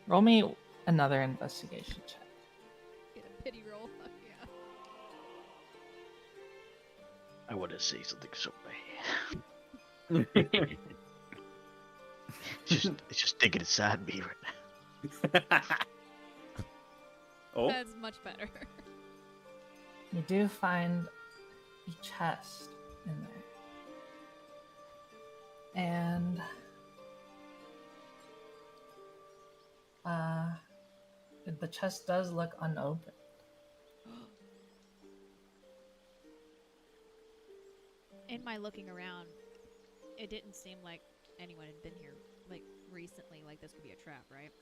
roll me another investigation check. Get a pity roll. Fuck yeah. I want to say something so bad. It's just digging inside me right now. Oh, That's much better. You do find a chest in there. And the chest does look unopened. In my looking around, it didn't seem like anyone had been here like recently. Like this could be a trap, right?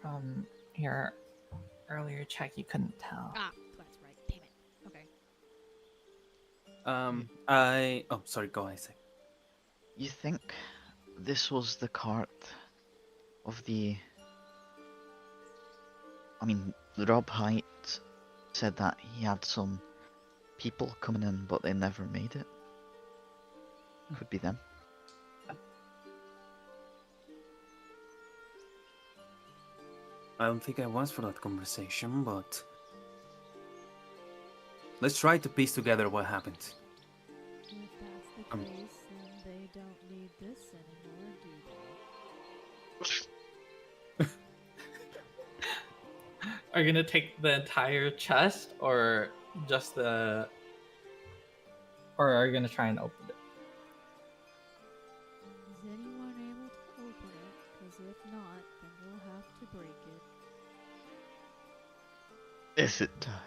From your earlier check, you couldn't tell. Ah, that's right. Damn it. Okay. Oh, sorry, go Isaac. You think this was the cart of the... I mean, Rob Height said that he had some people coming in, but they never made it. Could be them. I don't think I was for that conversation, but let's try to piece together what happened. If that's the case, then they don't need this anymore, do they? Are you gonna take the entire chest, or just the... Or are you gonna try and open it? Is anyone able to open it? Because if not, then we'll have to break it. Is it time?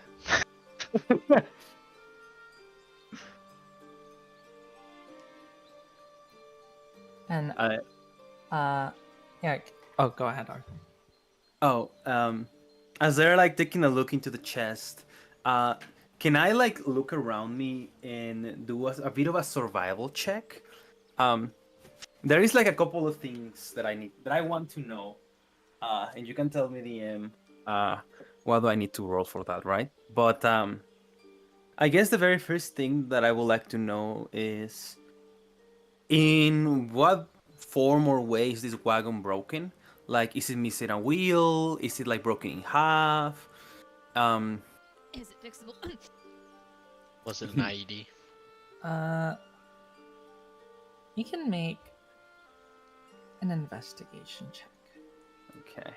And yeah. Oh, go ahead, Arthur. Oh, as they're like taking a look into the chest, can I like look around me and do a bit of a survival check? There is like a couple of things that I want to know, and you can tell me the what do I need to roll for that, right? But I guess the very first thing that I would like to know is in what form or way is this wagon broken? Like, is it missing a wheel? Is it like broken in half? Is it fixable? Was it an IED? You can make an investigation check. Okay.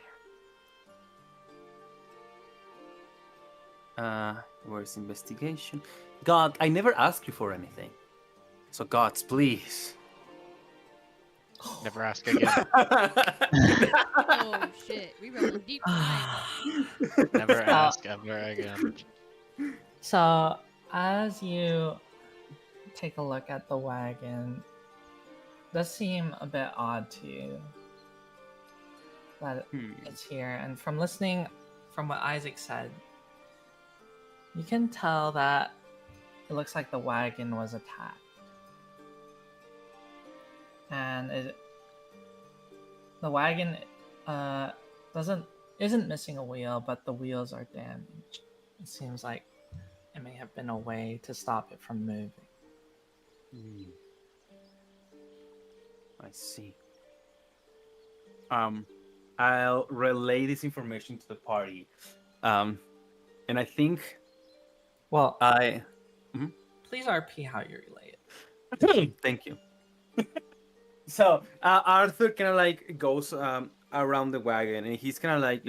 Where's investigation? God, I never asked you for anything. So gods, please. Never ask again. Oh shit, we rolling deep tonight. Never ask ever again. So, as you take a look at the wagon, it does seem a bit odd to you that it's here. And from listening, from what Isaac said, you can tell that it looks like the wagon was attacked. And the wagon isn't missing a wheel, but the wheels are damaged. It seems like it may have been a way to stop it from moving. I see. I'll relay this information to the party. And I think Well, Mhm. please RP how you relay it. Thank you. So Arthur kind of like goes around the wagon, and he's kind of like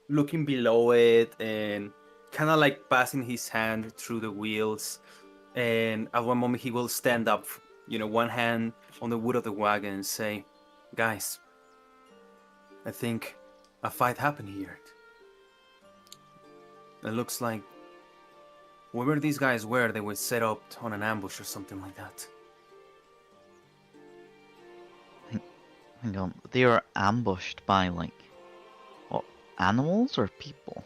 looking below it and kind of like passing his hand through the wheels. And at one moment he will stand up, one hand on the wood of the wagon and say, "Guys, I think a fight happened here. It looks like whoever these guys were, they were set up on an ambush or something like that." Hang on, they are ambushed by, like, what, animals or people?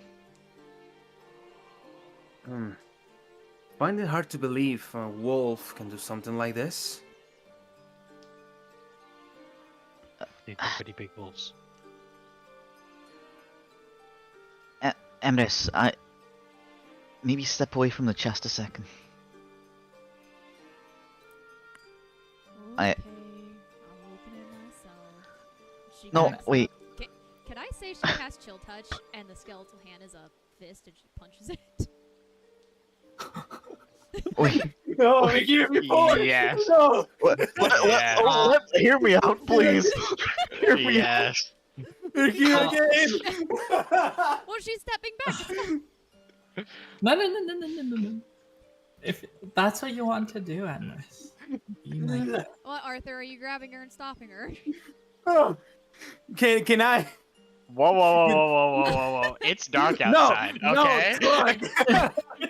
Find it hard to believe a wolf can do something like this. They've been pretty big wolves. Emrys, maybe step away from the chest a second. Okay, I'll open it myself. She No, backs wait. up. Can I say she casts chill touch and the skeletal hand is a fist and she punches it? Wait. No, we give me four. Yes. No. Yes. Oh, hear me out, please. Hear me out. Yes. Ricky Oh. again. Well, she's stepping back. It's fine. No. If that's what you want to do, Emrys, you may. What, Arthur? Are you grabbing her and stopping her? Oh. Can I? Whoa. It's dark outside, okay?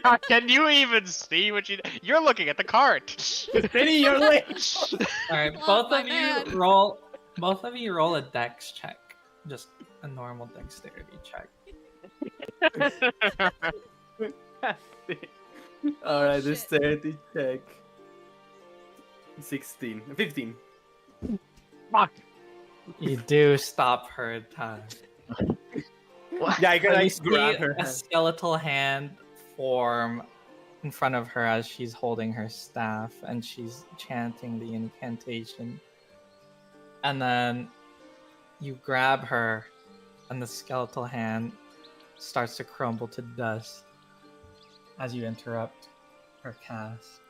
No, Can you even see what you're looking at the cart? Steady your legs. All right, Oh, both my of you man. roll. Both of you roll a dex check, just a normal dexterity check. All right, shit. this 30 check. 16, 15. Fuck. You do stop her in time. Yeah, I So gotta you grab see her a hand. skeletal hand form in front of her as she's holding her staff and she's chanting the incantation. And then you grab her, and the skeletal hand starts to crumble to dust as you interrupt her cast.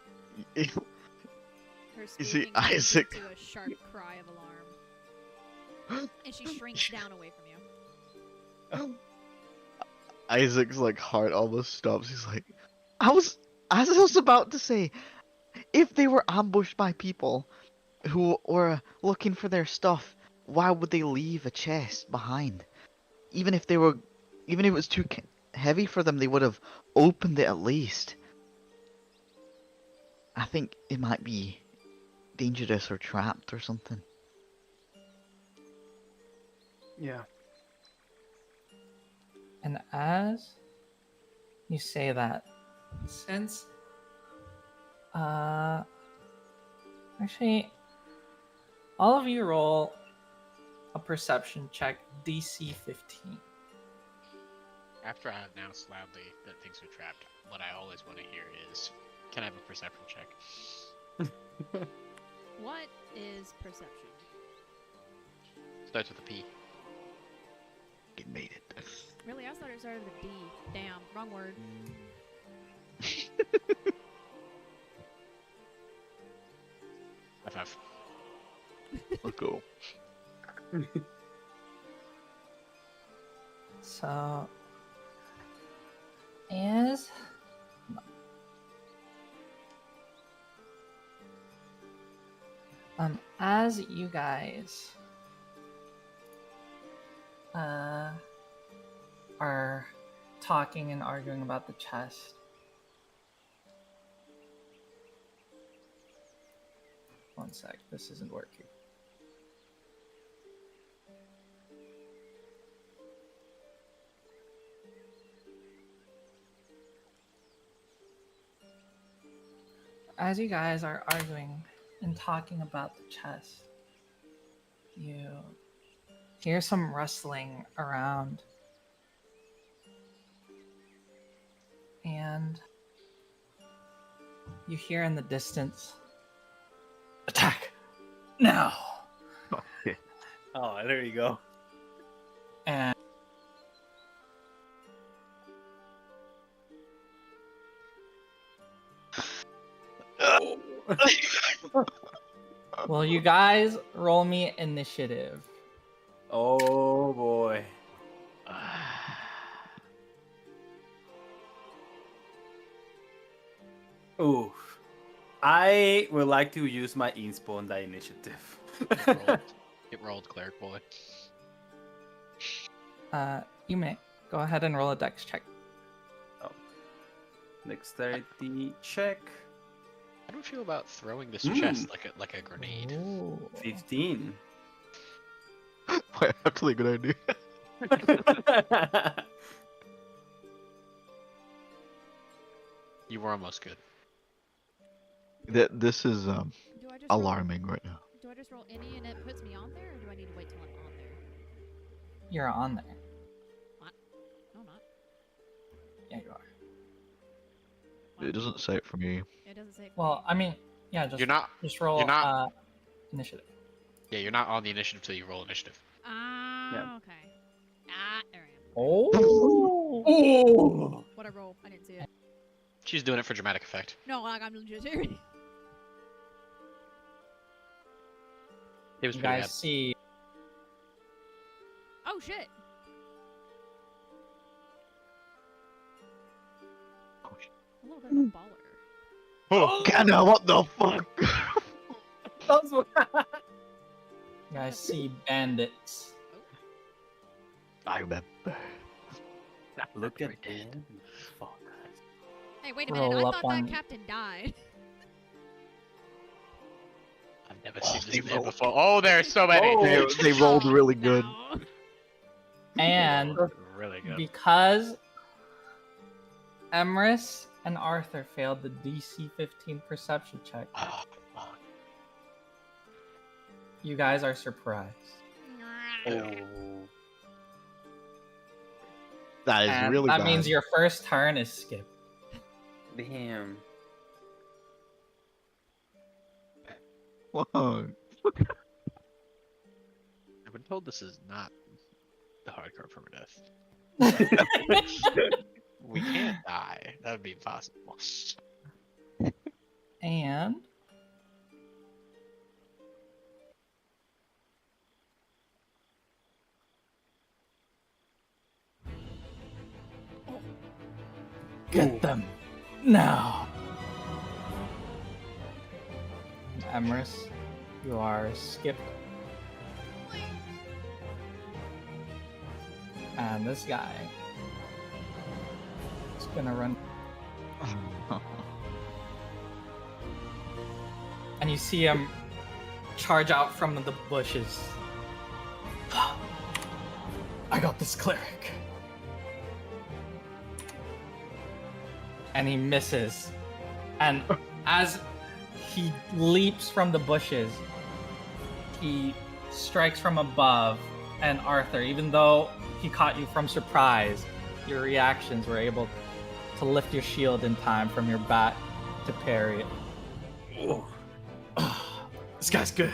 Her You see, screaming turns Isaac. into a sharp cry of alarm, and she shrinks down away from you. Isaac's like heart almost stops. He's like, I was about to say, if they were ambushed by people who were looking for their stuff, why would they leave a chest behind? Even if it was too heavy for them, they would have opened it at least. I think it might be dangerous or trapped or something. Yeah. And as you say that, since actually all of you roll a perception check, DC 15. After I announce loudly that things are trapped, what I always want to hear is, can I have a perception check? What is perception? Starts with a P. It made it. Really? I thought it started with a D. Damn, wrong word. High five. Let's go. So as you guys are talking and arguing about the chest, one sec, this isn't working. As you guys are arguing and talking about the chest, you hear some rustling around. And you hear in the distance, attack now! Okay. Oh, there you go. And will you guys roll me initiative? Oh boy. Ooh. I would like to use my inspo on that initiative. It rolled, cleric boy. You may go ahead and roll a dex check. Dexterity check. How do you feel about throwing this chest like a grenade? Ooh. 15. Wait, actually, a good idea. You were almost good. This is Do I just alarming right now. Do I just roll any and it puts me on there, or do I need to wait till I'm on there? You're on there. What? No, I'm not. Yeah, you are. It doesn't say it for me. It doesn't say. Well, I mean, yeah, just You're not. just roll You're not. initiative. Yeah, you're not on the initiative till you roll initiative. Ah, Yeah. okay. Ah, there I am. Oh. What I roll? I didn't see it. She's doing it for dramatic effect. No, like I'm legit serious. It was You pretty guys bad. see Oh shit. A little bit of a baller. Oh, Kana, what the fuck? you guys see bandits. I remember. Look at them. Fuck. Hey, wait a minute. I Roll up thought that on- captain died. I've never Oh, seen they this man rolled. before. Oh, there's so many. They rolled really good. No. And Really good. because Emrys and Arthur failed the DC 15 perception check, Oh, fuck. you guys are surprised. Oh. That is And really that bad. means your first turn is skipped. Damn. Whoa. I've been told this is not the hardcore permadeath. We can't die. That would be impossible. And get them now. Emrys, you are skipped. And this guy is gonna run. And you see him charge out from the bushes. I got this cleric. And he misses. And as he leaps from the bushes, he strikes from above. And Arthur, even though he caught you from surprise, your reactions were able to lift your shield in time from your back to parry it. This guy's good.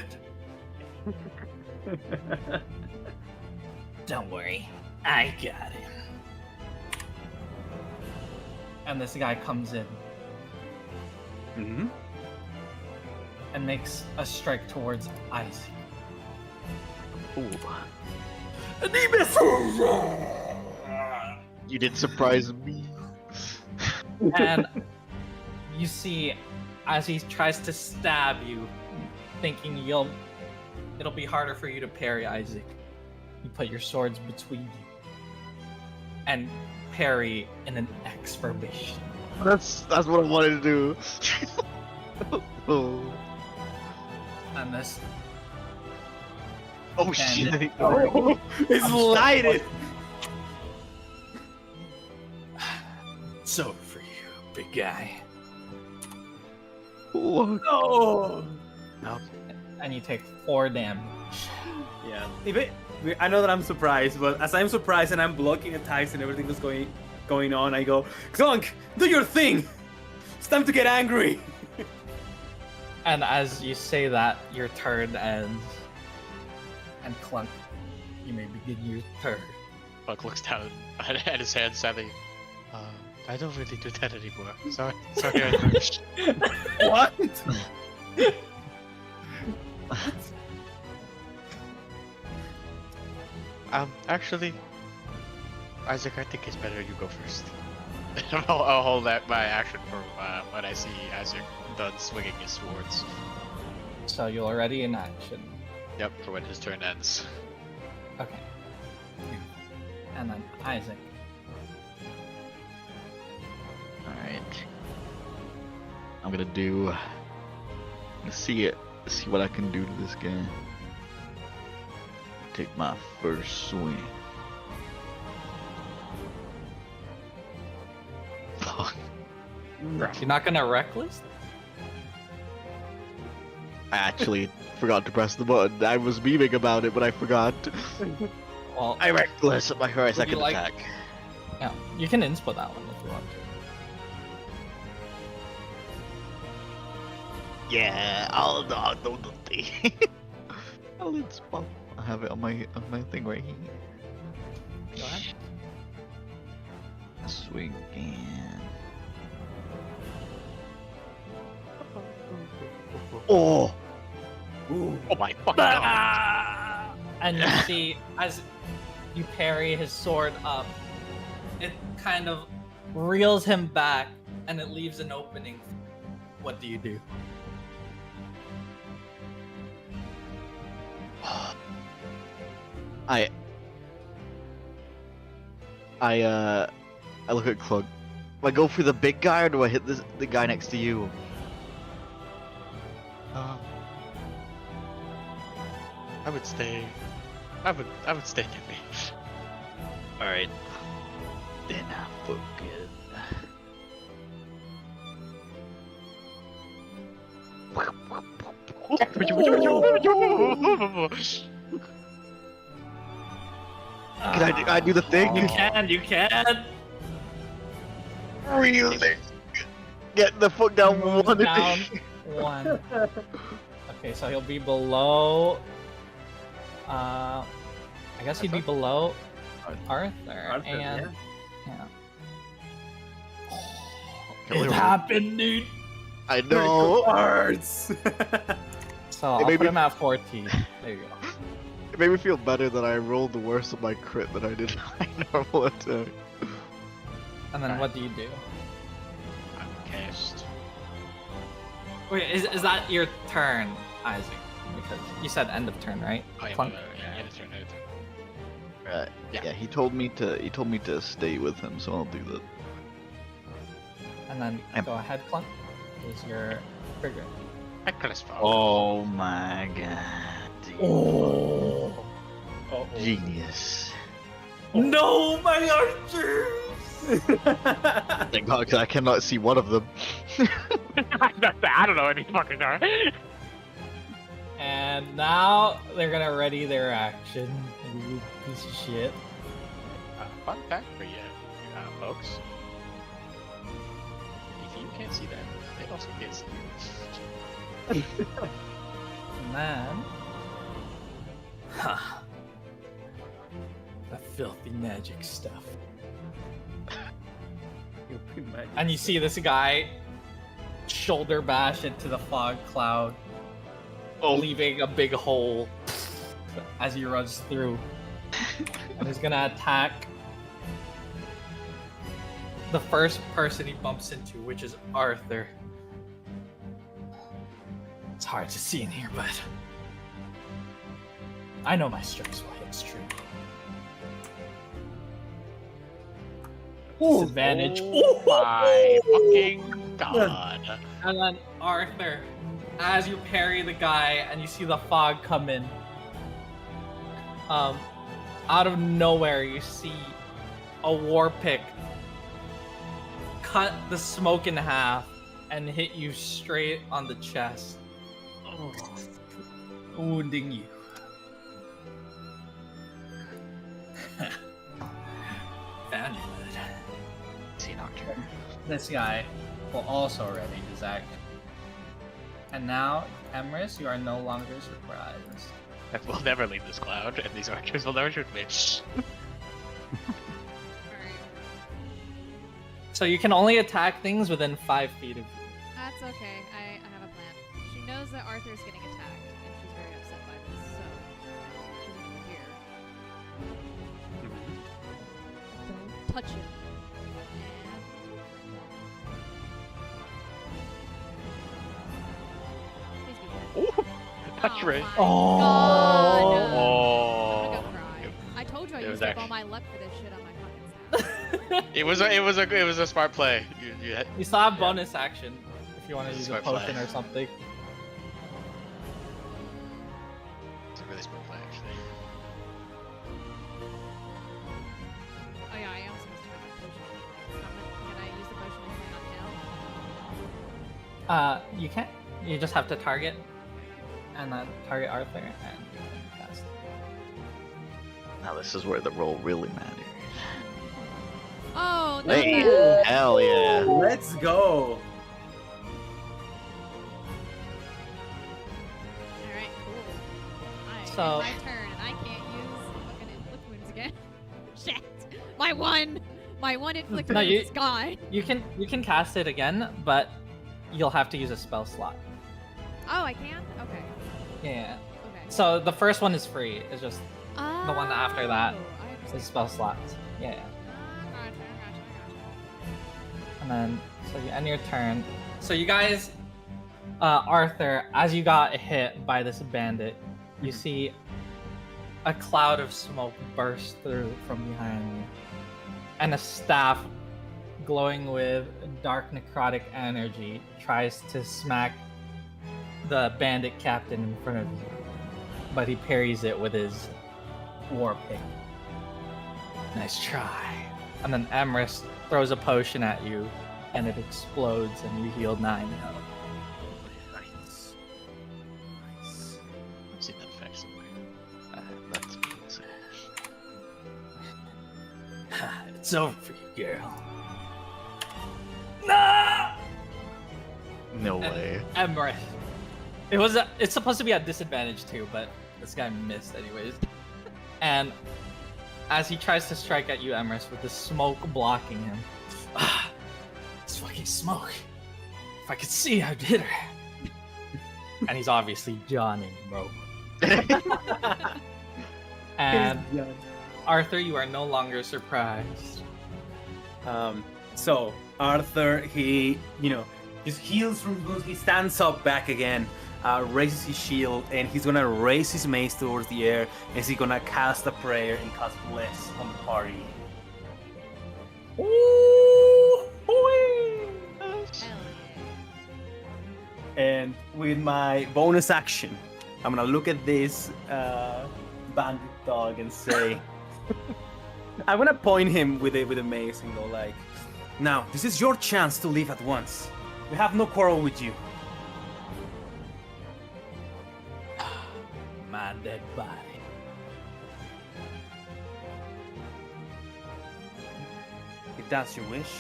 Don't worry, I got him. And this guy comes in Mm-hmm. and makes a strike towards Isaac. And he misses! You did surprise me. And you see, as he tries to stab you, thinking it'll be harder for you to parry, Isaac, you put your swords between you and parry in an X formation. That's what I wanted to do. Oh. And this Oh shit. It's lighted. it's over for you, big guy. What? Oh. No. And you take 4 damage. Yeah. I know that I'm surprised, but as I'm surprised and I'm blocking attacks and everything that's going on, I go, Clunk, do your thing. It's time to get angry. And as you say that, your turn ends. And Clunk, you may begin your turn. Buck looks down at his hand, sadly. I don't really do that anymore. Sorry, What? Actually, Isaac, I think it's better you go first. I'll hold that my action for when I see Isaac done swinging his swords. So you're already in action. Yep, for when his turn ends. Okay. And then Isaac. Alright. I'm gonna see what I can do to this guy. Take my first swing. Fuck. You're not gonna reckless? I actually forgot to press the button. I was beaming about it, but I forgot. Well, I reckless at my first Would you second like- attack. yeah, you can inspo that one if you want to. Yeah, I'll no, I'll inspo. I have it on my thing right here. Go ahead. Swing and oh, Oh my fucking god! And you see, as you parry his sword up, it kind of reels him back, and it leaves an opening. What do you do? I look at Clug. Do I go for the big guy or do I hit the guy next to you? I would stay. I would stay near me. All right. Then I fucking. Can I do the thing? You can. Really? Get the foot down Moves one. down one. Okay, so he'll be below. I guess he'd be below Arthur, and yeah. It happened, dude. I know. Cards. So I'll put him at 14. There you go. It made me feel better that I rolled the worst of my crit than I did my normal attack. And then what do you do? I'm cast. Wait, is that your turn, Isaac? Because you said end of turn, right? Oh, yeah, Clunk? yeah, turn. Right. Yeah. Yeah. He told me to stay with him, so I'll do that. And then go ahead, Clunk. Is your trigger. Reckless fall. Oh my god. Oh. Genius. No, my archers! Thank God, because I cannot see one of them. I don't know any fucking car. And now they're gonna ready their action. You piece of shit. Fun fact for you, folks. If you can't see that, they also can't see you. And then... Huh. The filthy magic stuff. And you see this guy shoulder bash into the fog cloud, leaving a big hole as he runs through. And he's gonna attack the first person he bumps into, which is Arthur. It's hard to see in here, but I know my strikes will hit true. Disadvantage. Oh my fucking god. And then Arthur, as you parry the guy and you see the fog come in, out of nowhere you see a war pick cut the smoke in half and hit you straight on the chest, wounding you. Found you, bud. This guy will also ready his action. And now, Emrys, you are no longer surprised. We'll never leave this cloud, and these archers will never shoot me. So you can only attack things within 5 feet of you. That's okay. I have a plan. She knows that Arthur's getting attacked, and she's very upset by this, so she's gonna go here. Don't touch him. Touch Ray. God. Oh. I'm gonna go cry. I told you I used up all my luck for this shit on my fucking staff. It was a smart play. You still have bonus action if you want to use a Smart potion play. or something. It's a really smart play, actually. Oh yeah, I am supposed to have a potion. Can I use the potion and hang on You can't. You just have to target, and then target Arthur, and you can cast. Now this is where the roll really matters. Oh, no. Hey, hell yeah. Let's go. Alright, cool. So- It's my turn, and I can't use fucking inflict wounds again. Shit! My one inflict No, wounds you- is gone. You can cast it again, but you'll have to use a spell slot. Oh, I can? Okay. Yeah. Okay. So the first one is free. It's just the one after that Oh, I is understand. spell slots. Yeah. Gotcha. And then, so you end your turn. So you guys, Arthur, as you got hit by this bandit, you see a cloud of smoke burst through from behind you, and a staff glowing with dark necrotic energy tries to smack the bandit captain in front of you, but he parries it with his war pick. Nice try. And then Emrys throws a potion at you, and it explodes, and you heal 9 health. Nice. Nice. I've seen that effect somewhere. That's amazing. It's over for you, girl. No! No way. Emrys. It's supposed to be at disadvantage too, but this guy missed anyways. And as he tries to strike at you, Emrys, with the smoke blocking him. It's fucking smoke. If I could see, I'd hit her. And he's obviously yawning, bro. And Arthur, you are no longer surprised. So Arthur, he just heals from wounds. He stands up back again, raises his shield, and he's gonna raise his mace towards the air. And he's gonna cast a prayer and cast bless on the party. Hell And with my bonus action, I'm gonna look at this bandit dog and say, I'm gonna point him with a mace and go like, now this is your chance to leave at once. We have no quarrel with you. My dead body. If that's your wish,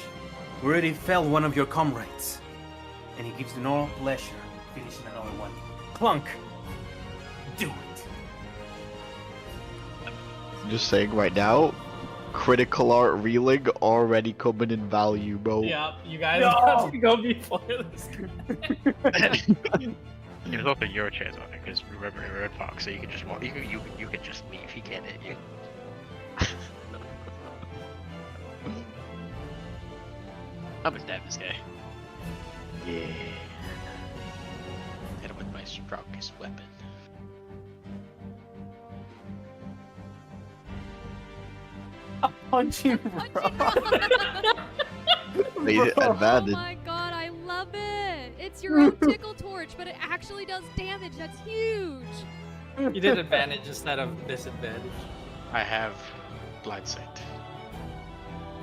we already felled one of your comrades, and he gives you no pleasure finishing another one. Clunk, do it. Just saying right now, critical art reeling already coming in value, bro. Yeah, you guys No! got to go before this. It was also your chance on it because remember you're Red Fox, so you can just walk. You can just leave. He can't hit you. I'm gonna stab this guy. Yeah. Hit him with my strongest weapon. Punch him, bro. Made it Oh advantage. my god, I love it! It's your own tickle torch, but it actually does damage. That's huge. You did advantage instead of disadvantage. I have blind sight.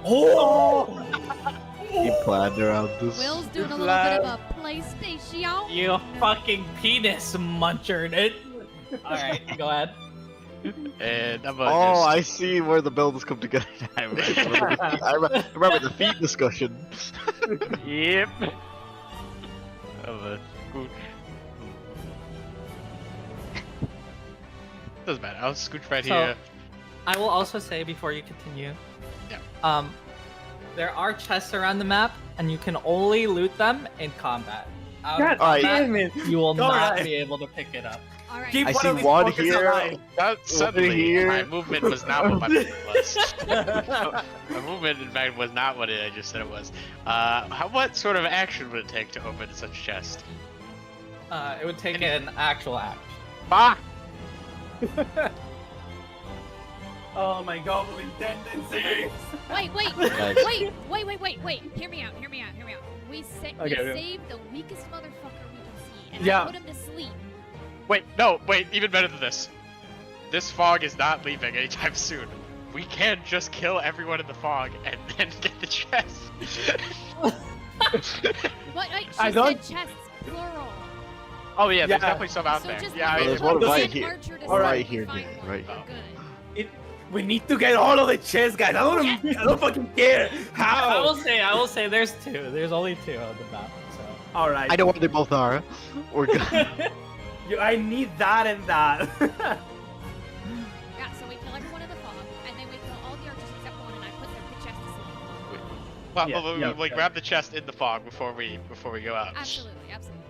Oh! He planned around this. Will's doing a little bit of a PlayStation. You fucking penis muncher it. Alright, go ahead. And I'm gonna Oh, just... I see where the buildings come together. I remember the feed discussion. Yep. I'm a scooch. Doesn't matter. I'll scooch right So- here. I will also say before you continue. Yeah. There are chests around the map, and you can only loot them in combat. Out of God Alright. combat, damn it! you will not Alright. be able to pick it up. Alright. Keep I one see of these one fuckers here. alive. Suddenly, here. my movement was not what my movement was. My movement, in fact, was not what I just said it was. What sort of action would it take to open such a chest? It would take an actual action. Ah! Oh my goblin tendencies! Wait. Nice. Wait. Hear me out. We Okay. saved the weakest motherfucker we can see, and Yeah. I put him to sleep. Wait, even better than this. This fog is not leaving anytime soon. We can just kill everyone in the fog and then get the chest. What? Wait, she I said don't- chests, plural. Oh yeah, there's Yeah. definitely some out So there. just Yeah, one there's more one right send here. Archer to All see right if we here, find dude, one. right We're here. good. We need to get all of the chests, guys. I don't fucking care. I will How? say there's 2. There's only 2 on the map. So. All right. I know what they both are. We're good. I need that and that. Yeah, so we kill everyone in the fog, and then we kill all the archers except one, and I put their chest to sleep. Well, Yeah, we yeah. grab the chest in the fog before we go out. Absolutely, absolutely.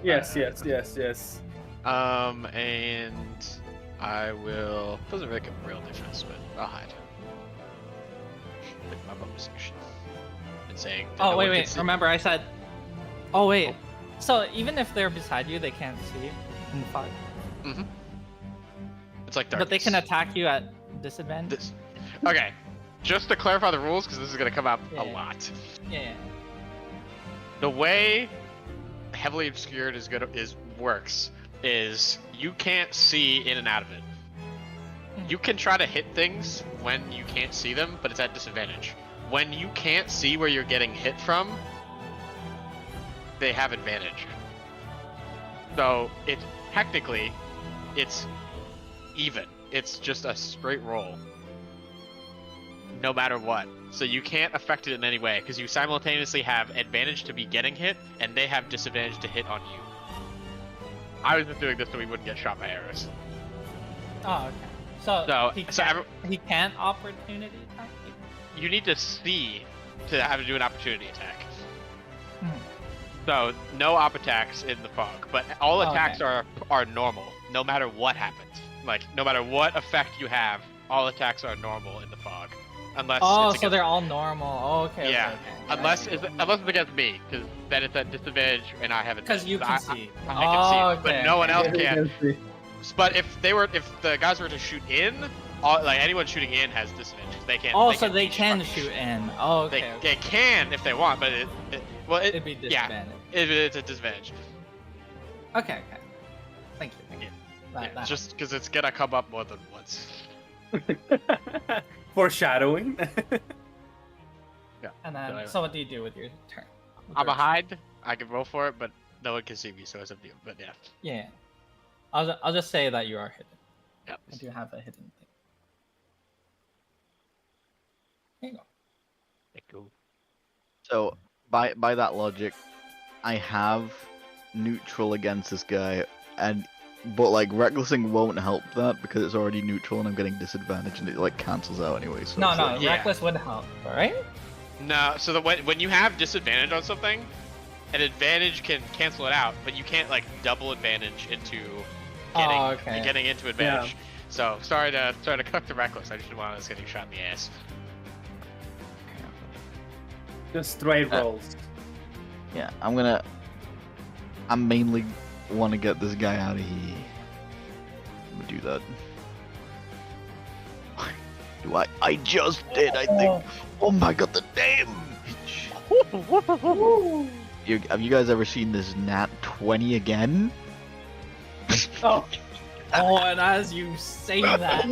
yes. And I will. Doesn't make a real difference, but I'll hide. With my bonus action. And saying. that no one can wait. see- Remember, I said. Oh wait. So even if they're beside you, they can't see in the fog. Mhm. It's like darkness. But they can attack you at disadvantage. This. Okay. Just to clarify the rules, because this is gonna come up a Yeah. lot. Yeah. The way heavily obscured works is you can't see in and out of it. You can try to hit things when you can't see them, but it's at disadvantage. When you can't see where you're getting hit from, they have advantage. So technically it's even. It's just a straight roll. No matter what. So you can't affect it in any way, because you simultaneously have advantage to be getting hit, and they have disadvantage to hit on you. I was just doing this so we wouldn't get shot by arrows. Oh, okay. So, So- he so can't, he can't opportunity attack you? You need to see to have to do an opportunity attack. Hmm. So no op attacks in the fog, but all Oh, attacks okay. are normal, no matter what happens. Like no matter what effect you have, all attacks are normal in the fog, unless Oh, it's so against, they're all normal. Oh, okay. yeah, Okay. unless it's against me, because then it's at disadvantage and I have it. Because you can see. I can see, Oh, it, but okay, no one okay. else can. But if the guys were to shoot in, like anyone shooting in has disadvantage. They can't. Oh, they so can't they reach can fucking shoot in. Oh, okay. They can if they want, but It'd be disadvantage. it's a disadvantage. Okay. Thank you. That Just because it's gonna come up more than once. Foreshadowing. And then, Anyway. so what do you do with your turn? I'm a hide. I can roll for it, but no one can see me, so it's up to you. But yeah. Yeah. I'll just say that you are hidden. Yep. I do have a hidden thing. There you go. So by that logic, I have neutral against this guy, but like recklessing won't help that because it's already neutral and I'm getting disadvantage and it like cancels out anyway. So No, it's no, like- Yeah. reckless would help, alright? No, so when you have disadvantage on something, an advantage can cancel it out, but you can't like double advantage into getting into advantage. So sorry to cut the reckless. I just didn't want us getting shot in the ass. Just straight rolls. Yeah, I mainly want to get this guy out of here. I'm gonna do that. Do I just did, I think. Oh my god, the damage! Have you guys ever seen this nat 20 again? Oh. Oh, and as you say that,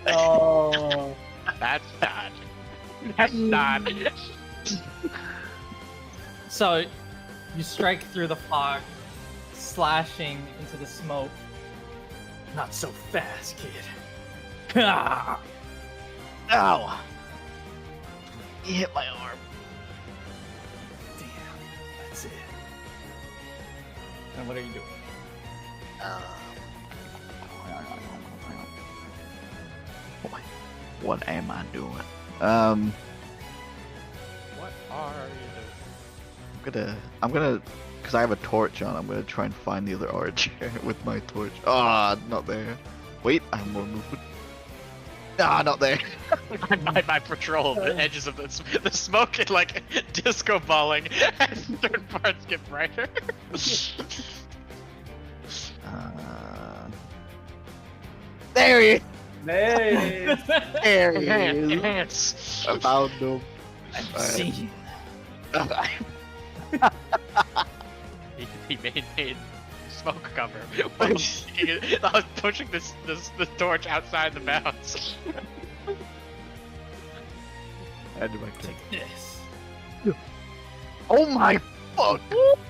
Oh. That's not. That's not. so you strike through the fog, slashing into the smoke. Not so fast, kid. Ah! Ow! He hit my arm. Damn, that's it. And what are you doing? What am I doing? What are you doing? I'm gonna, cause I have a torch on. I'm gonna try and find the other archer with my torch. Ah, not there. Wait, I have more movement. Ah, not there. I patrol the edges of the smoke and like disco balling as certain parts get brighter. There he is. Hey. There he is. Enhance. I found him. See. He made smoke cover. I was pushing this torch outside the bounds. I did my kick. Take this. Oh my fuck!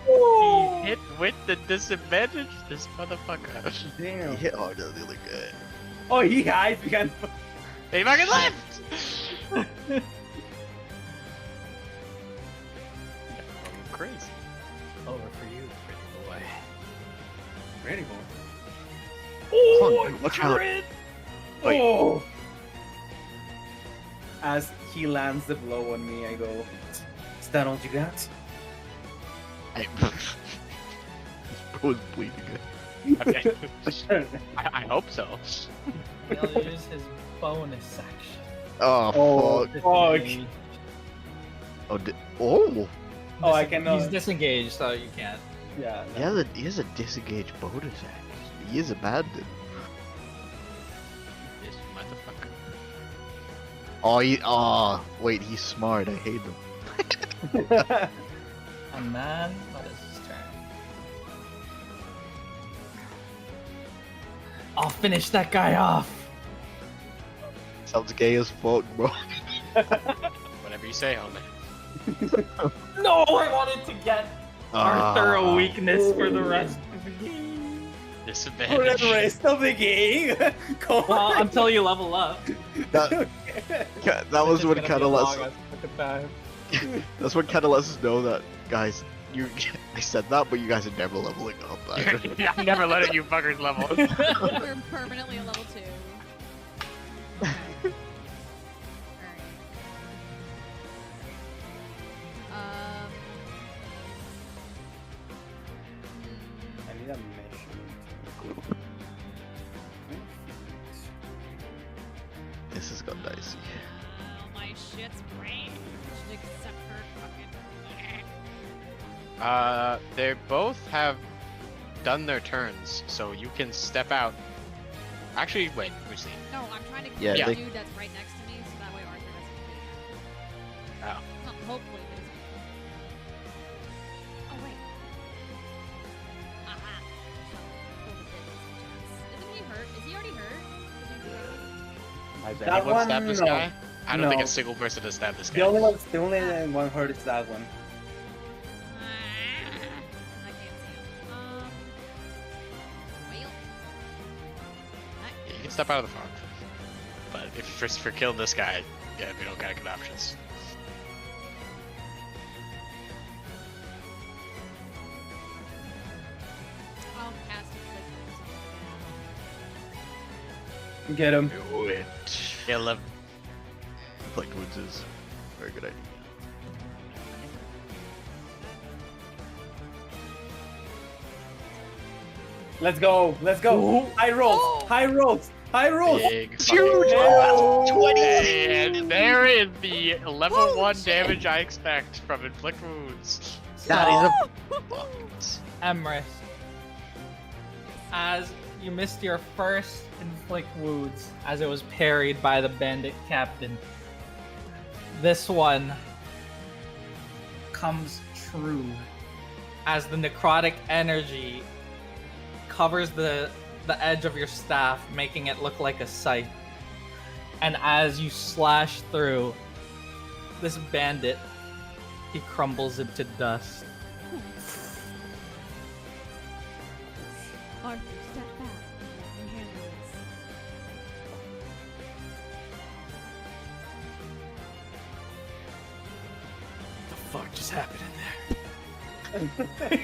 He hit with the disadvantage. This motherfucker. He Damn. hit harder than the other guy. Oh, he hides behind. He fucking left. Crazy. Over for you, pretty boy. Ready, boy. Oh, watch out. Wait. Oh! As he lands the blow on me, I go, "Is that all you got?" His bro's bleeding. I hope so. He'll use his bonus action. Oh, fuck. fuck. Oh! Oh, I cannot. He's disengaged, so you can't. Yeah. He has a disengaged bonus action. He is abandoned. This motherfucker. Oh, wait, he's smart. I hate him. And man, what is his turn? I'll finish that guy off. Sounds gay as fuck, bro. Whatever you say, homie. No, I wanted to get our thorough weakness for the rest of the game. For Disadvantage. the rest of the game? Come on. Until you level up. That was what kind of lets. That's what kind of lets us know that, guys. I said that, but you guys are never leveling up. I never let it, you fuckers level. We're permanently a level 2. Okay. Alright. I need a measurement. This has got dicey. My shit's ranged except for fucking. They both have done their turns, so you can step out. Actually, wait, let me see. No, I'm trying to kill Yeah, the they- dude that's right next to me, so that way Arthur doesn't get it. Oh. No, hopefully it isn't. Oh wait. Aha. So, isn't he hurt? Is he already hurt? Is he hurt? That Anyone one, stab this no. guy? I don't think No. a single person has stabbed this The guy. only one hurt is that one. I can't see him. Well. You can step out of the front. But if for killing this guy, yeah, we don't got good options. I'll cast it. Get him. Do it. Kill him. Inflict wounds is a very good idea. Let's go. Let's go. High rolls. High rolls. High rolls. Big It's huge! Oh, 20! And there is the level 1 damage I expect from inflict wounds. That is So, a fucked. Emrys, as you missed your first inflict wounds as it was parried by the bandit captain, this one comes true as the necrotic energy covers the edge of your staff, making it look like a scythe. And as you slash through this bandit, he crumbles into dust. Arthur, step back. Let me handle this. What the fuck just happened in there?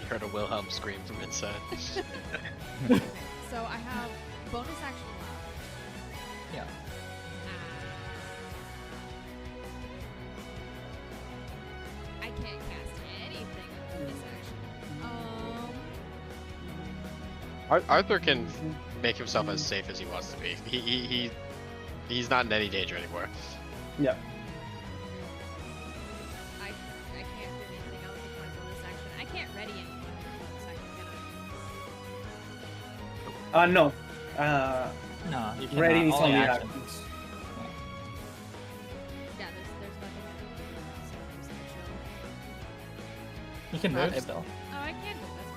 You heard a Wilhelm scream from inside. Okay, so I have bonus action left. Yeah. I can't cast anything with bonus action. Arthur can make himself as safe as he wants to be. He's not in any danger anymore. Yeah. I can't do anything else with my bonus action. I can't ready anything with my bonus action, can I? No. No, you can't. Ready is All only actions. actions. Yeah, there's nothing I can do. So I'm just gonna chill. You can move Not- still. Oh, I can move. That's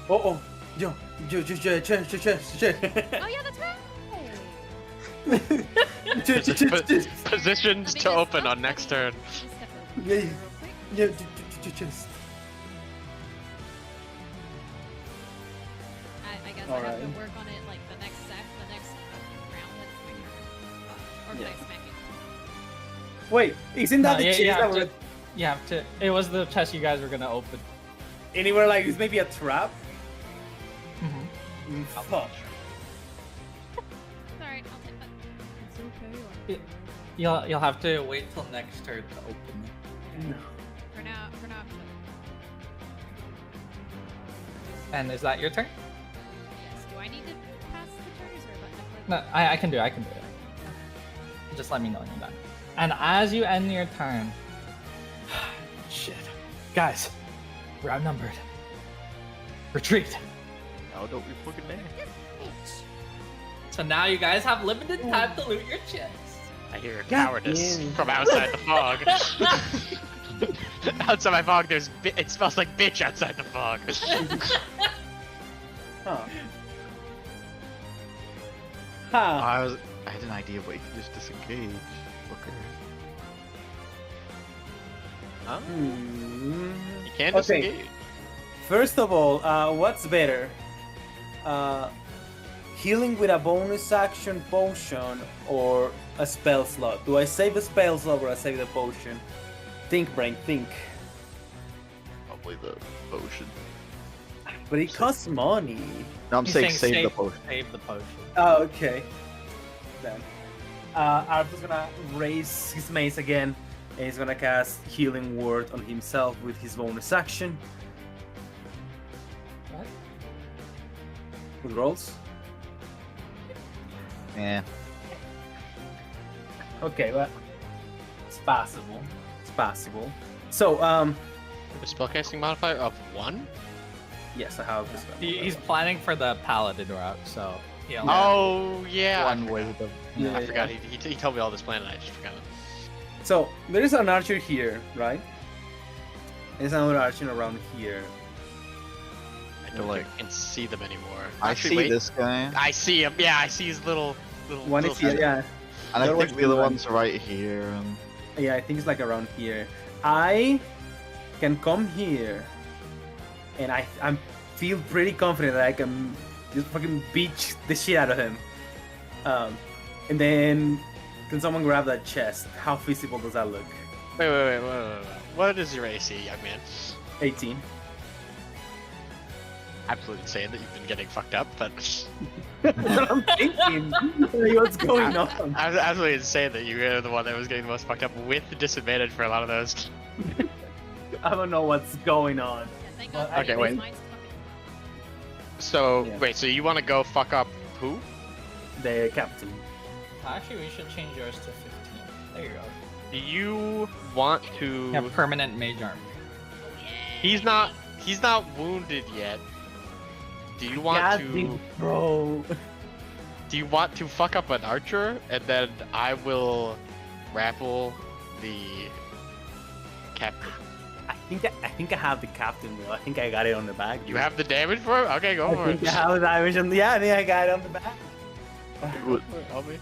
great. Oh. Yo. Oh yeah, that's right. Positions to open on next turn. Yeah, yeah, just. I guess I Alright. have to work on it like the next round that it's my turn. Or can I smack it? Wait, isn't that the chest that we're... You have to. It was the chest you guys were gonna open. Anywhere like this, maybe a trap? Mm-hmm. Fuck. It's alright, I'll take that. It's okay. You'll have to wait till next turn to open it. No. For now, I'm sure. And is that your turn? Yes. Do I need to pass the turns or what? No, I can do it. I can do it. Just let me know when you're done. And as you end your turn, shit, guys, we're outnumbered. Retreat. Oh, don't be fucking there. So now you guys have limited time to loot your chests. I hear God cowardice damn. from outside the fog. Outside my fog, it smells like bitch outside the fog. Huh. Huh. I had an idea, but you can just disengage. Fucker. Hmm. You can't Okay. disengage. First of all, what's better? Healing with a bonus action potion or a spell slot? Do I save a spell slot or I save the potion? Think, brain, think. Probably the potion. But it costs money. No, I'm He's saying save the potion. Save the potion. Oh, okay. Then. Arthur's gonna raise his mace again, and he's gonna cast Healing Word on himself with his bonus action. What? Good rolls. Yeah. Okay, well, it's possible. It's possible. So, The spellcasting modifier of 1? yes, I have this. He's planning for the paladin route, so yeah. Oh, yeah. One wisdom. Yeah. I forgot. He told me all this plan and I just forgot it. So there is an archer here, right? There's another archer around here. I don't think I can see them anymore. I Actually, see wait. this guy. I see him. Yeah, I see his little. One is here, yeah. And I There think was the other one. one's right here. Yeah, I think it's like around here. I can come here, and I feel pretty confident that I can just fucking beat the shit out of him. And then can someone grab that chest? How feasible does that look? Wait. What is your AC, young man? 18. Absolutely insane that you've been getting fucked up, but I'm thinking, like, what's going on? I was absolutely insane that you were the one that was getting the most fucked up with the disadvantage for a lot of those. I don't know what's going on. Yeah, thank God. Okay, wait. Mine's fucking- So Yeah. wait, so you want to go fuck up who? The captain. Actually, we should change yours to 15. There you go. Do you want to? You have permanent mage armor. He's not wounded yet. Do you want to? Bro. Do you want to fuck up an archer and then I will grapple the captain? I think I have the captain though. I think I got it on the back. You have the damage for it? Okay, go I for think it. I have the damage on the. Yeah, I think I got it on the back. Good. Help me.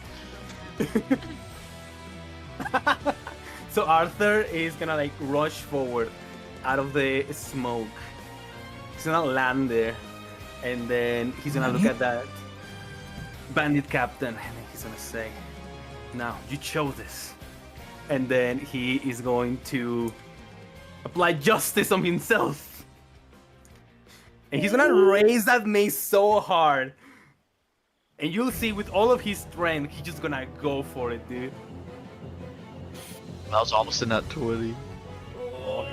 So Arthur is gonna like rush forward out of the smoke. He's gonna land there, and then he's gonna look at that bandit captain, and then he's gonna say, "Now you chose this," and then he is going to apply justice on himself, and he's gonna raise that mace so hard, and you'll see with all of his strength, he's just gonna go for it, dude. That was almost in that 20.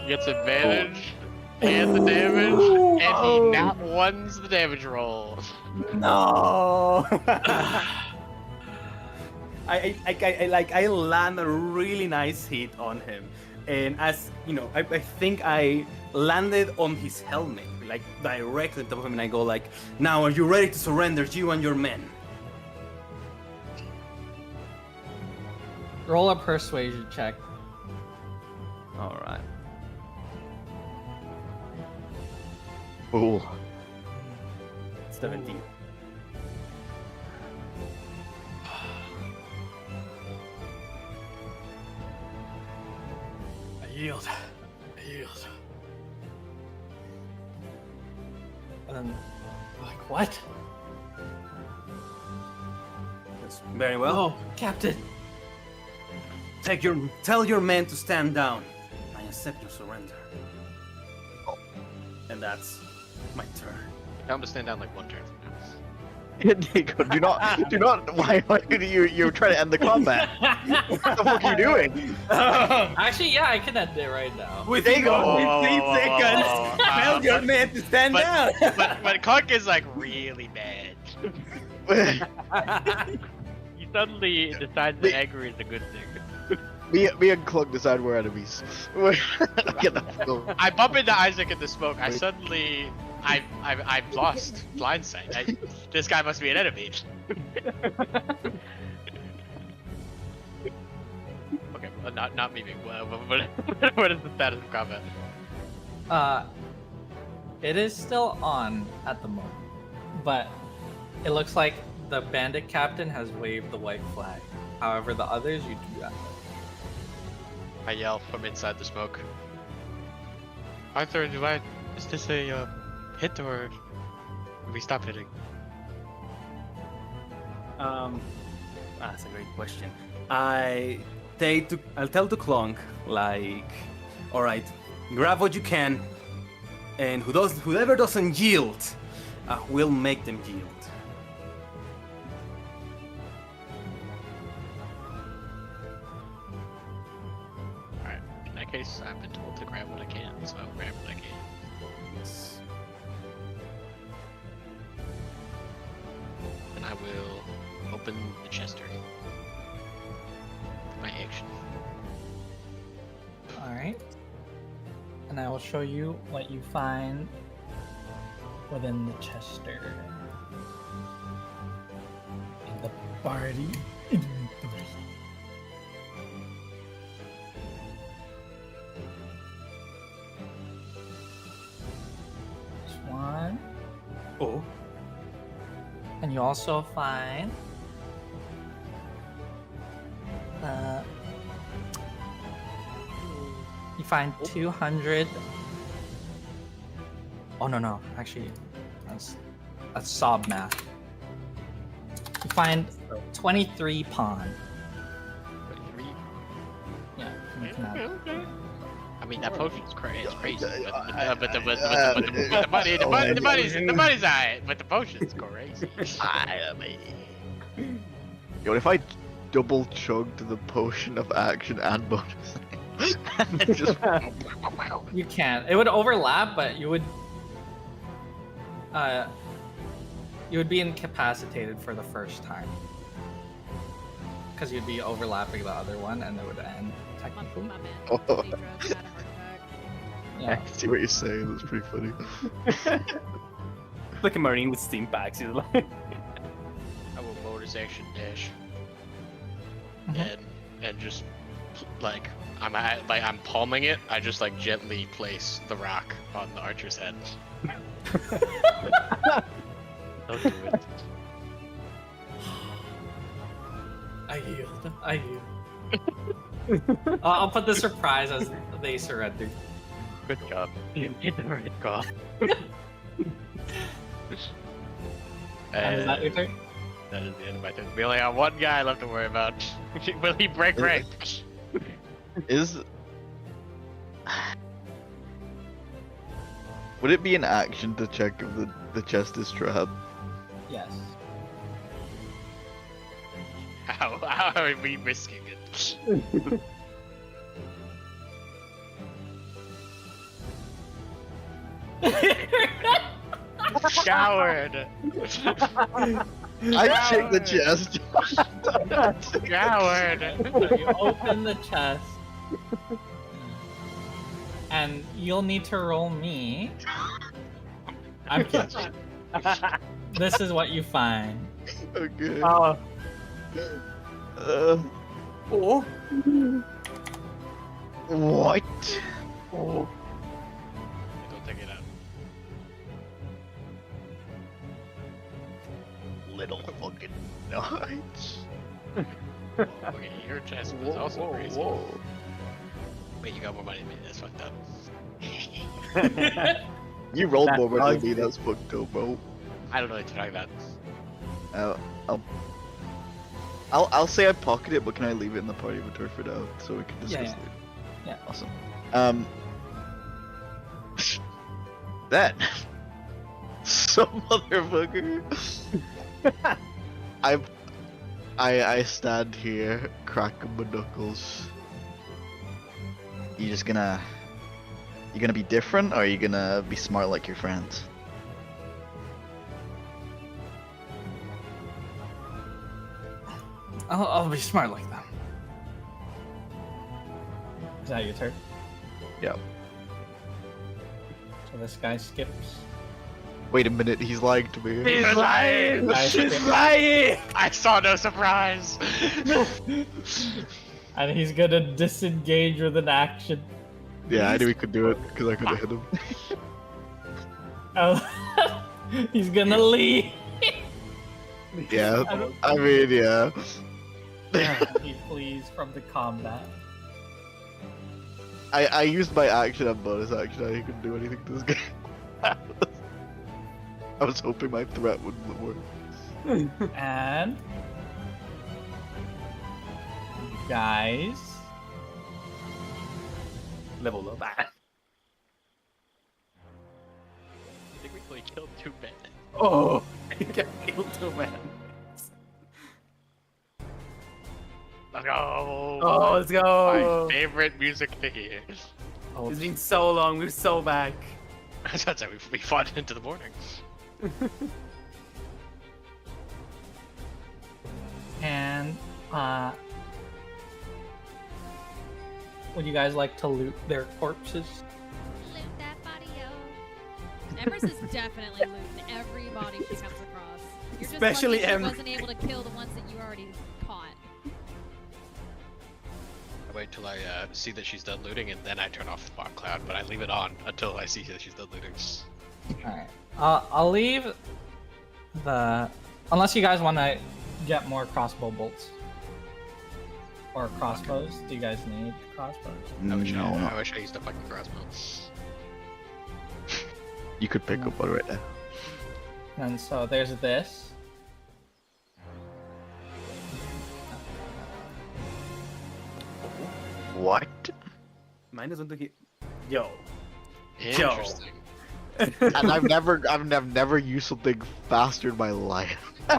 He gets advantage and the damage, and he not ones the damage roll. No. I land a really nice hit on him, and as you know, I think I landed on his helmet, like directly on top of him, and I go like, "Now, are you ready to surrender, you and your men?" Roll a persuasion check. All right. Ooh. 17. yield. I yield. And then, like, what? Yes, very well. Oh, Captain. Tell your men to stand down. I accept your surrender. Oh. And that's my turn. Tell him to stand down like one turn from now. Diego, do not. Why do you're trying to end the combat? What the fuck are you doing? Actually, yeah, I can end it right now. Within Whoa, 15 whoa, whoa, seconds, whoa, whoa. tell your men to stand down. But Clunk is like really mad. He suddenly decides that anger is a good thing. Me and Clug decide we're enemies. Get the fuck over. I bump into Isaac in the smoke. I've lost blind sight. This guy must be an enemy. Okay, well, not me being. What is the status of combat? It is still on at the moment, but it looks like the bandit captain has waved the white flag. However, the others, you do that. I yell from inside the smoke. Arthur, is this a hit or do we stop hitting? That's a great question. I'll tell to Clonk, like, all right, grab what you can, and whoever doesn't yield, we'll make them yield. Alright, in that case, I've been told to grab what I can, so I'll grab what I can. Yes. And I will open the chester. My action. Alright. And I will show you what you find within the chester. In the party inventory. This one. Oh. And you also find you find 200. Oh no, actually that's sob math. You find 23 pawn. 23. Yeah, you can have it. I mean, that potion's crazy. It's crazy. But the money's alright. But the potion's crazy. Yo, if I double chugged the potion of action and bonus, just You can. It would overlap, but you would be incapacitated for the first time. Because you'd be overlapping the other one and it would end technically. My man, Oh. Lee Drug had a heart attack. Yeah. I see what you're saying. That's pretty funny. Like a marine with steam packs. He's like, I will bonus action dash. Mhm. And just like I'm palming it. I just like gently place the rock on the archer's head. Don't do it. I yield. I'll put the surprise as they surrender. Good job. You did the right call. And is that your turn? That is the end of my turn. We only have one guy left to worry about. Will he break rank? Would it be an action to check if the chest is trapped? Yes. How are we risking it? Coward! I checked the chest. Coward! So you open the chest. And you'll need to roll me. I'm kidding. This is what you find. Okay. oh. What? Oh. Don't take it out. Little fucking nuts. Okay, your chest was also crazy. Wait, you got more money than me. That's fucked up. You rolled That more money than me. ugly. That's fucked up, bro. I don't know what you're talking about. I'll say I pocket it, but can I leave it in the party inventory for now so we can discuss Yeah. later? Yeah. Awesome. That some motherfucker. I stand here, cracking my knuckles. You gonna be different, or are you gonna be smart like your friends? I'll be smart like them. Is that your turn? Yep. So this guy skips. Wait a minute, he's lying to me. He's lying! Guys, He's skip. lying! I saw no surprise. And he's gonna disengage with an action. Yeah, I knew he could do it because I could have hit him. Oh, he's gonna leave. Yeah, I mean, yeah. He flees from the combat. I used my action and bonus action. I couldn't do anything to this guy. I was hoping my threat wouldn't work. And guys, Level up. I think we really killed 2 men. Oh, you can kill 2 men. Let's go. Oh, let's go. My favorite music to hear. oh, It's been so long. We're so back. That's how we fought into the morning. and would you guys like to loot their corpses? Loot that body, yo. Empress is definitely looting every body she comes across. You're just Especially lucky she Empress. wasn't able to kill the ones that you already caught. I wait till I see that she's done looting, and then I turn off the bomb cloud. But I leave it on until I see that she's done looting. Alright. I'll leave the... Unless you guys want to get more crossbow bolts. Or crossbows. Do you guys need crossbows? I wish No, I wish I used a fucking crossbow. you could pick up one right now. And so there's this. What? Mine is going to hit. Yo. Interesting. And I've never used something faster in my life. I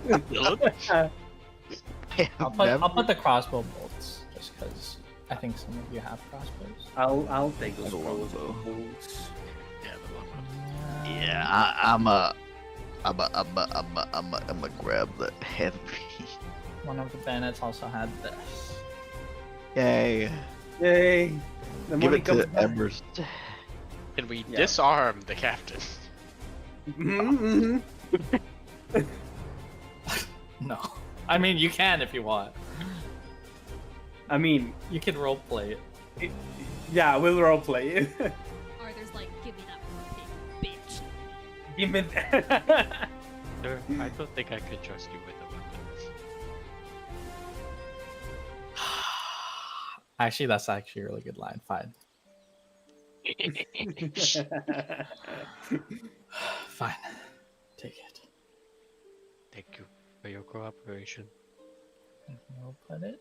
have I'll put the crossbow bolts just because I think some of you have crossbows. I'll take those I don't want crossbow those. bolts. Yeah, the long one. Yeah, I'm a grab that heavy. One of the bandits also had this. Yay! Yay! The Give money it comes to back. Embers. Can we Yeah. disarm the captain? Mhm, No. I mean, you can if you want. I mean, You can roleplay it. yeah, we'll roleplay it. Arthur's like, give me that pig, bitch. Give me Sir, I don't think I could trust you with the weapons. Actually, that's actually a really good line. Fine. Fine. Take it. Thank you for your cooperation. And we'll put it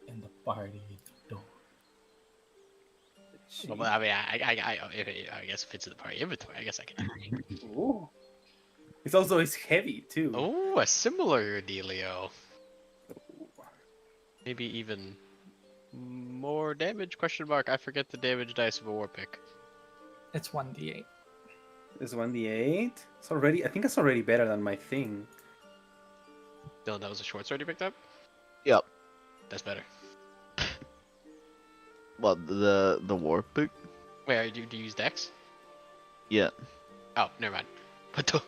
in the party door. Well, I mean, I guess if it's in the party inventory, I guess I can. Ooh. It's heavy too. Oh, a similar dealio. Maybe even more damage? Question mark. I forget the damage dice of a war pick. It's 1d8. It's 1d8. It's already. I think it's already better than my thing. Dylan, that was a short sword you picked up. Yep. That's better. What, the war pick? Wait, do you use Dex? Yeah. Oh, never mind. But the,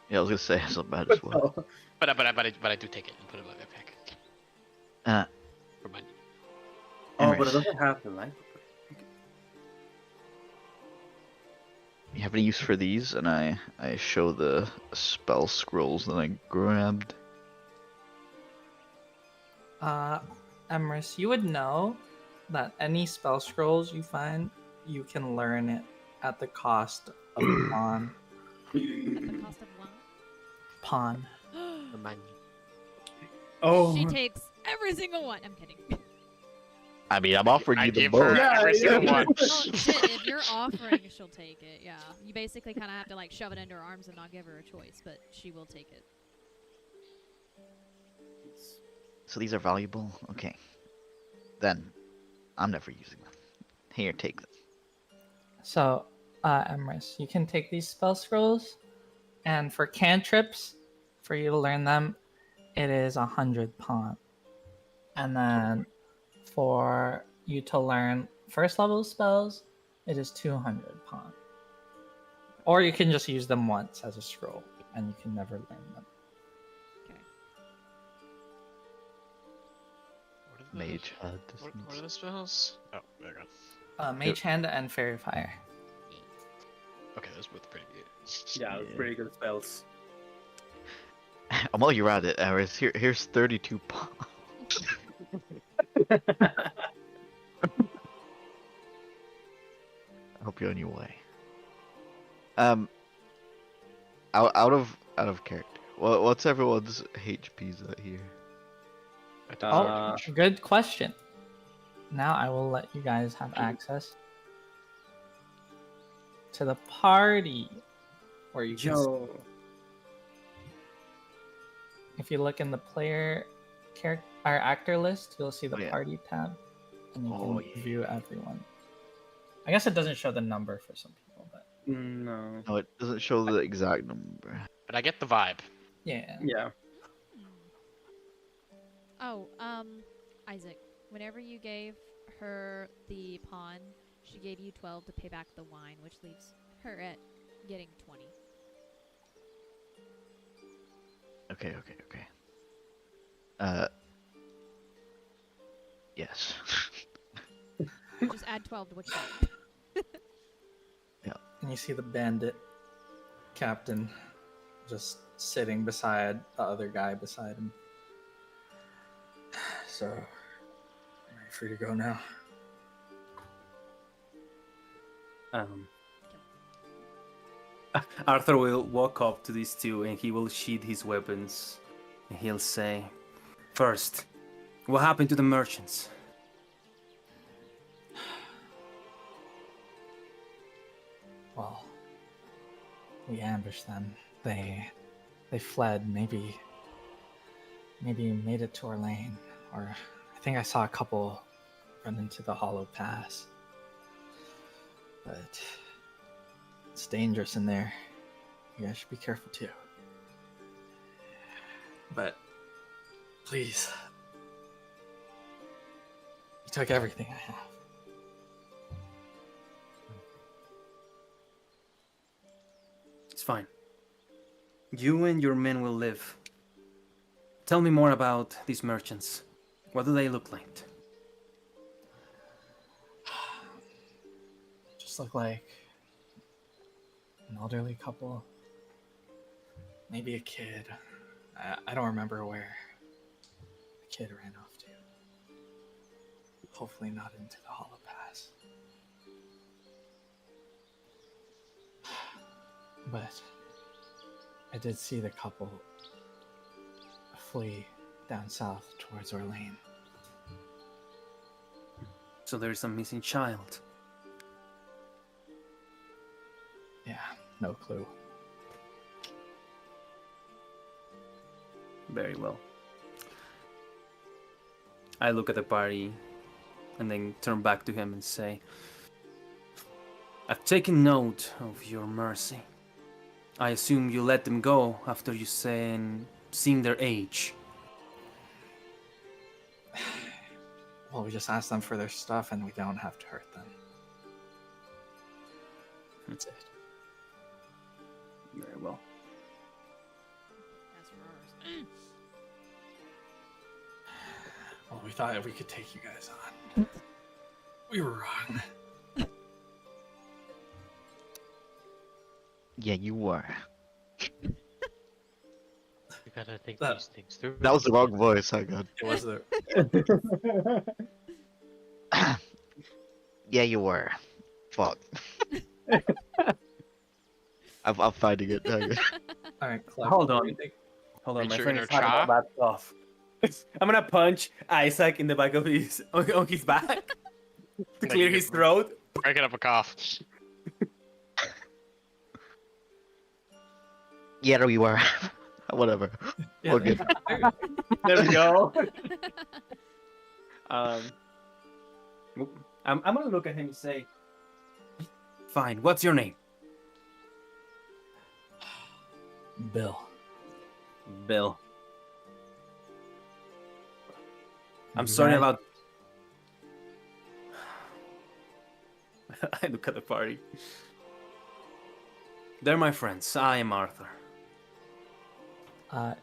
Yeah, I was gonna say it's not bad as well. but I do take it and put it in my backpack Uh, for money. Oh, but it Anyways, doesn't have the life. you have any use for these? And I show the spell scrolls that I grabbed. Emrys, you would know that any spell scrolls you find, you can learn it at the cost of a pawn. At the cost of one. Pawn. The money. Oh, She takes every single one. I'm kidding. I mean, I'm offering I you the give her both. every single one. Well, shit, if you're offering, she'll take it. Yeah, you basically kind of have to like shove it into her arms and not give her a choice, but she will take it. So these are valuable? Okay. Then, I'm never using them. Here, take them. So, Emrys, you can take these spell scrolls, and for cantrips, for you to learn them, it is 100 pawn. And then for you to learn first level spells, it is 200 pawn. Or you can just use them once as a scroll, and you can never learn them. Okay. Mage Hand. What are the spells? Oh, there we go. Mage Hand and Fairy Fire. Okay, those both pretty good. yeah, Yeah. pretty good spells. And while you're at it, Aris, here's 32 pounds. I hope you're on your way. Out of character. What's everyone's HPs at here? Oh, good question. Now I will let you guys have access to the party, where you can. Joe. If you look in the player character or actor list, you'll see the Oh, yeah. party tab, and you Oh, can yeah. view everyone. I guess it doesn't show the number for some people, but No. No, it doesn't show the exact number. But I get the vibe. yeah. Yeah. Oh, Isaac, whenever you gave her the pawn, she gave you 12 to pay back the wine, which leaves her at getting 20. Okay. Yes. Just add 12 to what you got. And you see the bandit captain just sitting beside the other guy beside him. So, am I free to go now? Arthur will walk up to these two and he will sheath his weapons. And he'll say, "First, what happened to the merchants?" Well, we ambushed them. They fled. Maybe made it to our lane, or I think I saw a couple run into the Hollow Pass. But it's dangerous in there. You guys should be careful too. But please, you took everything I have. It's fine. You and your men will live. Tell me more about these merchants. What do they look like? Just look like an elderly couple. Maybe a kid. I don't remember where the kid ran off to. Hopefully not into the Hollow Pass. But I did see the couple flee down south towards Orlane. So there's a missing child. Yeah, no clue. Very well. I look at the party and then turn back to him and say, "I've taken note of your mercy. I assume you let them go after you seeing their age." Well, we just asked them for their stuff and we don't have to hurt them. That's it. Very well. As for ours. Well, we thought we could take you guys on. We were wrong. Yeah, you were. You gotta think That- these things through. That was the wrong voice. I got. It was the Yeah, you were. Fuck. I'm finding it. Hang on. All right, Clem. Hold what on. do you think? Hold on, Make my sure friend inner is having cha. a bad cough. I'm gonna punch Isaac in the back of his on his back to clear his throat. Breaking up a cough. Yeah, we were. Whatever. Yeah, We're good. There we go. um, I'm gonna look at him and say, "Fine. What's your name?" Bill. Bill. I'm You sorry guys- about. I look at the party. They're my friends. I am Arthur.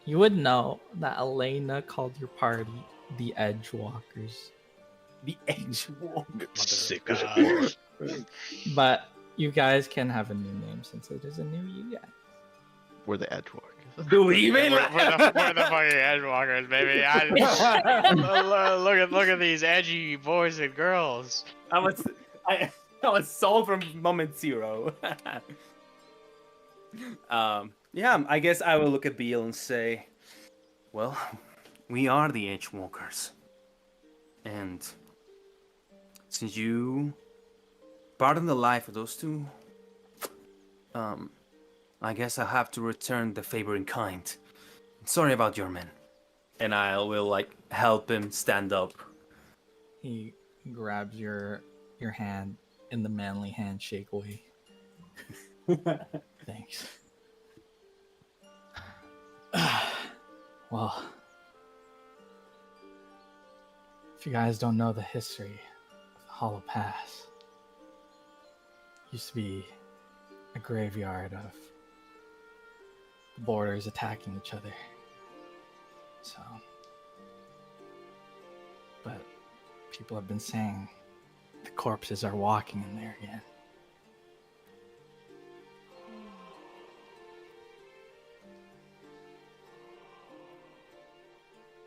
You would know that Elaina called your party the Edgewalkers, The Edgewalker. Sick Uh, as but you guys can have a new name since it is a new year. We're the Edgewalkers. Do we even? we're the fucking edgewalkers, baby. Look at these edgy boys and girls. I was sold from moment zero. Yeah, I guess I will look at Beale and say, well, we are the Edgewalkers. And since you pardoned the life of those two, I guess I have to return the favor in kind. Sorry about your men. And I will like help him stand up. He grabs your hand in the manly handshake way. Thanks. Well, if you guys don't know the history of the Hollow Pass, it used to be a graveyard of the borders attacking each other. So, but people have been saying the corpses are walking in there again.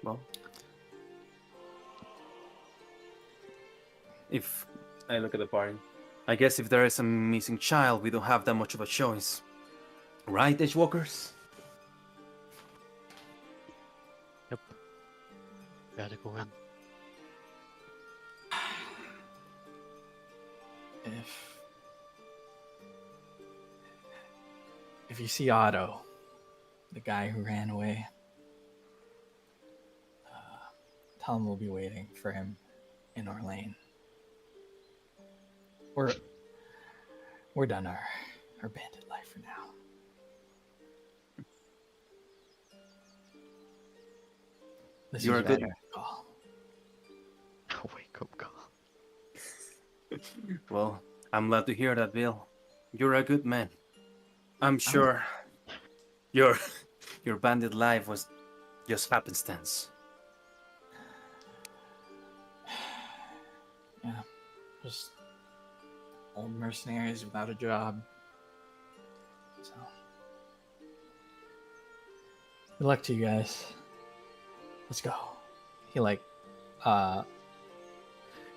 Well, if I look at the party, I guess if there is a missing child, we don't have that much of a choice. Right, Edgewalkers? Gotta go in. If you see Otto, the guy who ran away, tell him we'll be waiting for him in our lane. We're done our bandit life for now. This You're is a good- your call. A wake-up call. Well, I'm glad to hear that, Bill. You're a good man. I'm sure your bandit life was just happenstance. Yeah, just old mercenaries without a job. So, good luck to you guys. Let's go. He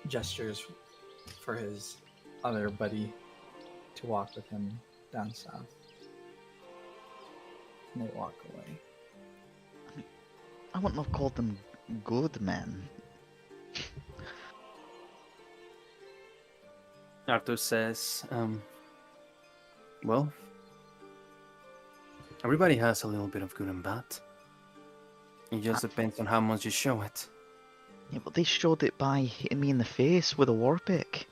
gestures for his other buddy to walk with him down south. And they walk away. I wouldn't have called them good men. Arthur says, well, everybody has a little bit of good and bad. It just depends on how much you show it. Yeah, but they showed it by hitting me in the face with a war pick.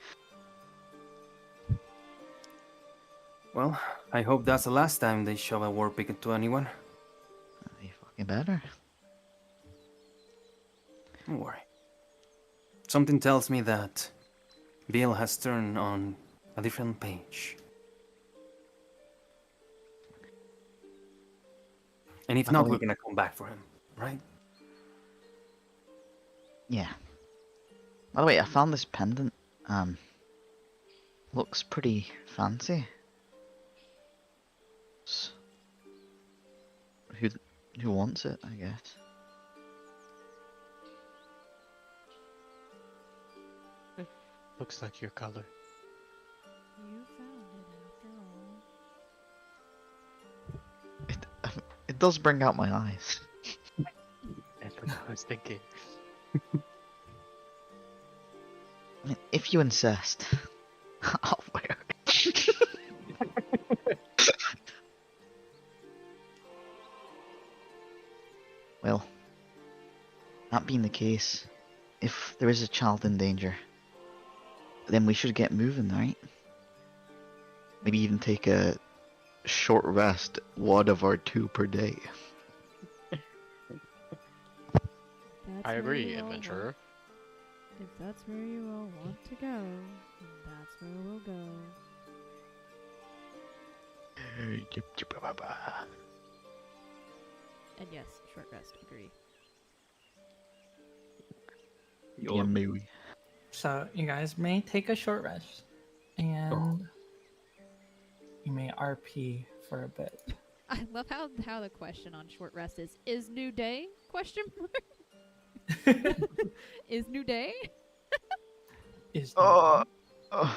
Well, I hope that's the last time they shove a war pick to anyone. You fucking better. Don't worry. Something tells me that Bill has turned on a different page. And if not, we're gonna come back for him, right? Yeah. By the way, I found this pendant. Looks pretty fancy. Who wants it, I guess? Looks like your color. You found it after all. It does bring out my eyes. That's what I was thinking. If you insist, I'll wear it. Well, that being the case, if there is a child in danger, then we should get moving, right? Maybe even take a short rest, 1 or 2 per day. That's I where agree, you all adventurer. want- If that's where you all want to go, then that's where we'll go. And yes, short rest. Agree. Yeah, maybe. So you guys may take a short rest, and you may RP for a bit. I love how the question on short rest is new day? Question mark. Is new day? Is Oh, I'll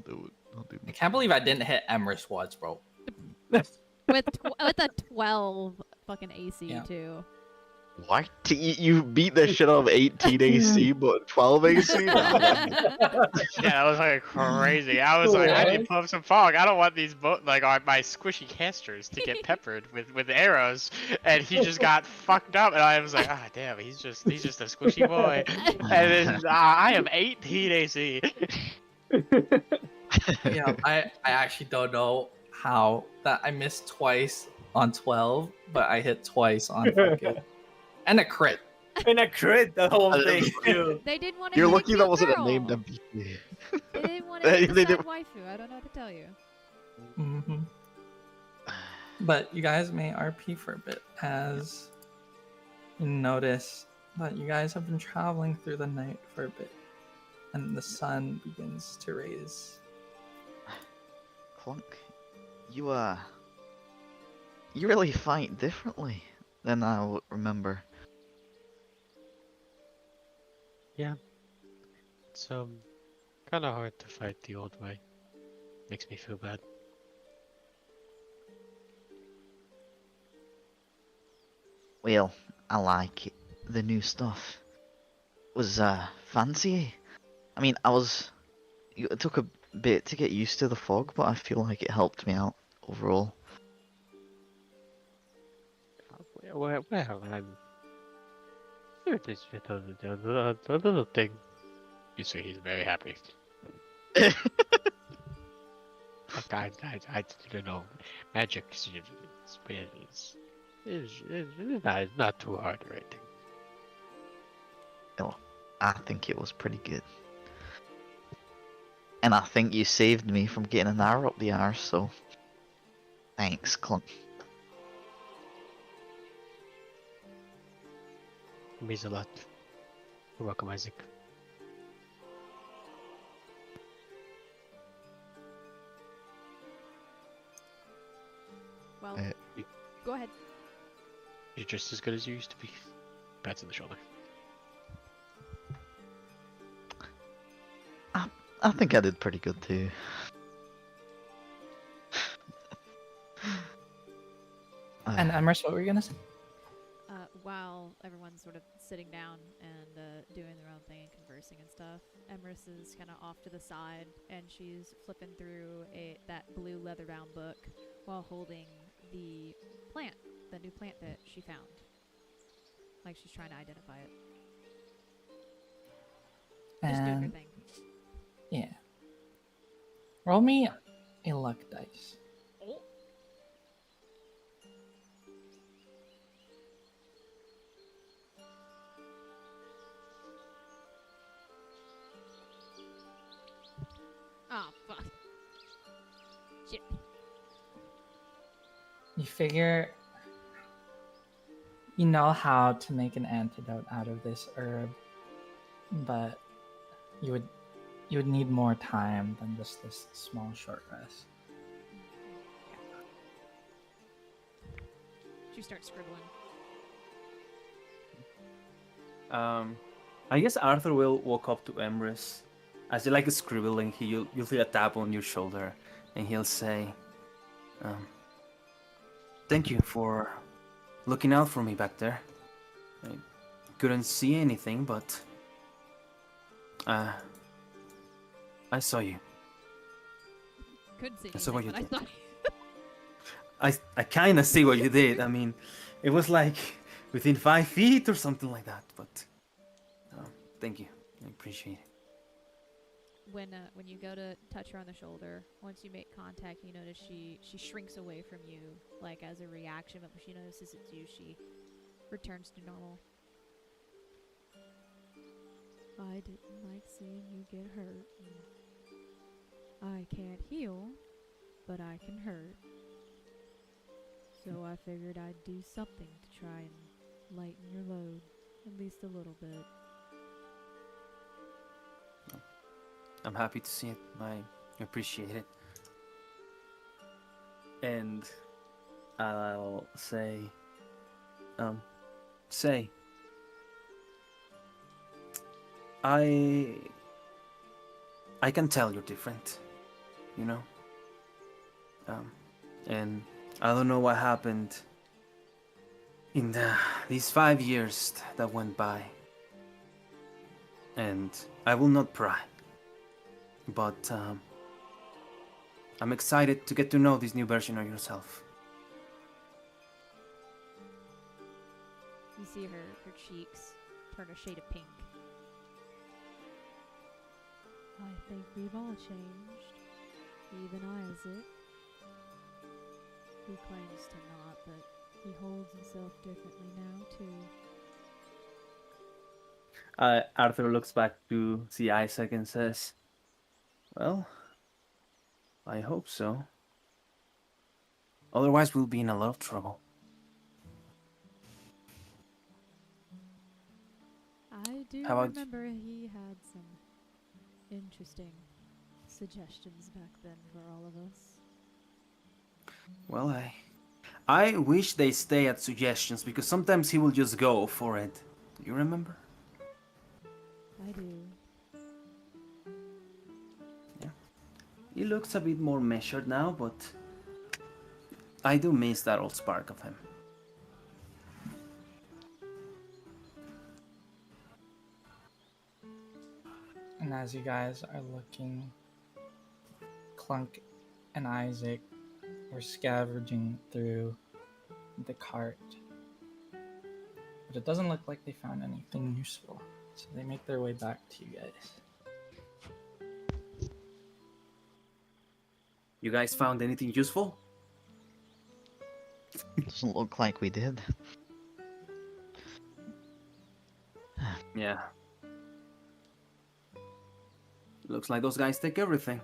do it. I'll do I it. can't believe I didn't hit Emrys once, bro. with a 12 fucking AC Yeah. too. What? You beat the shit out of 18 AC, but 12 AC? Nah, Yeah, that was like crazy. I was like, I need to pull up some fog. I don't want these my squishy casters to get peppered with arrows, and he just got fucked up. And I was like, ah, damn, he's just a squishy boy. And then I am 18 AC. Yeah, I actually don't know how that I missed twice on 12, but I hit twice on fucking and a crit. And a crit the whole thing, too. They didn't want to You're hit lucky a that cute wasn't girl. a named MVP. They didn't want to hit the They sad did- waifu. I don't know what to tell you. Mm-hmm. But you guys may RP for a bit as you notice that you guys have been traveling through the night for a bit, and the sun begins to raise. Clunk, you really fight differently than I remember. It's kind of hard to fight the old way. Makes me feel bad. Well, I like it. The new stuff was fancy. I mean, it took a bit to get used to the fog, but I feel like it helped me out overall. Well, I'm. This the little thing. You see, he's very happy. I don't know. Magic it's not too hard or anything. Oh, I think it was pretty good. And I think you saved me from getting an arrow up the arse, so thanks, Clunk. It means a lot. You're welcome, Isaac. Well, You- go ahead. You're just as good as you used to be. Pats on the shoulder. I think I did pretty good too. And Emrys, what were you gonna say? While everyone's sort of sitting down and doing their own thing and conversing and stuff, Emrys is kind of off to the side, and she's flipping through that blue leather-bound book while holding the plant, the new plant that she found. Like she's trying to identify it. Just doing her And thing. yeah, roll me a luck dice. Oh, fuck. Shit. You figure you know how to make an antidote out of this herb, but you would need more time than just this small short rest. She starts scribbling. I guess Arthur will walk up to Emrys. As you're like scribbling, you'll feel a tap on your shoulder, and he'll say, "Thank you for looking out for me back there. I couldn't see anything, but I saw you. Couldn't see I saw anything, what you but I did. thought. I kind of see what you did. I mean, it was like within 5 feet or something like that. But thank you. I appreciate it." When you go to touch her on the shoulder, once you make contact, you notice she shrinks away from you, like as a reaction. But when she notices it's you, she returns to normal. I didn't like seeing you get hurt. I can't heal, but I can hurt. So I figured I'd do something to try and lighten your load, at least a little bit. I'm happy to see it. I appreciate it. And I'll say, say, I can tell you're different, you know? And I don't know what happened in these 5 years that went by. And I will not pry. But I'm excited to get to know this new version of yourself. You see her cheeks turn a shade of pink. I think we've all changed. Even Isaac. He claims to not, but he holds himself differently now, too. Arthur looks back to see Isaac and says, "Well, I hope so. Otherwise, we'll be in a lot of trouble." I do How about remember he had some interesting suggestions back then for all of us. Well, I wish they stay at suggestions because sometimes he will just go for it. Do you remember? I do. Yeah. He looks a bit more measured now, but I do miss that old spark of him. And as you guys are looking, Clunk and Isaac were scavenging through the cart. But it doesn't look like they found anything useful. So they make their way back to you guys. You guys found anything useful? Doesn't look like we did. Yeah. Looks like those guys take everything.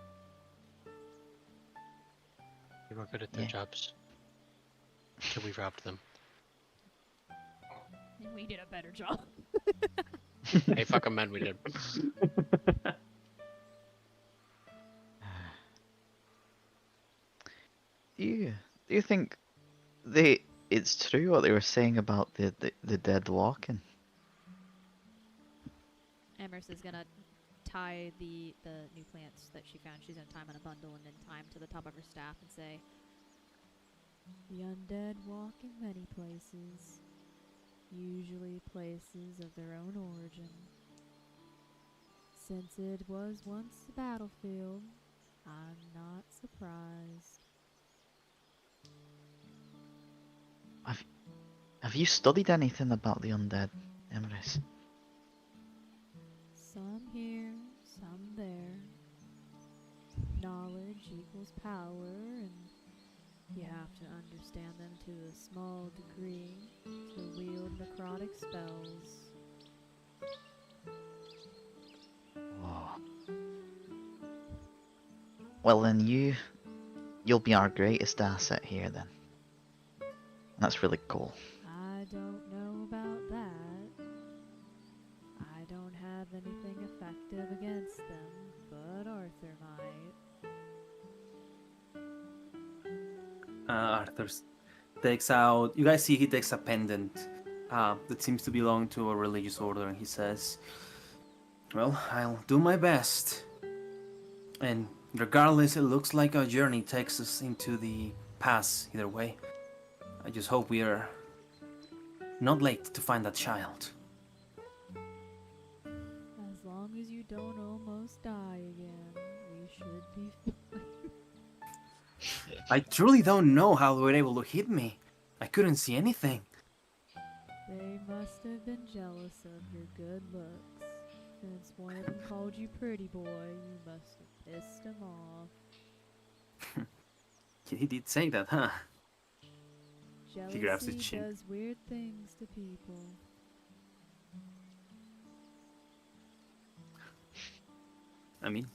They were good at their Yeah. jobs. Until we robbed them. And we did a better job. Hey, fuck 'em, man, we did. Do you think it's true what they were saying about the dead walking? Amherst is gonna tie the new plants that she found. She's gonna tie them in a bundle and then tie them to the top of her staff and say, "The undead walk in many places, usually places of their own origin. Since it was once a battlefield, I'm not surprised." Have you studied anything about the undead, Emrys? Some here, some there. Knowledge equals power, and you have to understand them to a small degree to wield necrotic spells. Whoa. Well then you'll be our greatest asset here then. That's really cool. I don't know about that. I don't have anything effective against them, but Arthur might. Arthur takes out. You guys see he takes a pendant that seems to belong to a religious order, and he says, Well, I'll do my best. And regardless, it looks like our journey takes us into the pass either way. I just hope we are not late to find that child. As long as you don't almost die again, we should be I truly don't know how they were able to hit me. I couldn't see anything. They must have been jealous of your good looks. Since one of them called you pretty boy, you must have pissed him off. He did say that, huh? He grabs his Jealousy chin. does weird things to people. I mean,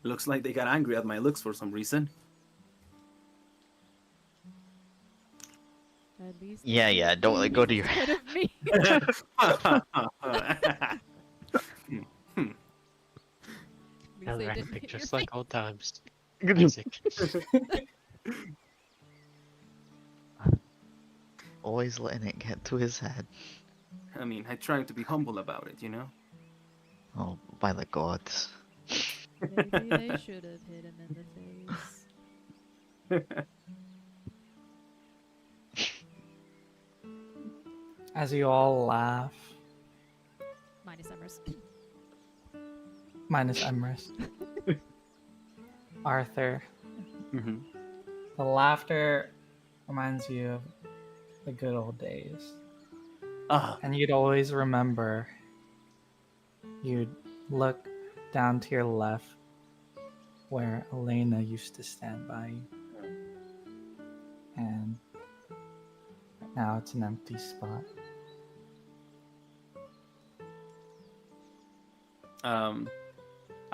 looks like they got angry at my looks for some reason. At least Yeah, don't let go to your instead of me. At least they didn't hit Just your like old times. Good. Music. Always letting it get to his head. I mean, I try to be humble about it, you know? Oh, by the gods. Maybe they should have hit him in the face. As you all laugh, Minus Emrys, Arthur, Mm-hmm. the laughter reminds you of the good old days. Ah, And you'd always remember, you'd look down to your left where Elaina used to stand by you. And now it's an empty spot.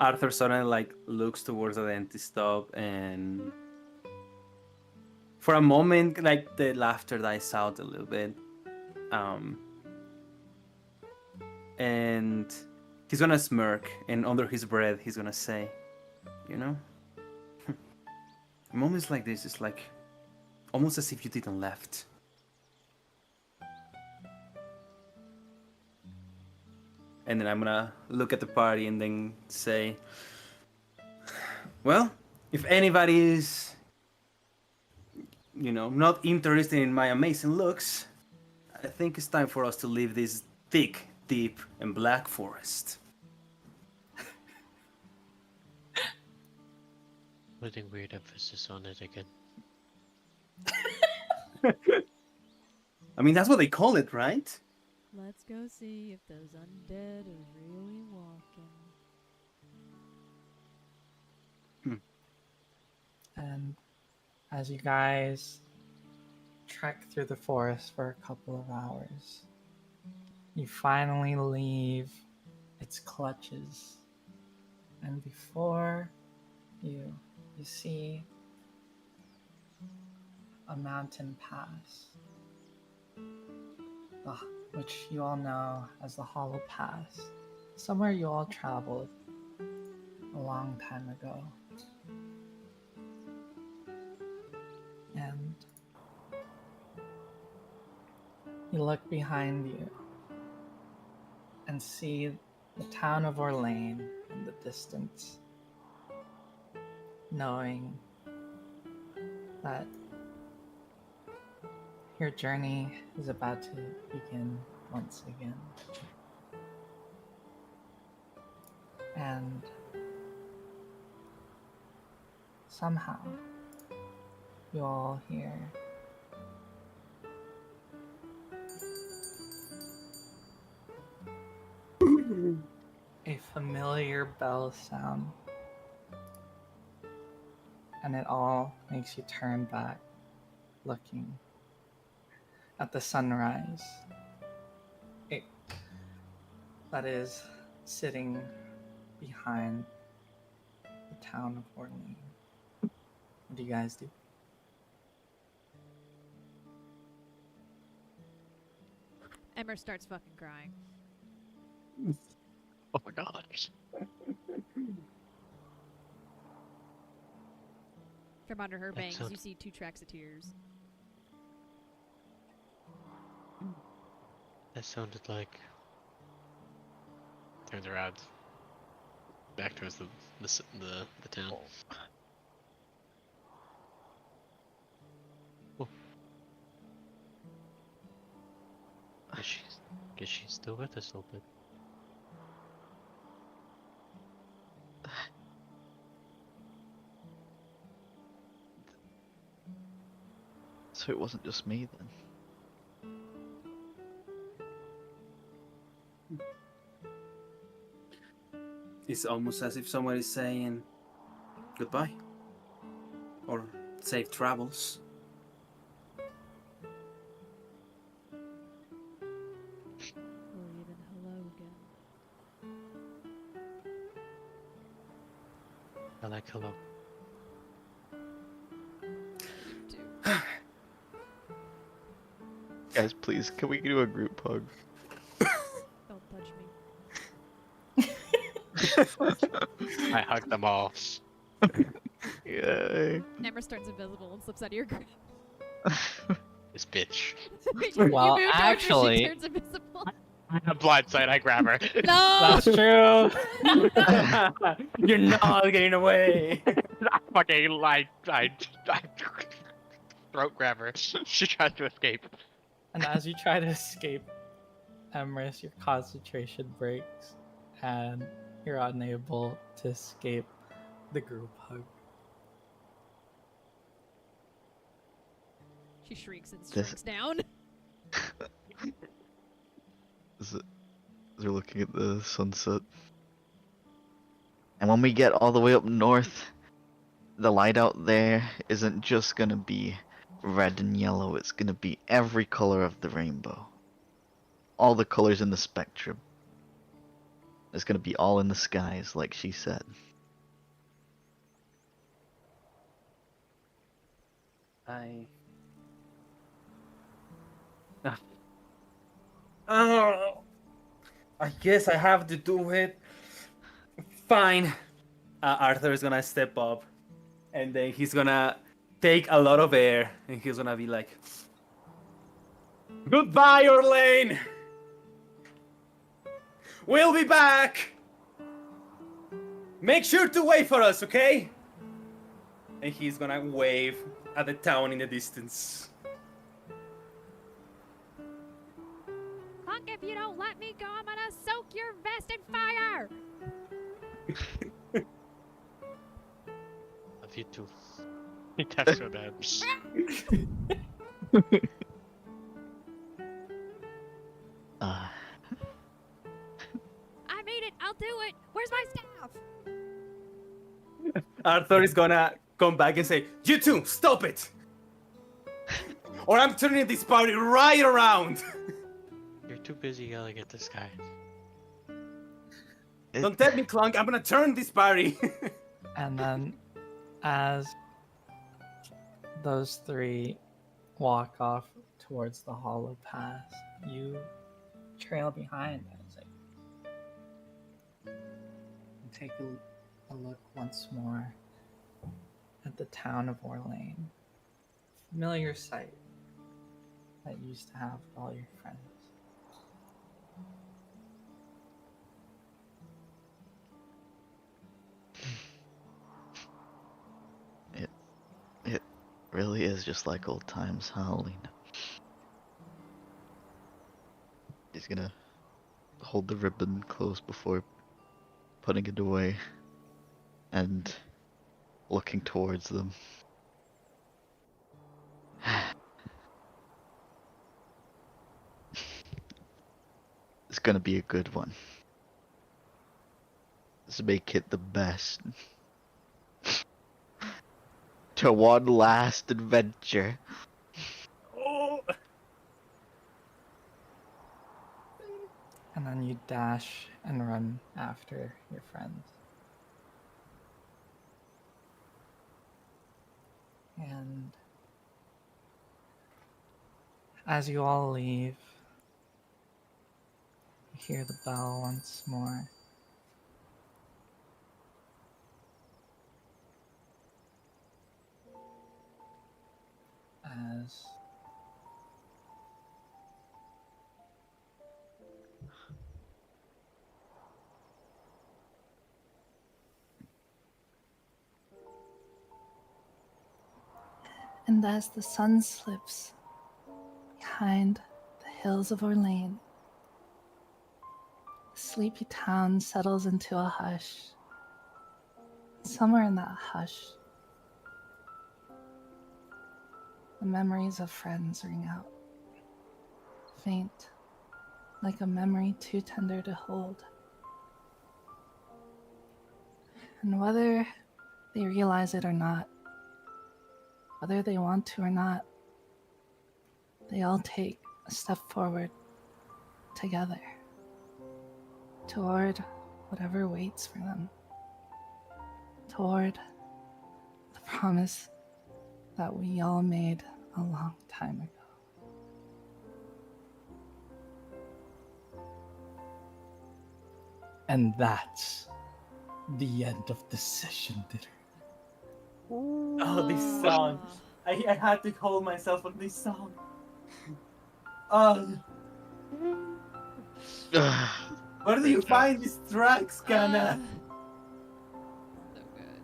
Arthur suddenly like looks towards the empty stop, and for a moment, like the laughter dies out a little bit. And he's gonna smirk, and under his breath, he's gonna say, "You know, moments like this is like almost as if you didn't left." And then I'm gonna look at the party and then say, well, if anybody is, you know, not interested in my amazing looks, I think it's time for us to leave this thick, deep, and black forest. Putting weird emphasis on it again. I mean, that's what they call it, right? Let's go see if those undead are really walking. And as you guys trek through the forest for a couple of hours, you finally leave its clutches. And before you see a mountain pass, which you all know as the Hollow Pass, somewhere you all traveled a long time ago. And you look behind you and see the town of Orlane in the distance, knowing that your journey is about to begin once again. And somehow you all hear a familiar bell sound, and it all makes you turn back, looking at the sunrise that is sitting behind the town of Orlane. What do you guys do? Emmer starts fucking crying. Oh my gosh. From under her That bangs, sounds- you see 2 tracks of tears. That sounded like Turns around. Back towards the town. Oh. Guess she's still with us a little bit. So it wasn't just me then. It's almost as if someone is saying goodbye. Or safe travels. Or even hello again. I like hello. Guys, please, can we do a group hug? Don't touch me. I hug them all. Yay. Emrys turns invisible and slips out of your grip. This bitch. Well, you move towards her, actually- she turns invisible. I have blindside, I grab her. No! That's true. You're not getting away. I fucking like I throat grab her. She tries to escape. And as you try to escape, Emrys, your concentration breaks, and you're unable to escape the group hug. She shrieks and This- shrinks down. They're looking at the sunset. And when we get all the way up north, the light out there isn't just gonna be red and yellow, it's gonna be every color of the rainbow. All the colors in the spectrum. It's gonna be all in the skies, like she said. Oh, I guess I have to do it. Fine. Arthur is gonna step up, and then he's gonna take a lot of air, and he's gonna be like, "Goodbye, Joelene. We'll be back. Make sure to wait for us, okay?" And he's gonna wave at the town in the distance. Clunk, if you don't let me go, I'm gonna soak your vest in fire! Love you too. He taps her bad. Uh, I made it! I'll do it! Where's my staff? Arthur is gonna come back and say, "You two, stop it! Or I'm turning this party right around!" You're too busy yelling at this guy. Don't tell me, Clunk, I'm gonna turn this party! And then, as those three walk off towards the hollow pass, you trail behind as and take a look once more at the town of Orlane. Familiar sight that you used to have with all your friends. It really is just like old times, huh, Elaina? He's gonna hold the ribbon close before putting it away and looking towards them. It's gonna be a good one. Let's make it the best. To one last adventure. Oh. And then you dash and run after your friends. And as you all leave, you hear the bell once more. As And as the sun slips behind the hills of Orlane, the sleepy town settles into a hush. Somewhere in that hush, the memories of friends ring out, faint, like a memory too tender to hold. And whether they realize it or not, whether they want to or not, they all take a step forward together toward whatever waits for them, toward the promise that we all made a long time ago. And that's the end of the session, Bitter. Oh, this song. I had to hold myself on this song. Where do you find these tracks, Kana? So good.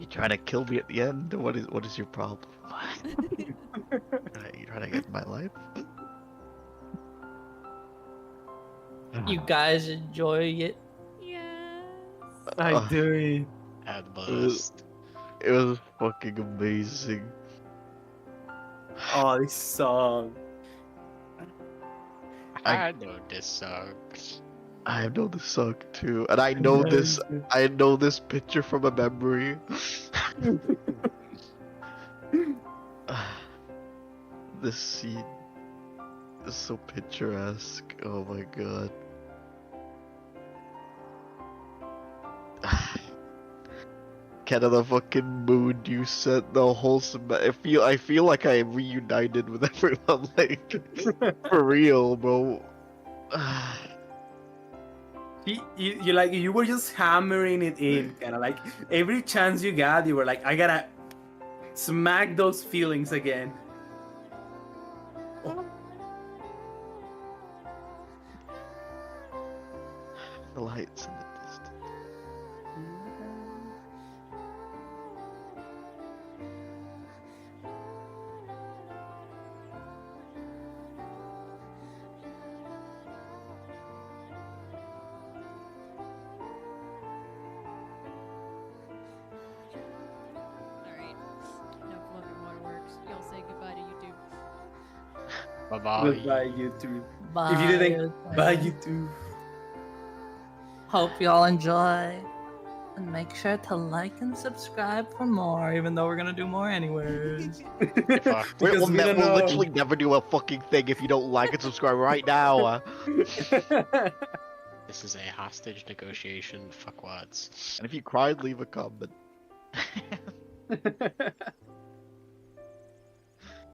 You trying to kill me at the end? What is your problem? You trying to get in my life? You guys enjoy it? Yes. I do. At most. It was fucking amazing. Oh, this song. I know this song. I know this song too, and I know this. I know this picture from a memory. This scene is so picturesque. Oh my god. Kind of the fucking mood you set the whole I feel like I reunited with everyone, like for real, bro. You were just hammering it in, kind of like every chance you got, you were like, I gotta smack those feelings again. The lights in the distance. Alright. Enough Fluffy Waterworks. Y'all say goodbye to YouTube. Bye-bye. Goodbye, YouTube. Bye. If you didn't, bye, YouTube. Hope y'all enjoy. And make sure to like and subscribe for more, even though we're gonna do more anyways. Fuck. Because We'll we don't know. literally never do a fucking thing if you don't like and subscribe right now. This is a hostage negotiation. Fuckwads. And if you cried, leave a comment.